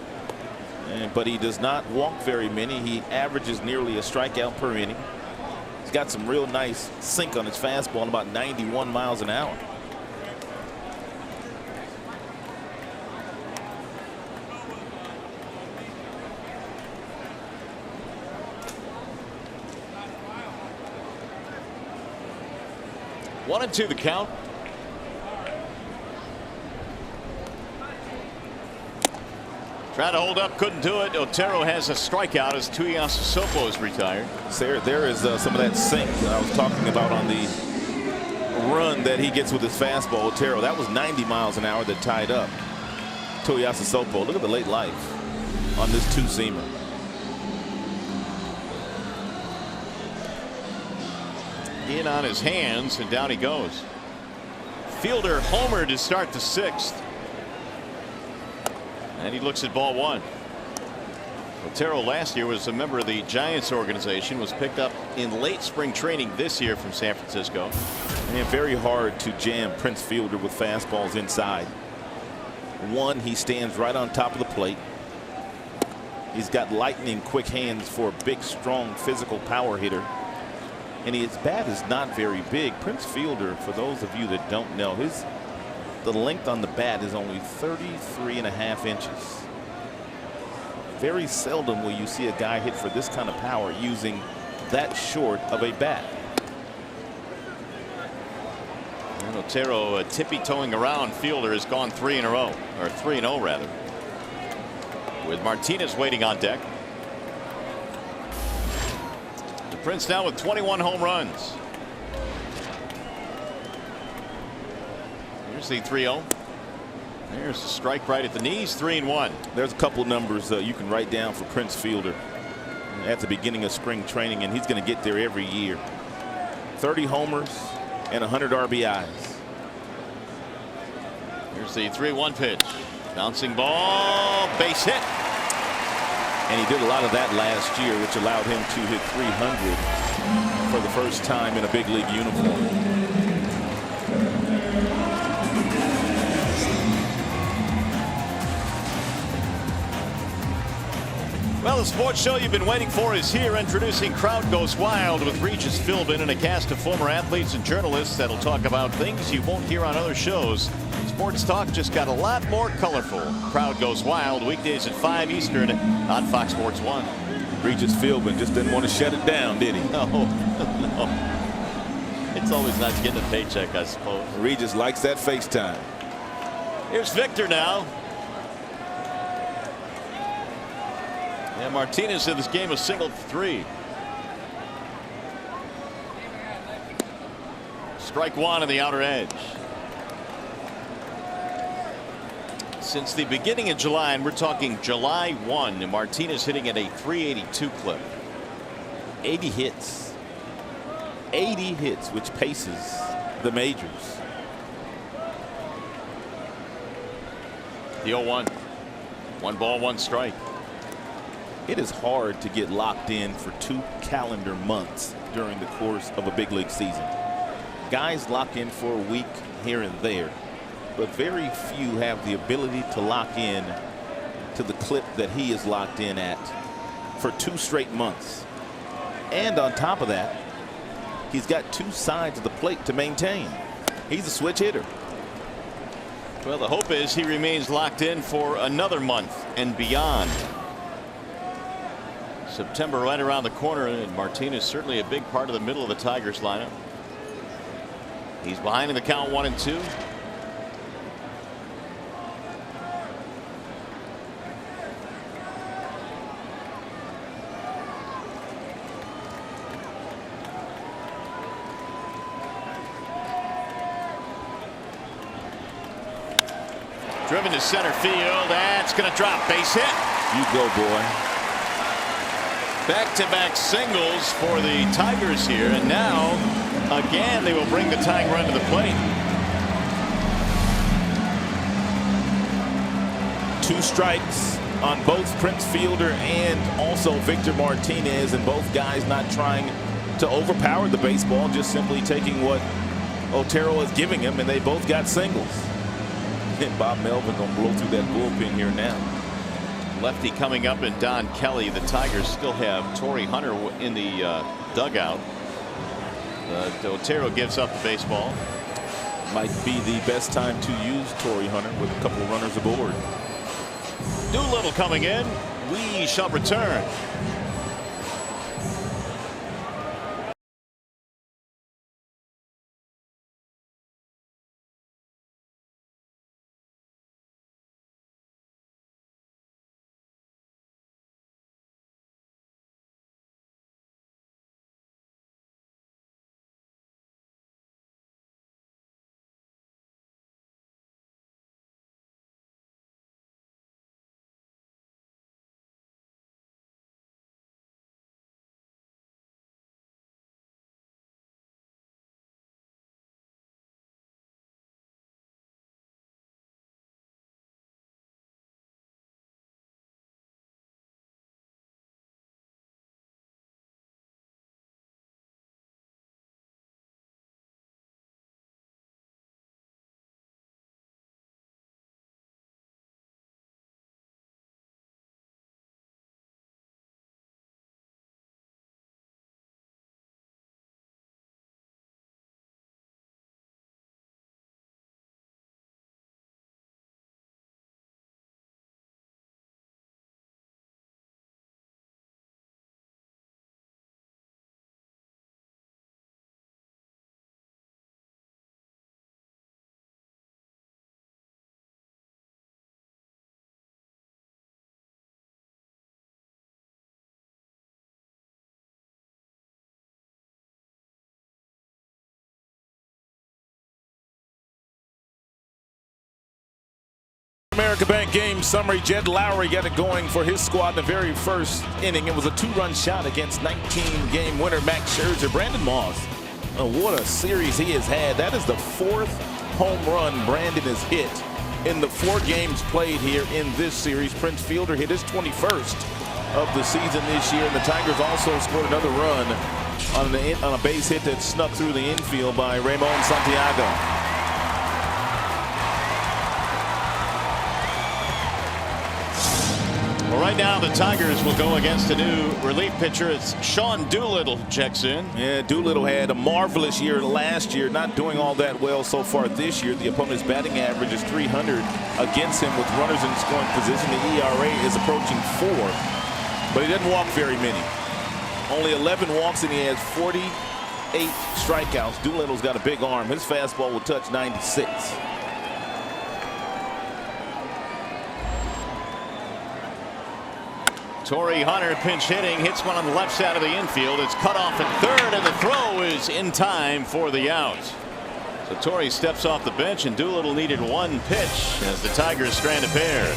But he does not walk very many. He averages nearly a strikeout per inning. He's got some real nice sink on his fastball, about 91 miles an hour. One and two the count. Trying to hold up, couldn't do it. Otero has a strikeout as Tuiasosopo is retired. There is some of that sink that I was talking about on the run that he gets with his fastball. Otero, that was 90 miles an hour that tied up Tuiasosopo. Look at the late life on this two-seamer. In on his hands, and down he goes. Fielder homer to start the 6th. And he looks at ball 1. Otero last year was a member of the Giants organization, was picked up in late spring training this year from San Francisco. And very hard to jam Prince Fielder with fastballs inside. One, he stands right on top of the plate. He's got lightning quick hands for a big, strong, physical power hitter. And his bat is not very big. Prince Fielder, for those of you that don't know, the length on the bat is only 33.5 inches. Very seldom will you see a guy hit for this kind of power using that short of a bat. And Otero tippy-toeing around Fielder has gone 3 in a row, or 3-0 rather, with Martinez waiting on deck. The Prince now with 21 home runs. Here's the 3-0. There's a strike right at the knees. 3-1. There's a couple numbers you can write down for Prince Fielder at the beginning of spring training, and he's going to get there every year. 30 homers and 100 RBIs. Here's the 3-1 pitch. Bouncing ball, base hit. And he did a lot of that last year, which allowed him to hit 300 for the first time in a big league uniform. Well, the sports show you've been waiting for is here. Introducing Crowd Goes Wild with Regis Philbin and a cast of former athletes and journalists that'll talk about things you won't hear on other shows. Sports talk just got a lot more colorful. Crowd Goes Wild, weekdays at 5 Eastern on Fox Sports 1. Regis Philbin just didn't want to shut it down, did he? No, no. It's always nice getting a paycheck, I suppose. Regis likes that FaceTime. Here's Victor now. Yeah, Martinez in this game has singled 3. Strike 1 on the outer edge. Since the beginning of July, and we're talking July 1, Martinez hitting at a 382 clip. 80 hits. 80 hits, which paces the majors. The 0-1. 1 ball, 1 strike. It is hard to get locked in for 2 calendar months during the course of a big league season. Guys lock in for a week here and there, but very few have the ability to lock in to the clip that he is locked in at for 2 straight months. And on top of that, he's got 2 sides of the plate to maintain. He's a switch hitter. Well, the hope is he remains locked in for another month and beyond. September right around the corner, and Martinez certainly a big part of the middle of the Tigers lineup. He's behind in the count 1-2. Driven to center field. That's going to drop. Base hit. You go, boy. Back-to-back singles for the Tigers here, and now again they will bring the tying run to the plate. 2 strikes on both Prince Fielder and also Victor Martinez, and both guys not trying to overpower the baseball, just simply taking what Otero is giving him, and they both got singles. And Bob Melvin gonna blow through that bullpen here now. Lefty coming up, and Don Kelly. The Tigers still have Torrey Hunter in the dugout. Otero gives up the baseball. Might be the best time to use Torrey Hunter with a couple of runners aboard. Doolittle coming in. We shall return. America Bank game summary. Jed Lowry got it going for his squad in the very first inning. It was a 2-run shot against 19-game winner Max Scherzer. Brandon Moss, what a series he has had. That is the 4th home run Brandon has hit in the 4 games played here in this series. Prince Fielder hit his 21st of the season this year, and the Tigers also scored another run on a base hit that snuck through the infield by Ramon Santiago. Well, right now the Tigers will go against a new relief pitcher. It's Sean Doolittle checks in. Yeah, Doolittle had a marvelous year last year, not doing all that well so far this year. The opponent's batting average is .300 against him with runners in scoring position. The ERA is approaching 4, but he doesn't walk very many. Only 11 walks, and he has 48 strikeouts. Doolittle's got a big arm. His fastball will touch 96. Torrey Hunter pinch hitting, hits one on the left side of the infield. It's cut off at third, and the throw is in time for the out. So Torrey steps off the bench, and Doolittle needed 1 pitch as the Tigers strand a pair.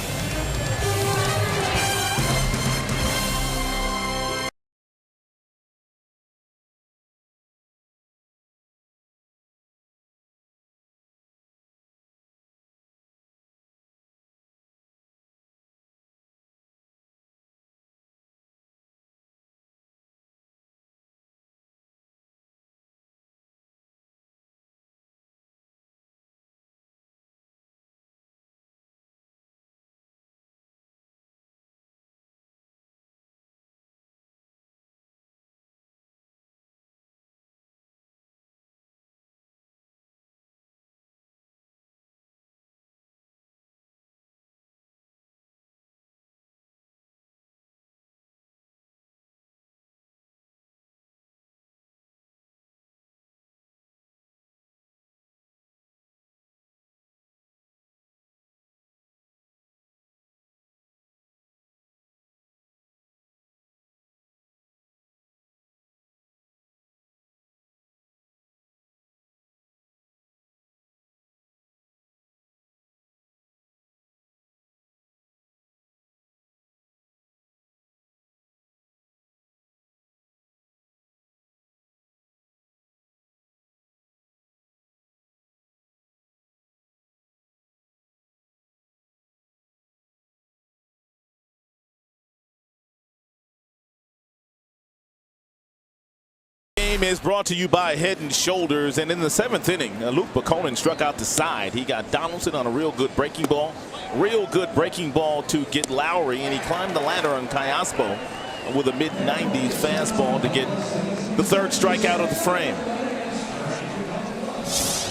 game is brought to you by Head and Shoulders. And in the 7th inning, Luke Buchanan struck out the side. He got Donaldson on a real good breaking ball. Real good breaking ball to get Lowry, and he climbed the ladder on Cayaspo with a mid-90s fastball to get the 3rd strikeout of the frame.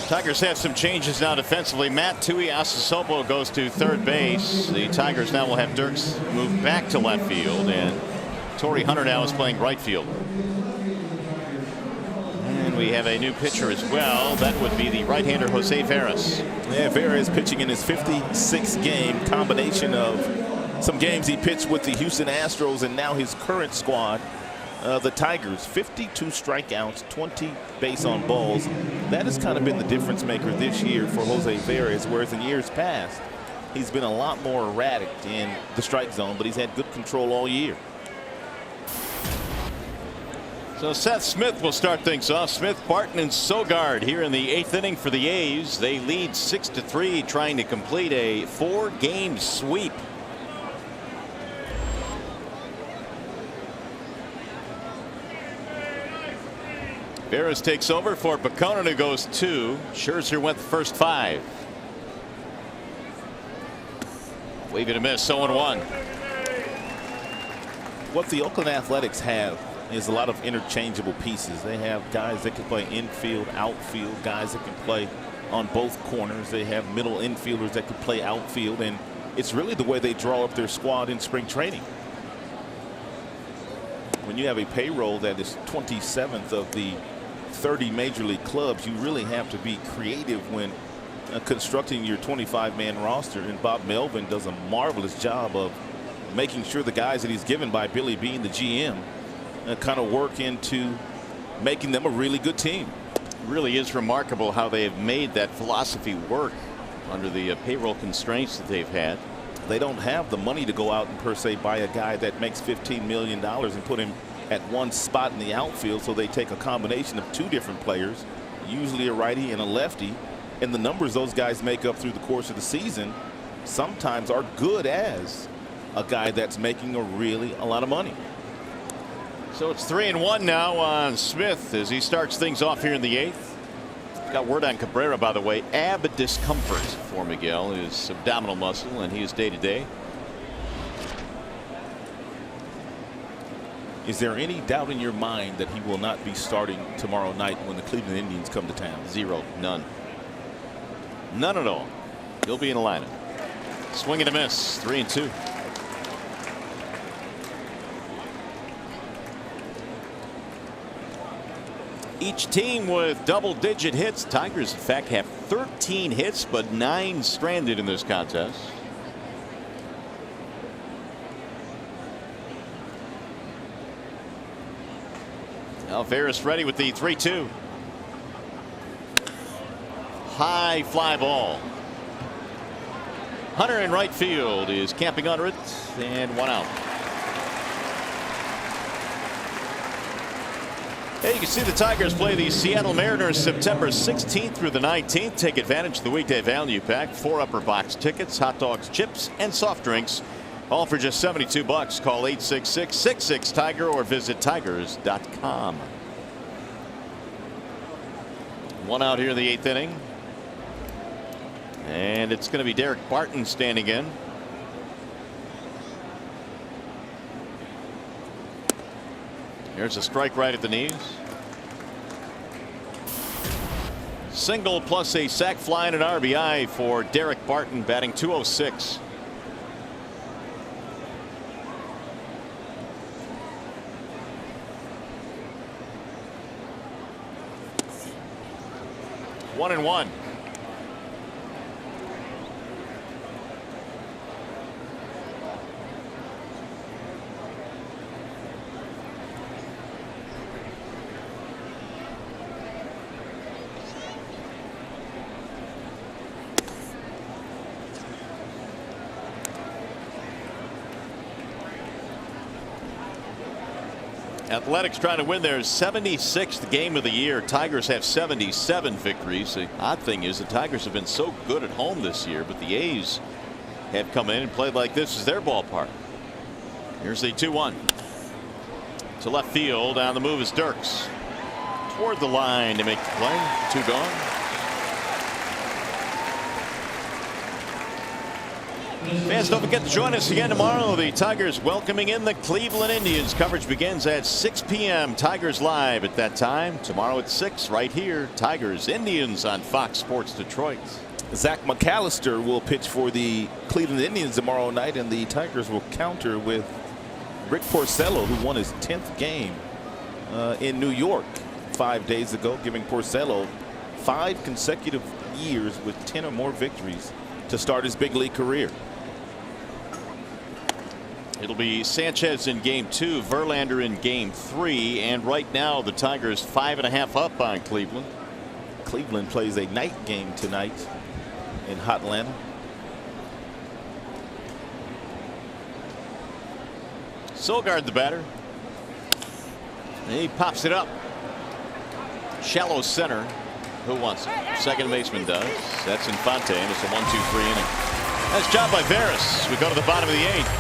Tigers have some changes now defensively. Matt Tuiasosopo goes to 3rd base. The Tigers now will have Dirks move back to left field, and Torrey Hunter now is playing right field. And we have a new pitcher as well. That would be the right-hander Jose Veras. Yeah, Veras pitching in his 56th game, combination of some games he pitched with the Houston Astros and now his current squad, the Tigers. 52 strikeouts, 20 base on balls. That has kind of been the difference maker this year for Jose Veras, whereas in years past he's been a lot more erratic in the strike zone, but he's had good control all year. So Seth Smith will start things off. Smith, Barton, and Sogard here in the 8th inning for the A's. They lead 6-3, trying to complete a 4-game sweep. Veras takes over for Buchanan, who goes 2. Scherzer went the first 5. Wave and a miss, 0-1. What the Oakland Athletics have is a lot of interchangeable pieces. They have guys that can play infield, outfield, guys that can play on both corners. They have middle infielders that can play outfield, and it's really the way they draw up their squad in spring training. When you have a payroll that is 27th of the 30 major league clubs, you really have to be creative when constructing your 25-man roster, and Bob Melvin does a marvelous job of making sure the guys that he's given by Billy Beane, the GM, kind of work into making them a really good team. It really is remarkable how they have made that philosophy work under the payroll constraints that they've had. They don't have the money to go out and per se buy a guy that makes $15 million and put him at one spot in the outfield, so they take a combination of 2 different players, usually a righty and a lefty, and the numbers those guys make up through the course of the season sometimes are good as a guy that's making a lot of money. So it's 3-1 now on Smith as he starts things off here in the 8th. Got word on Cabrera, by the way. Ab discomfort for Miguel, his abdominal muscle, and he is day-to-day. Is there any doubt in your mind that he will not be starting tomorrow night when the Cleveland Indians come to town? Zero. None. None at all. He'll be in the lineup. Swing and a miss. 3-2. Each team with double-digit hits. Tigers, in fact, have 13 hits, but 9 stranded in this contest. Veras ready with the 3-2. High fly ball. Hunter in right field is camping under it, and 1 out. Hey, you can see the Tigers play the Seattle Mariners September 16th through the 19th. Take advantage of the weekday value pack. 4 upper box tickets, hot dogs, chips, and soft drinks. All for just $72. Call 866-66-TIGER or visit tigers.com. 1 out here in the 8th inning. And it's going to be Derek Barton standing in. There's a strike right at the knees. Single plus a sac fly and an RBI for Derek Barton, batting .206. One and one. Athletics trying to win their 76th game of the year. Tigers have 77 victories. The odd thing is the Tigers have been so good at home this year, but the A's have come in and played like this is their ballpark. Here's the 2-1 to left field. On the move is Dirks. toward the line to make the play. 2 gone. Fans, don't forget to join us again tomorrow. The Tigers welcoming in the Cleveland Indians. Coverage begins at 6 p.m. Tigers live at that time. Tomorrow at 6 right here. Tigers Indians on Fox Sports Detroit. Zach McAllister will pitch for the Cleveland Indians tomorrow night, and the Tigers will counter with Rick Porcello, who won his 10th game in New York 5 days ago, giving Porcello 5 consecutive years with 10 or more victories to start his big league career. It'll be Sanchez in game 2, Verlander in game 3, and right now the Tigers 5.5 up on Cleveland. Cleveland plays a night game tonight in hot Atlanta. Sogard the batter. And he pops it up. Shallow center. Who wants it? Second baseman does. That's Infante, and it's a 1-2-3 inning. Nice job by Veras. We go to the bottom of the 8th.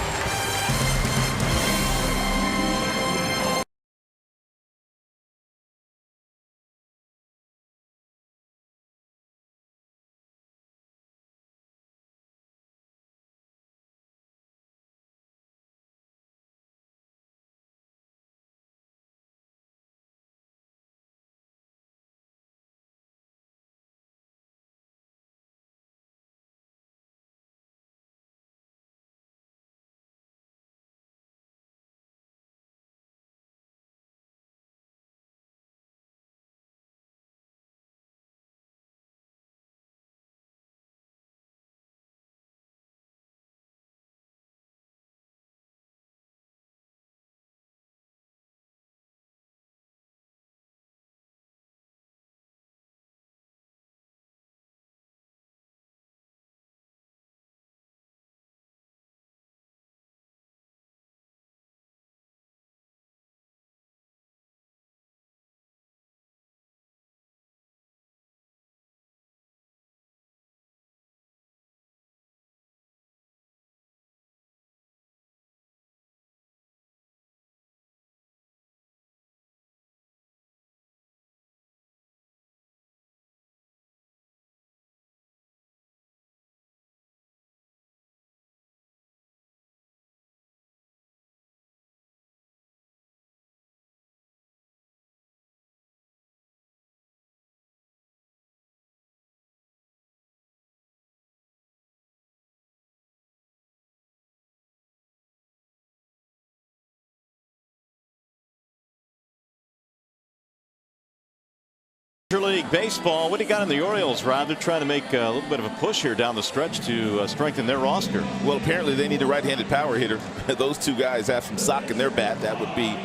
Major League Baseball. What do you got in the Orioles, Rob? They're trying to make a little bit of a push here down the stretch to strengthen their roster. Well, apparently they need a right-handed power hitter. Those two guys have some sock in their bat. That would be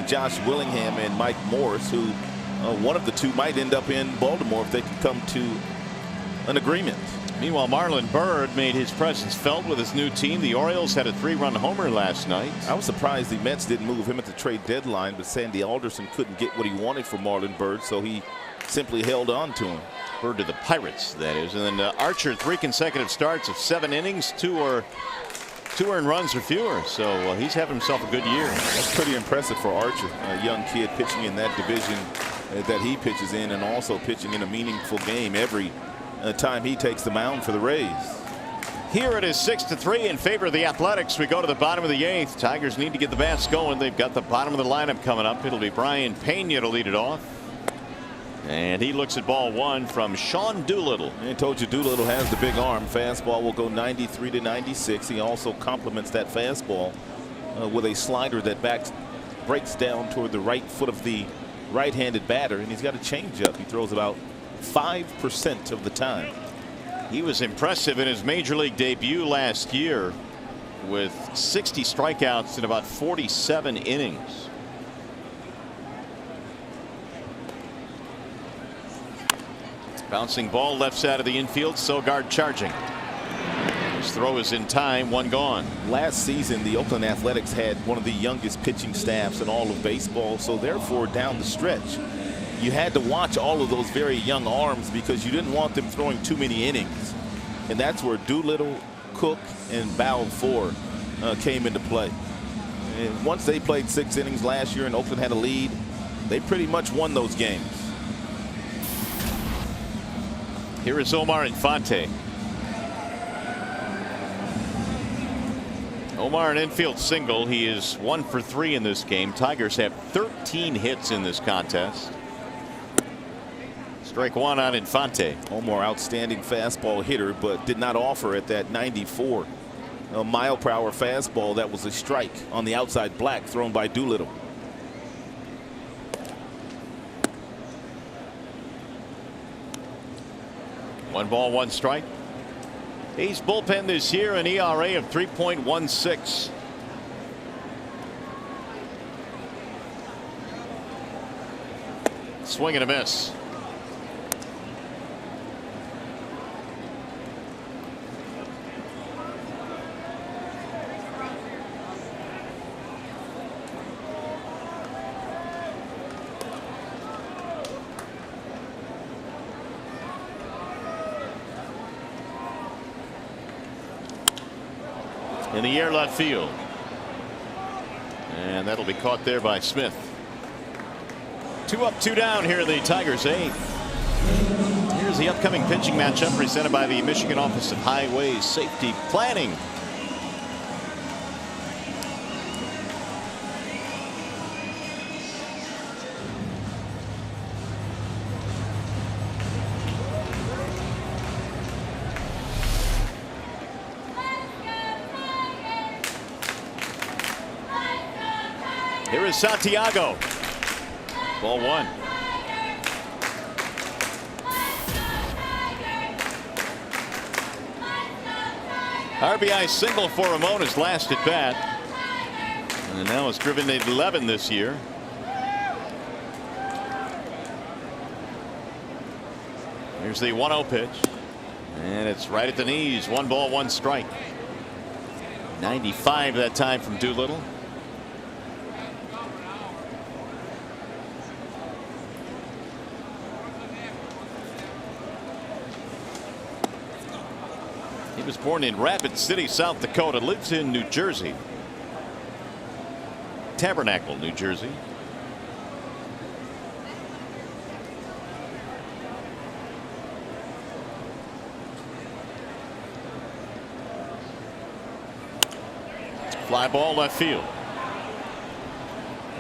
Josh Willingham and Mike Morris, who one of the two might end up in Baltimore if they could come to an agreement. Meanwhile, Marlon Byrd made his presence felt with his new team. The Orioles had a 3-run homer last night. I was surprised the Mets didn't move him at the trade deadline, but Sandy Alderson couldn't get what he wanted from Marlon Byrd, so he simply held on to him. Byrd to the Pirates, that is. And then Archer, 3 consecutive starts of 7 innings, 2 earned runs or fewer. So he's having himself a good year. That's pretty impressive for Archer, a young kid pitching in that division that he pitches in, and also pitching in a meaningful game every time he takes the mound for the Rays. Here it is 6-3 in favor of the Athletics. We go to the bottom of the 8th. Tigers need to get the bats going. They've got the bottom of the lineup coming up. It'll be Brian Pena to lead it off. And he looks at ball 1 from Sean Doolittle. I told you Doolittle has the big arm. Fastball will go 93 to 96. He also complements that fastball with a slider that breaks down toward the right foot of the right-handed batter, and he's got a changeup. He throws about 5% of the time. He was impressive in his major league debut last year with 60 strikeouts in about 47 innings. Bouncing ball left side of the infield. Sogard charging. His throw is in time. 1 gone. Last season, the Oakland Athletics had one of the youngest pitching staffs in all of baseball, so therefore down the stretch you had to watch all of those very young arms because you didn't want them throwing too many innings, and that's where Doolittle, Cook, and Balfour came into play. And once they played 6 innings last year and Oakland had a lead, they pretty much won those games. Here is Omar Infante. Omar, an infield single. He is 1 for 3 in this game. Tigers have 13 hits in this contest. Strike one on Infante. Omar, outstanding fastball hitter, but did not offer at that 94 mile-per-hour fastball. That was a strike on the outside black thrown by Doolittle. One ball, one strike. A's bullpen this year, an ERA of 3.16. Swing and a miss. In the air, left field, and that'll be caught there by Smith. 2 up, 2 down here in the Tigers' 8th. Here's the upcoming pitching matchup presented by the Michigan Office of Highway Safety Planning. Here is Santiago. Ball one. RBI single for Ramon his last at bat. And now it's driven to 11 this year. Here's the 1-0 pitch. And it's right at the knees. 1 ball, 1 strike. 95 that time from Doolittle. He was born in Rapid City, South Dakota, lives in New Jersey. Tabernacle, New Jersey. Fly ball left field.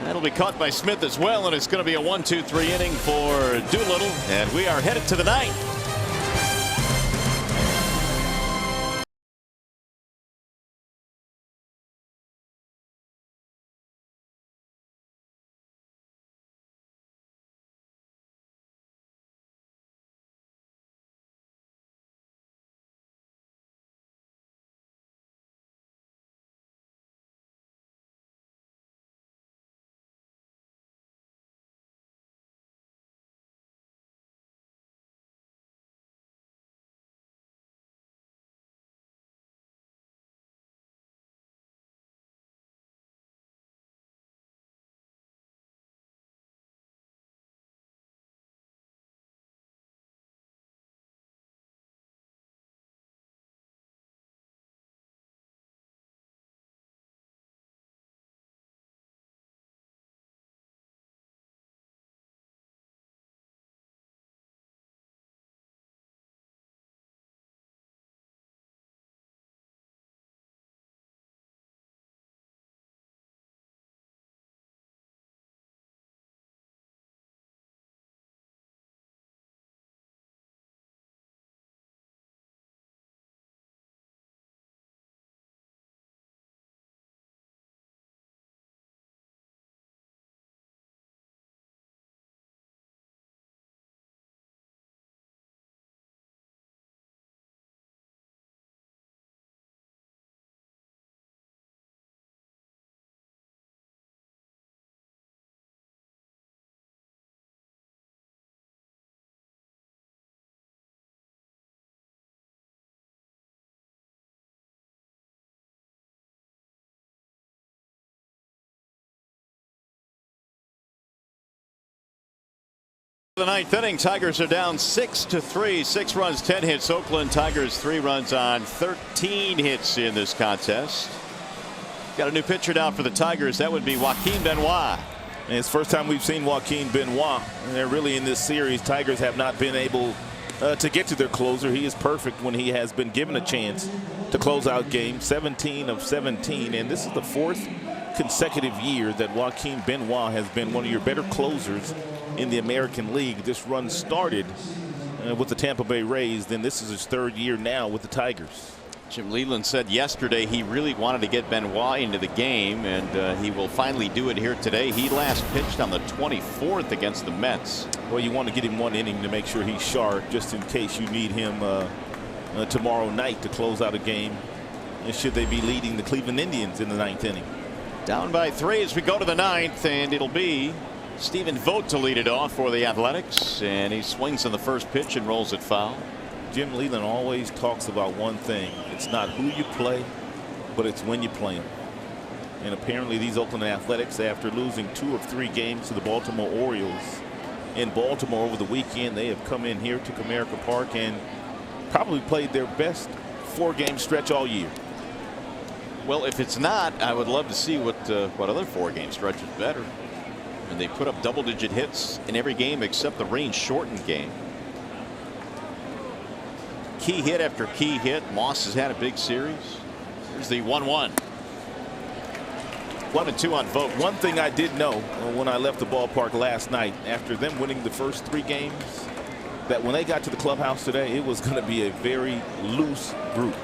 That'll be caught by Smith as well, and it's going to be a 1-2-3 inning for Doolittle, and we are headed to the 9th. The 9th inning, Tigers are down 6-3, 6 runs, 10 hits. Oakland Tigers 3 runs on 13 hits in this contest. Got a new pitcher down for the Tigers. That would be Joaquin Benoit. And it's the first time we've seen Joaquin Benoit. And they're really in this series. Tigers have not been able to get to their closer. He is perfect when he has been given a chance to close out games. 17 of 17. And this is the 4th consecutive year that Joaquin Benoit has been one of your better closers in the American League. This run started with the Tampa Bay Rays. Then this is his 3rd year now with the Tigers. Jim Leyland said yesterday he really wanted to get Benoit into the game, and he will finally do it here today. He last pitched on the 24th against the Mets. Well, you want to get him 1 inning to make sure he's sharp, just in case you need him tomorrow night to close out a game. And should they be leading the Cleveland Indians in the 9th inning? Down by 3 as we go to the 9th, and it'll be Stephen Vogt to lead it off for the Athletics, and he swings on the first pitch and rolls it foul. Jim Leyland always talks about one thing. It's not who you play, but it's when you play them. And apparently these Oakland Athletics, after losing 2 of 3 games to the Baltimore Orioles in Baltimore over the weekend, they have come in here to Comerica Park and probably played their best 4-game stretch all year. Well, if it's not, I would love to see what other 4-game stretch is better. And they put up double-digit hits in every game except the rain-shortened game. Key hit after key hit. Moss has had a big series. Here's the 1-1. 1-2 on Vogt. One thing I did know when I left the ballpark last night, after them winning the first 3 games, that when they got to the clubhouse today, it was going to be a very loose group.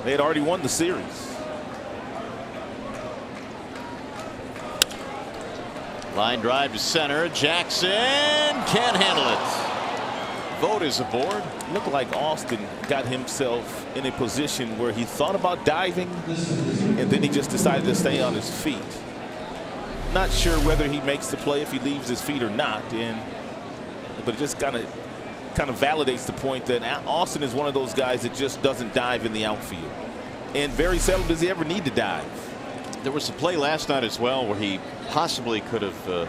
They had already won the series. Line drive to center. Jackson can't handle it. Vogt is aboard. Looked like Austin got himself in a position where he thought about diving, and then he just decided to stay on his feet. Not sure whether he makes the play if he leaves his feet or not, but it just kind of validates the point that Austin is one of those guys that just doesn't dive in the outfield, and very seldom does he ever need to dive. There was a play last night as well where he possibly could have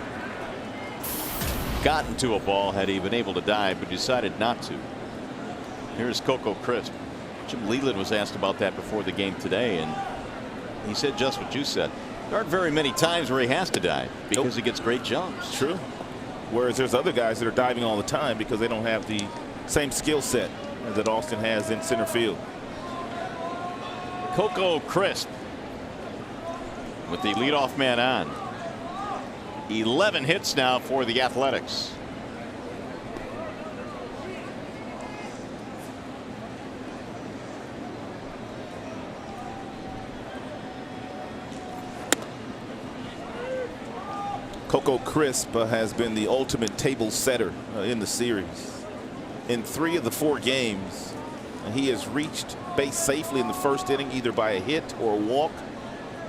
gotten to a ball had he been able to dive, but decided not to. Here's Coco Crisp. Jim Leyland was asked about that before the game today, and he said just what you said. There aren't very many times where he has to dive because he gets great jumps. True. Whereas there's other guys that are diving all the time because they don't have the same skill set that Austin has in center field. Coco Crisp with the leadoff man on. 11 hits now for the Athletics. Coco Crisp has been the ultimate table setter in the series. In 3 of the 4 games, he has reached base safely in the first inning, either by a hit or a walk,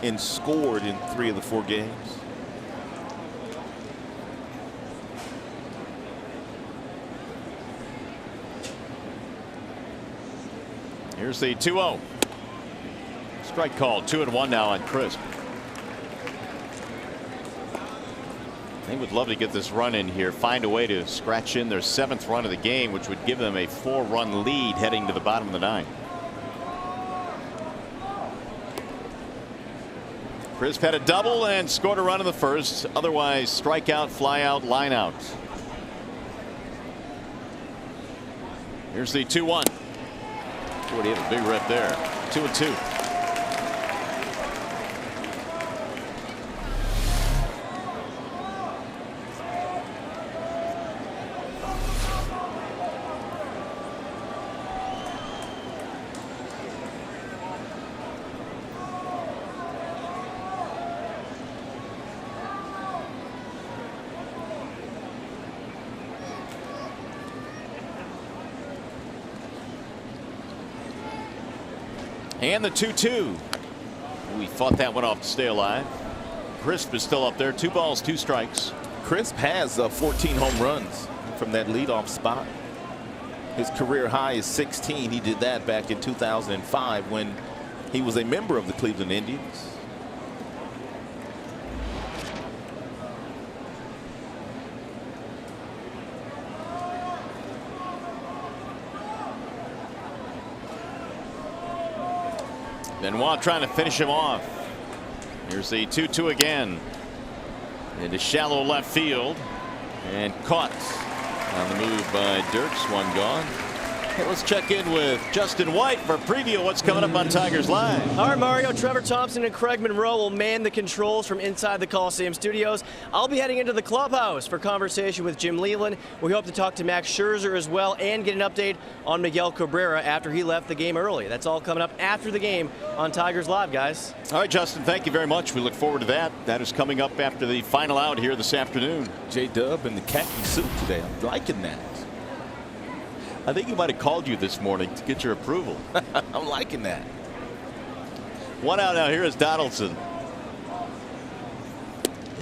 and scored in 3 of the 4 games. Here's the 2-0. Strike called. 2-1 now on Crisp. They would love to get this run in here, find a way to scratch in their 7th run of the game, which would give them a 4-run lead heading to the bottom of the 9th. Crisp had a double and scored a run in the first. Otherwise, strikeout, fly out, line out. Here's the 2-1. Boy, he had a big rip there. 2-2. And the 2-2. We fought that one off to stay alive. Crisp is still up there. 2 balls, 2 strikes. Crisp has 14 home runs from that leadoff spot. His career high is 16. He did that back in 2005 when he was a member of the Cleveland Indians. Benoit trying to finish him off. Here's the 2-2 again. into shallow left field, and caught on the move by Dirks. One gone. Hey, let's check in with Justin White for a preview of what's coming up on Tigers Live. All right, Mario, Trevor Thompson and Craig Monroe will man the controls from inside the Coliseum studios. I'll be heading into the clubhouse for conversation with Jim Leyland. We hope to talk to Max Scherzer as well and get an update on Miguel Cabrera after he left the game early. That's all coming up after the game on Tigers Live, guys. All right, Justin, thank you very much. We look forward to that. That is coming up after the final out here this afternoon. J-Dub in the khaki suit today. I'm liking that. I think he might have called you this morning to get your approval. I'm liking that. One out now. Here is Donaldson.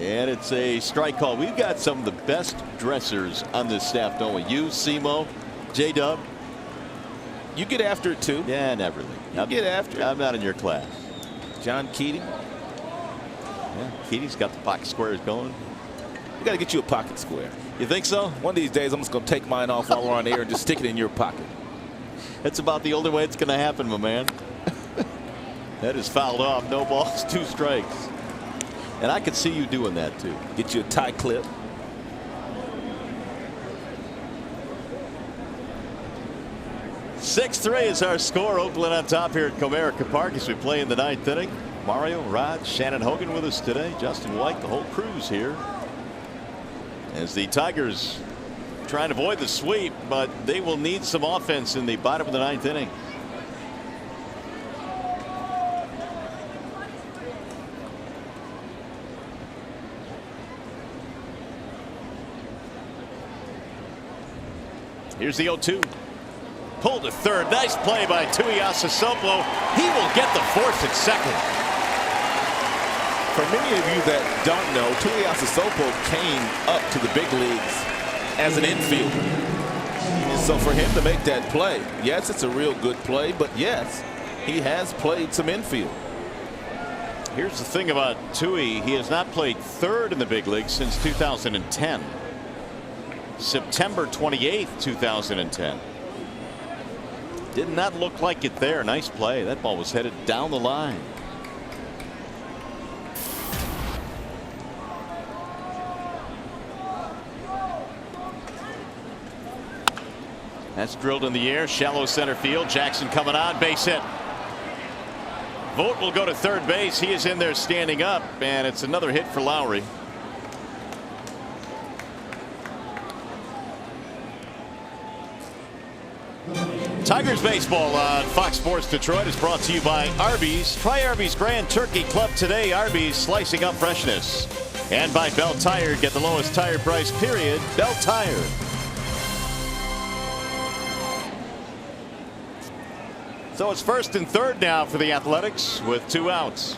And it's a strike call. We've got some of the best dressers on this staff, don't we? You, Simo, J-Dub. You get after it, too. Yeah, not really. You get after it. I'm not in your class. John Keating. Yeah, Keating's got the pocket squares going. We got to get you a pocket square. You think so? One of these days, I'm just going to take mine off while we're on air and just stick it in your pocket. That's about the only way it's going to happen, my man. That is fouled off. No balls, 2 strikes. And I could see you doing that, too. Get you a tie clip. (6-3) is our score. Oakland on top here at Comerica Park as we play in the 9th inning. Mario, Rod, Shannon Hogan with us today. Justin White, the whole crew's here. As the Tigers trying to avoid the sweep, but they will need some offense in the bottom of the 9th inning. Here's the 0-2. Pulled to third. Nice play by Tuiasa Soplo. He will get the force at second. For many of you that don't know, Tuiasa Soplo came up to the big leagues as an infielder. And so for him to make that play, yes, it's a real good play, but yes, he has played some infield. Here's the thing about Tui. He has not played third in the big leagues since 2010. September 28th, 2010. Did not look like it there. Nice play. That ball was headed down the line. That's drilled in the air. Shallow center field. Jackson coming on. Base hit. Vogt will go to third base. He is in there standing up, and it's another hit for Lowry. Tigers baseball on Fox Sports Detroit is brought to you by Arby's. Try Arby's Grand Turkey Club today. Arby's, slicing up freshness. And by Bell Tire. Get the lowest tire price, period. Bell Tire. So it's first and third now for the Athletics with 2 outs.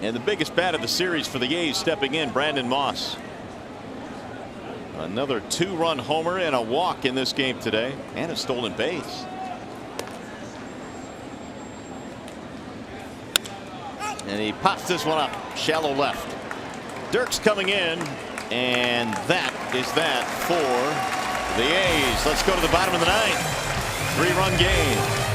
And the biggest bat of the series for the A's stepping in, Brandon Moss. Another 2-run homer and a walk in this game today, and a stolen base. And he pops this one up, shallow left. Dirks coming in, and that is that for the A's. Let's go to the bottom of the 9th. 3-run game.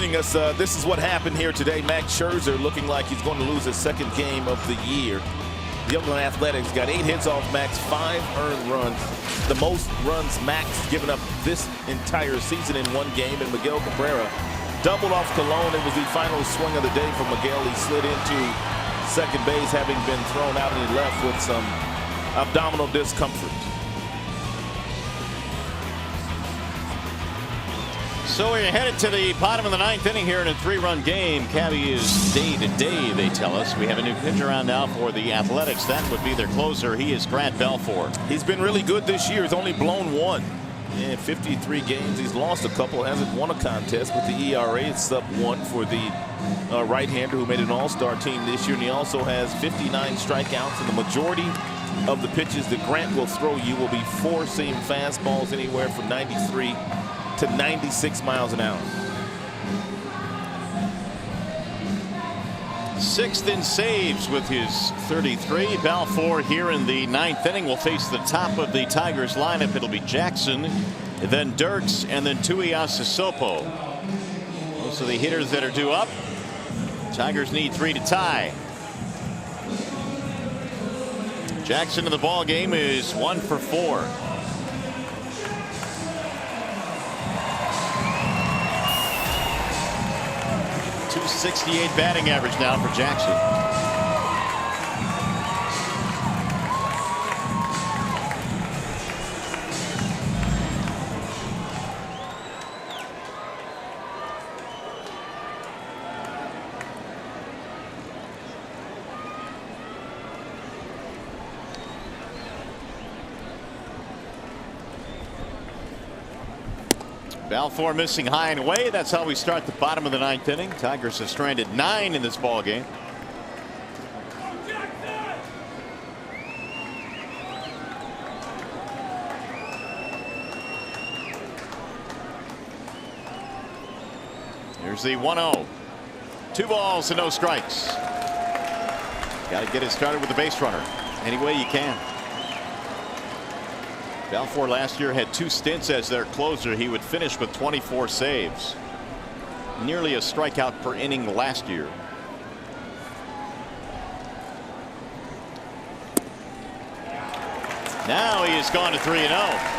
joining us. This is what happened here today. Max Scherzer looking like he's going to lose his second game of the year. The Oakland Athletics got 8 hits off Max, 5 earned runs. The most runs Max given up this entire season in one game. And Miguel Cabrera doubled off Colon. It was the final swing of the day for Miguel. He slid into second base, having been thrown out, and he left with some abdominal discomfort. So we're headed to the bottom of the 9th inning here in a 3-run game. Cabby is day to day, they tell us. We have a new pitcher around now for the Athletics. That would be their closer. He is Grant Belfour. He's been really good this year. He's only blown 1 in 53 games. He's lost a couple, hasn't won a contest, but the ERA is sub-1 for the right-hander who made an all-star team this year. And he also has 59 strikeouts, and the majority of the pitches that Grant will throw you will be 4-seam fastballs, anywhere from 93 to 96 miles an hour. 6th in saves with his 33. Belfour here in the 9th inning will face the top of the Tigers lineup. It'll be Jackson, then Dirks, and then Tuiasosopo. Those are the hitters that are due up. Tigers need 3 to tie. Jackson in the ball game is 1 for 4. 268 batting average now for Jackson. Belfour missing high and away. That's how we start the bottom of the 9th inning. Tigers have stranded 9 in this ball game. Here's the 1-0. 2 balls and no strikes. Got to get it started with the base runner any way you can. Belfour last year had 2 stints as their closer. He would finish with 24 saves. Nearly a strikeout per inning last year. Now he has gone to 3-0.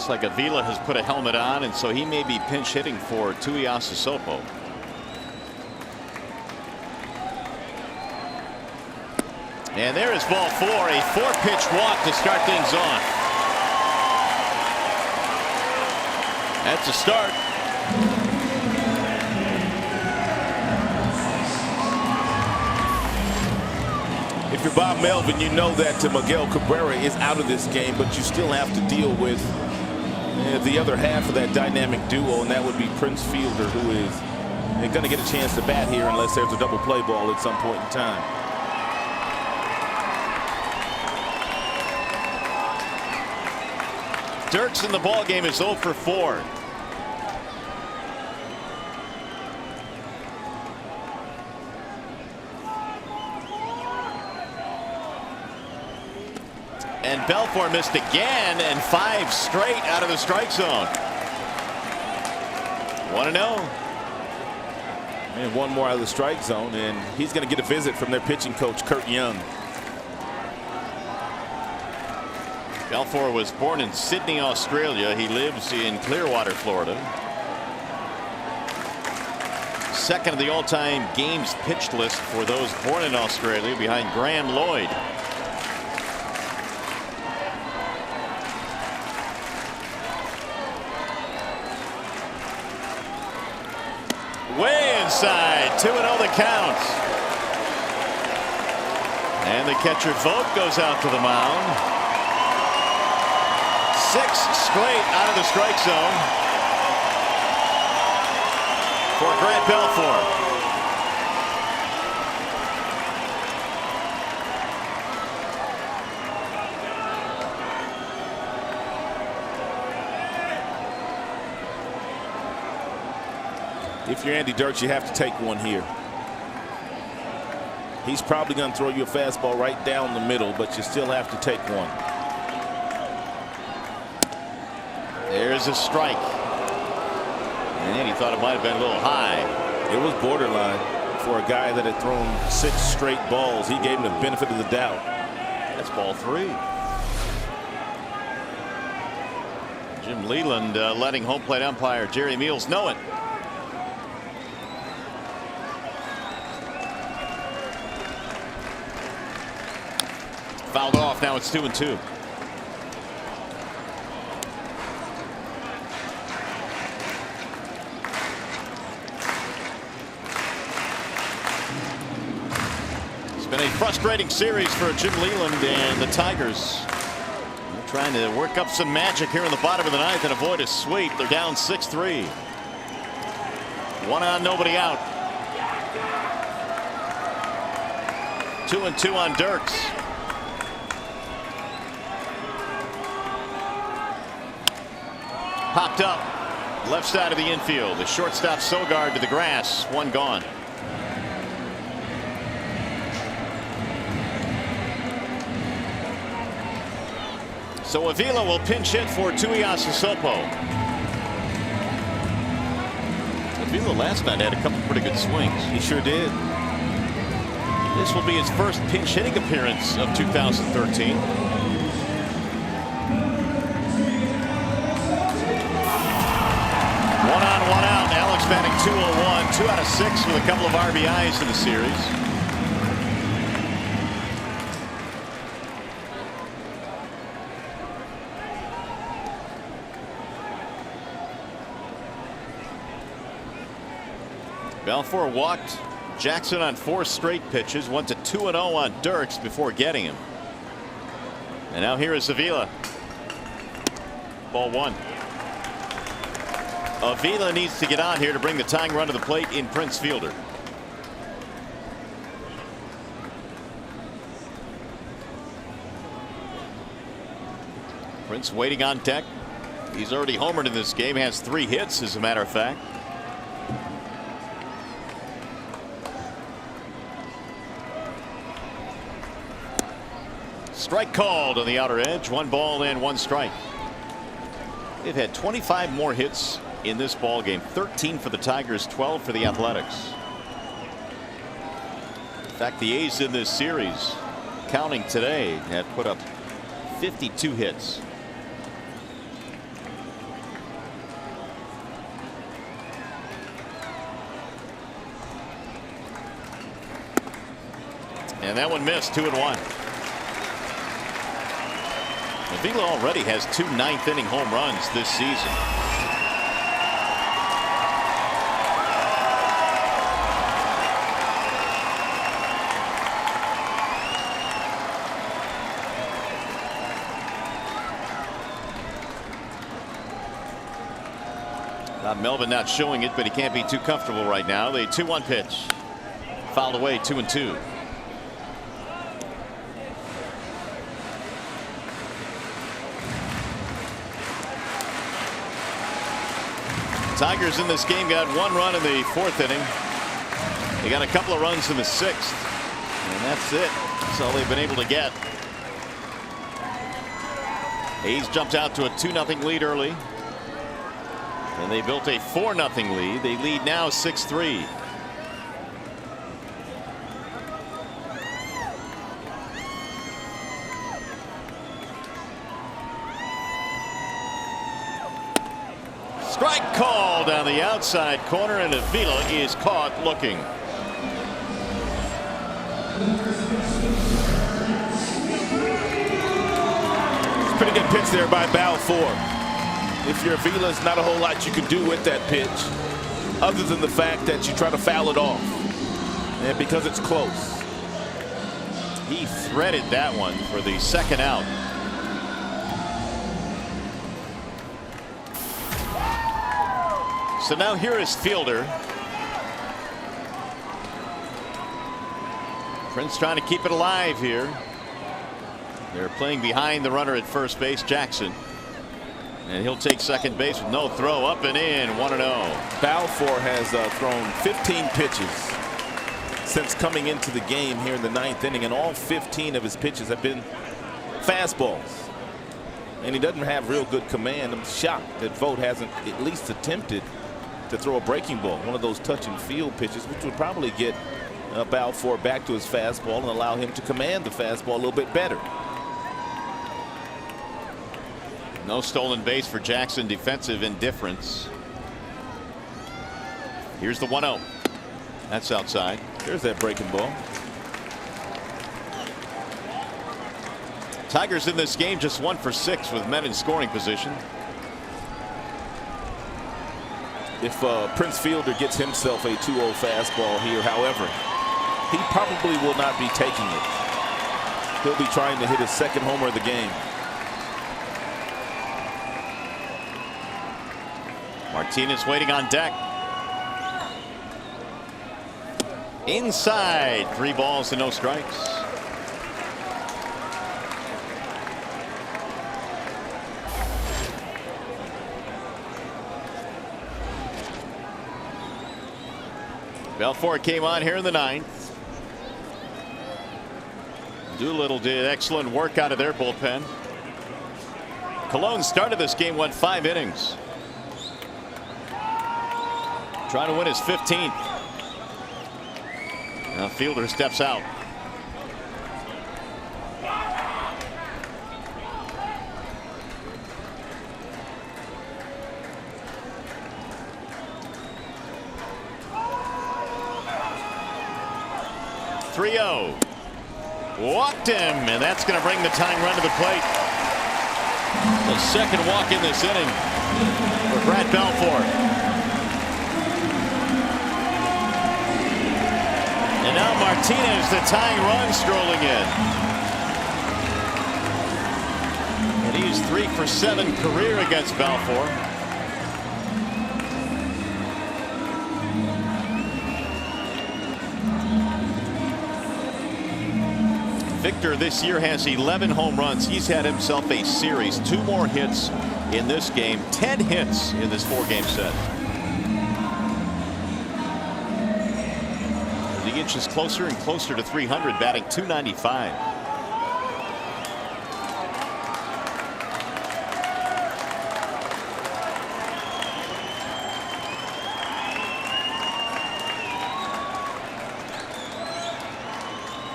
Like Avila has put a helmet on, and so he may be pinch hitting for Tuiasosopo. And there is ball 4, a 4-pitch walk to start things off. That's a start. If you're Bob Melvin, you know that Miguel Cabrera is out of this game, but you still have to deal with the other half of that dynamic duo, and that would be Prince Fielder, who is going to get a chance to bat here unless there's a double play ball at some point in time. Dirks in the ball game is 0 for 4. And Belfour missed again, and 5 straight out of the strike zone. 1-0. And 1 more out of the strike zone, and he's going to get a visit from their pitching coach, Kurt Young. Belfour was born in Sydney, Australia. He lives in Clearwater, Florida. Second of the all-time games pitched list for those born in Australia, behind Graham Lloyd. Way inside, 2-0 the count. And the catcher Vogt goes out to the mound. 6 straight out of the strike zone for Grant Belfour. If you're Andy Dirks, you have to take one here. He's probably going to throw you a fastball right down the middle, but you still have to take one. There's a strike. And he thought it might have been a little high. It was borderline for a guy that had thrown 6 straight balls. He gave him the benefit of the doubt. That's ball 3. Jim Leyland letting home plate umpire Jerry Meals know it. Fouled off. Now it's 2-2. It's been a frustrating series for Jim Leyland and the Tigers. They're trying to work up some magic here in the bottom of the 9th and avoid a sweep. They're down 6-3. 1 on, nobody out. 2-2 on Dirks. Popped up left side of the infield. The shortstop Sogard to the grass. 1 gone. So Avila will pinch hit for Tuiasa Sopo. Avila last night had a couple pretty good swings. He sure did. This will be his first pinch hitting appearance of 2013. 1 on, 1 out. Alex batting .201, 2 out of 6 with a couple of RBIs in the series. Balfour walked Jackson on 4 straight pitches, went to 2-0 on Dirks before getting him. And now here is Avila. Ball 1. Avila needs to get on here to bring the tying run to the plate in Prince Fielder. Prince waiting on deck. He's already homered in this game, has 3 hits as a matter of fact. Strike called on the outer edge. 1 ball and 1 strike. They've had 25 more hits in this ball game. 13 for the Tigers, 12 for the Athletics. In fact, the A's in this series, counting today, have put up 52 hits. And that one missed. 2-1. Avila already has 2 9th inning home runs this season. Melvin not showing it, but he can't be too comfortable right now. The 2-1 pitch. Fouled away. 2-2. Tigers in this game got 1 run in the 4th inning. They got a couple of runs in the 6th. And that's it. That's all they've been able to get. A's jumped out to a 2-0 lead early. And they built a 4-0 lead. They lead now 6-3. Strike call down the outside corner, and Avila is caught looking. Pretty good pitch there by Balfour. If you're Avila, there's not a whole lot you can do with that pitch other than the fact that you try to foul it off. And because it's close. He threaded that one for the 2nd out. So now here is Fielder. Prince trying to keep it alive here. They're playing behind the runner at first base, Jackson. And he'll take second base with no throw. Up and in, 1-0. Balfour has thrown 15 pitches since coming into the game here in the 9th inning, and all 15 of his pitches have been fastballs. And he doesn't have real good command. I'm shocked that Vogt hasn't at least attempted to throw a breaking ball, one of those touch and field pitches, which would probably get Balfour back to his fastball and allow him to command the fastball a little bit better. No stolen base for Jackson. Defensive indifference. Here's the 1-0. That's outside. There's that breaking ball. Tigers in this game just 1 for 6 with men in scoring position. If Prince Fielder gets himself a 2-0 fastball here, however, he probably will not be taking it. He'll be trying to hit his second homer of the game. Martinez waiting on deck. Inside. 3 balls and no strikes. Balfour came on here in the 9th. Doolittle did excellent work out of their bullpen. Cologne started this game, went 5 innings. Trying to win his 15th. Now Fielder steps out. Walked him, and that's going to bring the tying run to the plate. The second walk in this inning for Brad Balfour. And now Martinez, the tying run, strolling in. And he's 3 for 7 career against Balfour. Victor this year has 11 home runs. He's had himself a series. 2 more hits in this game. 10 hits in this 4-game set. He inches closer and closer to 300, batting .295.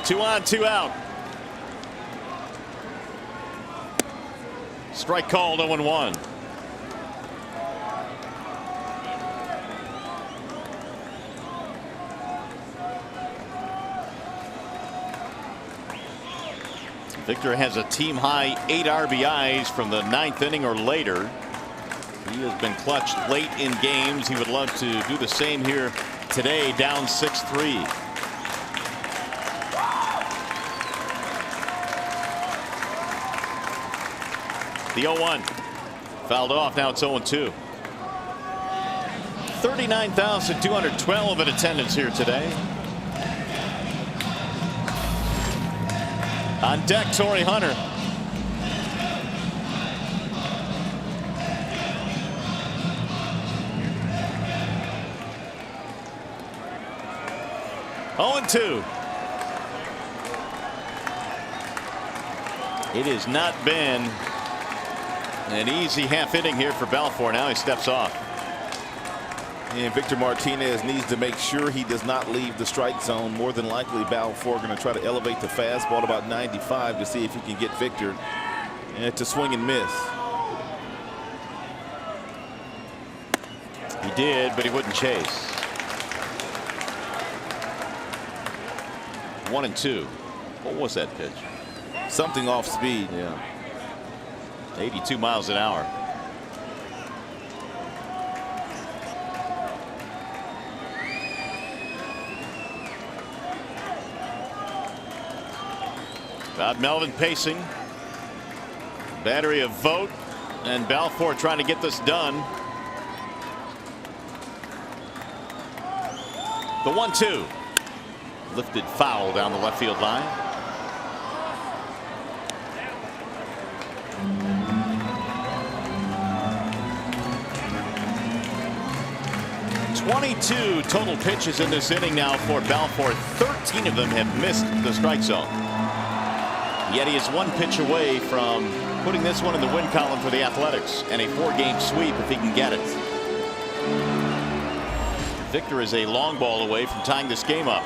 Two on, 2 out. Strike called, 0-1. Victor has a team high 8 RBIs from the 9th inning or later. He has been clutch late in games. He would love to do the same here today, down 6-3. The 0-1 fouled off. Now it's 0-2. 39,212 in attendance here today. On deck, Torrey Hunter. Oh, and 2. It has not been an easy half inning here for Balfour. Now he steps off. And Victor Martinez needs to make sure he does not leave the strike zone. More than likely, Balfour going to try to elevate the fastball to about 95 to see if he can get Victor to swing and miss. He did, but he wouldn't chase. 1-2. What was that pitch? Something off speed. Yeah. 82 miles an hour. Bob Melvin pacing. Battery of Vogt and Balfour trying to get this done. The 1-2. Lifted foul down the left field line. 22 total pitches in this inning now for Balfour. 13 of them have missed the strike zone. Yet he is one pitch away from putting this one in the win column for the Athletics, and a 4-game sweep if he can get it. Victor is a long ball away from tying this game up.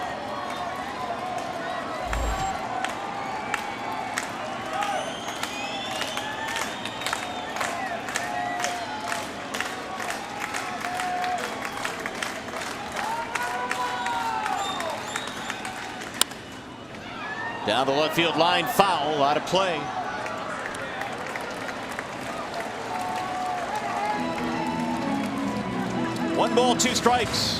Down the left field line, foul, out of play. One ball, 2 strikes.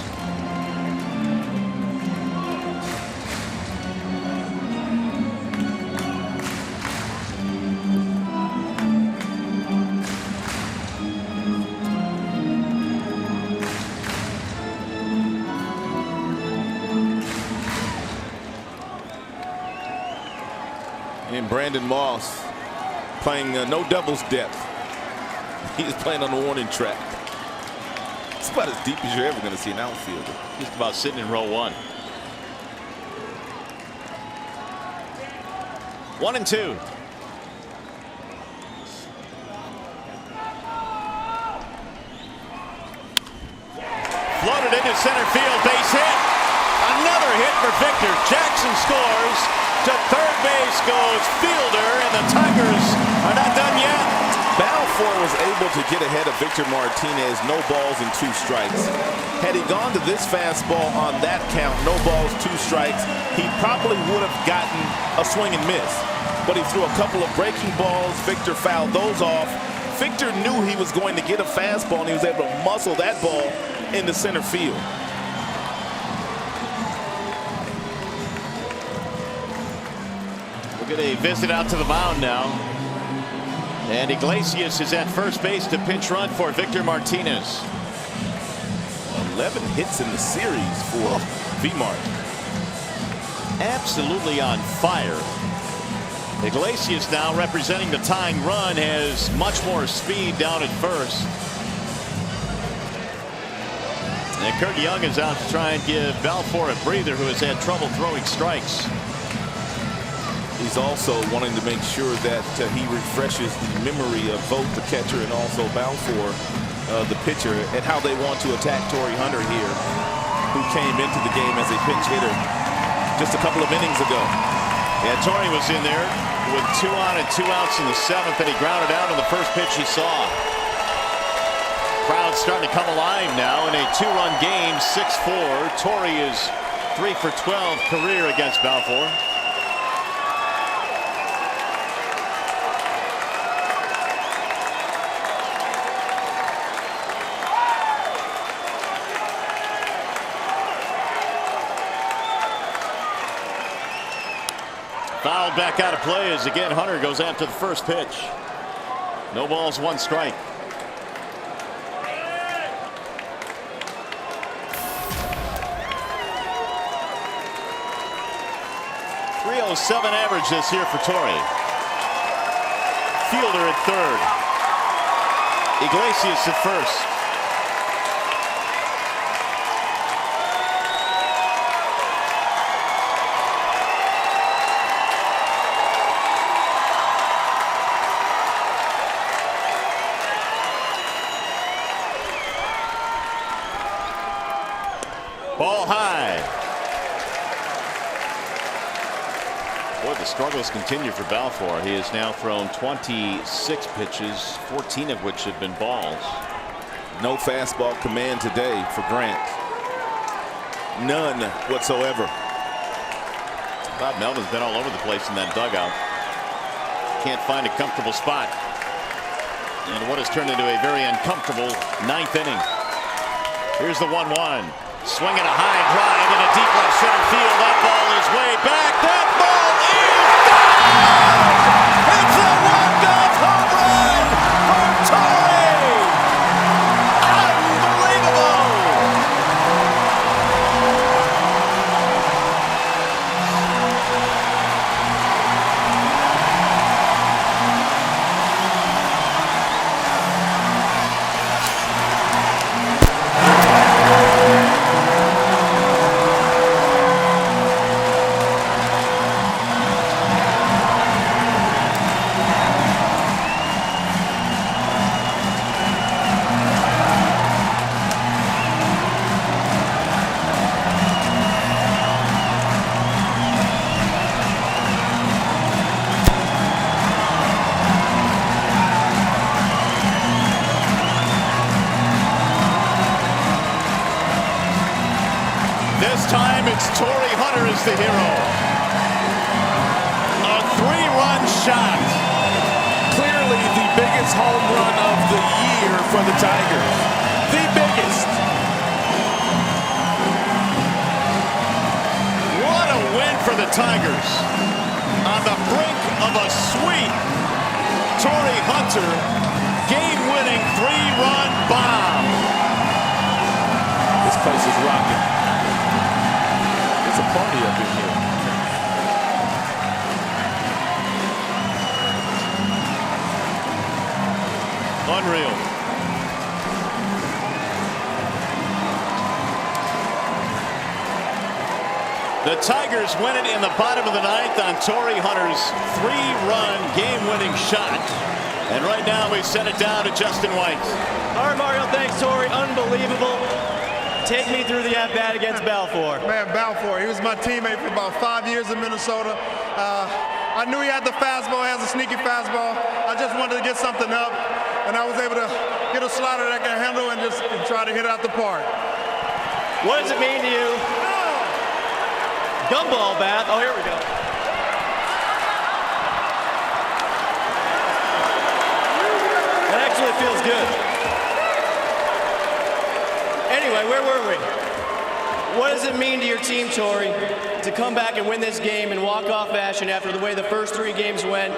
And Brandon Moss playing no doubles depth. He is playing on the warning track. It's about as deep as you're ever going to see an outfielder. Just about sitting in row 1. 1-2. Floated into center field, base hit. Another hit for Victor. Jackson scores. To third base goes Fielder, and the Tigers are not done yet. Balfour was able to get ahead of Victor Martinez, no balls and 2 strikes. Had he gone to this fastball on that count, no balls, 2 strikes, he probably would have gotten a swing and miss. But he threw a couple of breaking balls. Victor fouled those off. Victor knew he was going to get a fastball, and he was able to muscle that ball into center field. We'll get a visit out to the mound now. And Iglesias is at first base to pinch run for Victor Martinez. 11 hits in the series for V-Mart. Absolutely on fire. Iglesias now representing the tying run has much more speed down at first. And Kurt Young is out to try and give Balfour a breather, who has had trouble throwing strikes. He's also wanting to make sure that he refreshes the memory of both the catcher and also Balfour, the pitcher, and how they want to attack Torrey Hunter here, who came into the game as a pinch hitter just a couple of innings ago. Yeah, Torrey was in there with 2 on and 2 outs in the 7th, and he grounded out on the first pitch he saw. Crowd's starting to come alive now in a 2-run game, 6-4. Torrey is 3 for 12 career against Balfour. Fouled back out of play as again Hunter goes after the first pitch. No balls, 1 strike. .307 average this year for Torrey. Fielder at third. Iglesias at first. Ball high. Boy, the struggles continue for Balfour. He has now thrown 26 pitches, 14 of which have been balls. No fastball command today for Grant. None whatsoever. Bob Melvin's been all over the place in that dugout. Can't find a comfortable spot. And what has turned into a very uncomfortable 9th inning. Here's the 1-1. Swinging a high drive into deep left center field. That ball is way back. That ball is down! It's a walk-off home run for Torrey! Unbelievable! is the hero. A 3-run shot. Clearly the biggest home run of the year for the Tigers. The biggest. What a win for the Tigers. On the brink of a sweep, Torii Hunter, game-winning 3-run bomb. This place is rocking. It's a party up in here. Unreal. The Tigers win it in the bottom of the ninth on Torii Hunter's 3-run game-winning shot. And right now we send it down to Justin White. All right, Mario, thanks, Torii. Unbelievable. Take me through the at-bat against Balfour. Man, Balfour, he was my teammate for about 5 years in Minnesota. I knew he had the fastball, he has a sneaky fastball. I just wanted to get something up, and I was able to get a slider that I can handle and just try to hit it out the park. What does it mean to you? Gumball bat. Oh, here we go. That actually feels good. Anyway, where were we? What does it mean to your team, Torii, to come back and win this game in walk-off fashion after the way the first 3 games went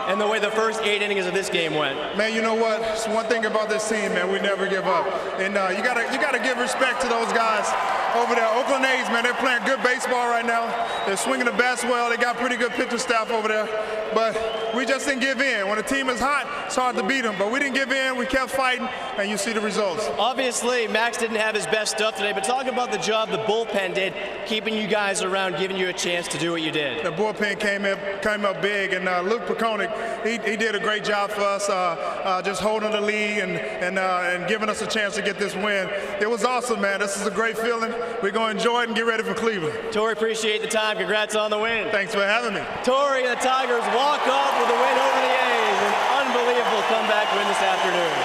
and the way the first 8 innings of this game went? Man, you know what? It's one thing about this team, man. We never give up, and you gotta give respect to those guys over there. Oakland A's, man, they're playing good baseball right now. They're swinging the bats well. They got pretty good pitching staff over there, but we just didn't give in. When a team is hot, it's hard to beat them, but we didn't give in. We kept fighting, and you see the results. Obviously, Max didn't have his best stuff today, but talk about the job the bullpen did, keeping you guys around, giving you a chance to do what you did. The bullpen came up big, and Luke Peconic, he did a great job for us, just holding the lead and giving us a chance to get this win. It was awesome, man. This is a great feeling. We're going to enjoy it and get ready for Cleveland. Torii, appreciate the time. Congrats on the win. Thanks for having me. Torii and the Tigers walk off with a win over the A's. An unbelievable comeback win this afternoon.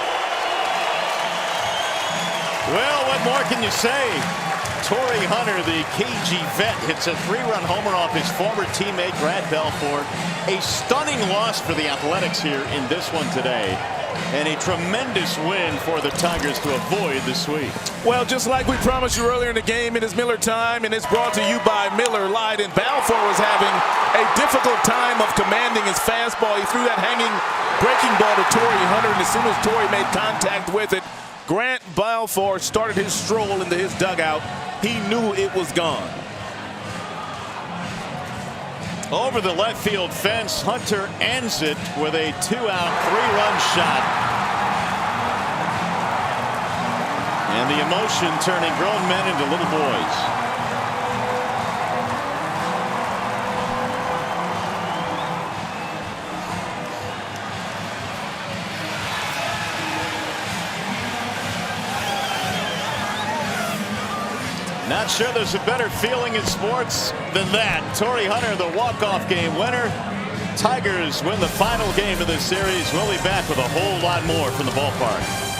Well, what more can you say? Torii Hunter, the KG vet, hits a 3-run homer off his former teammate Brad Balfour. A stunning loss for the Athletics here in this one today. And a tremendous win for the Tigers to avoid the sweep. Well, just like we promised you earlier in the game, it is Miller time, and it's brought to you by Miller Lite. And Balfour was having a difficult time of commanding his fastball. He threw that hanging breaking ball to Torii Hunter, and as soon as Torii made contact with it, Grant Balfour started his stroll into his dugout. He knew it was gone. Over the left field fence, Hunter ends it with a 2-out, 3-run shot. And the emotion turning grown men into little boys. Not sure there's a better feeling in sports than that. Torii Hunter, the walk-off game winner. Tigers win the final game of this series. We'll be back with a whole lot more from the ballpark.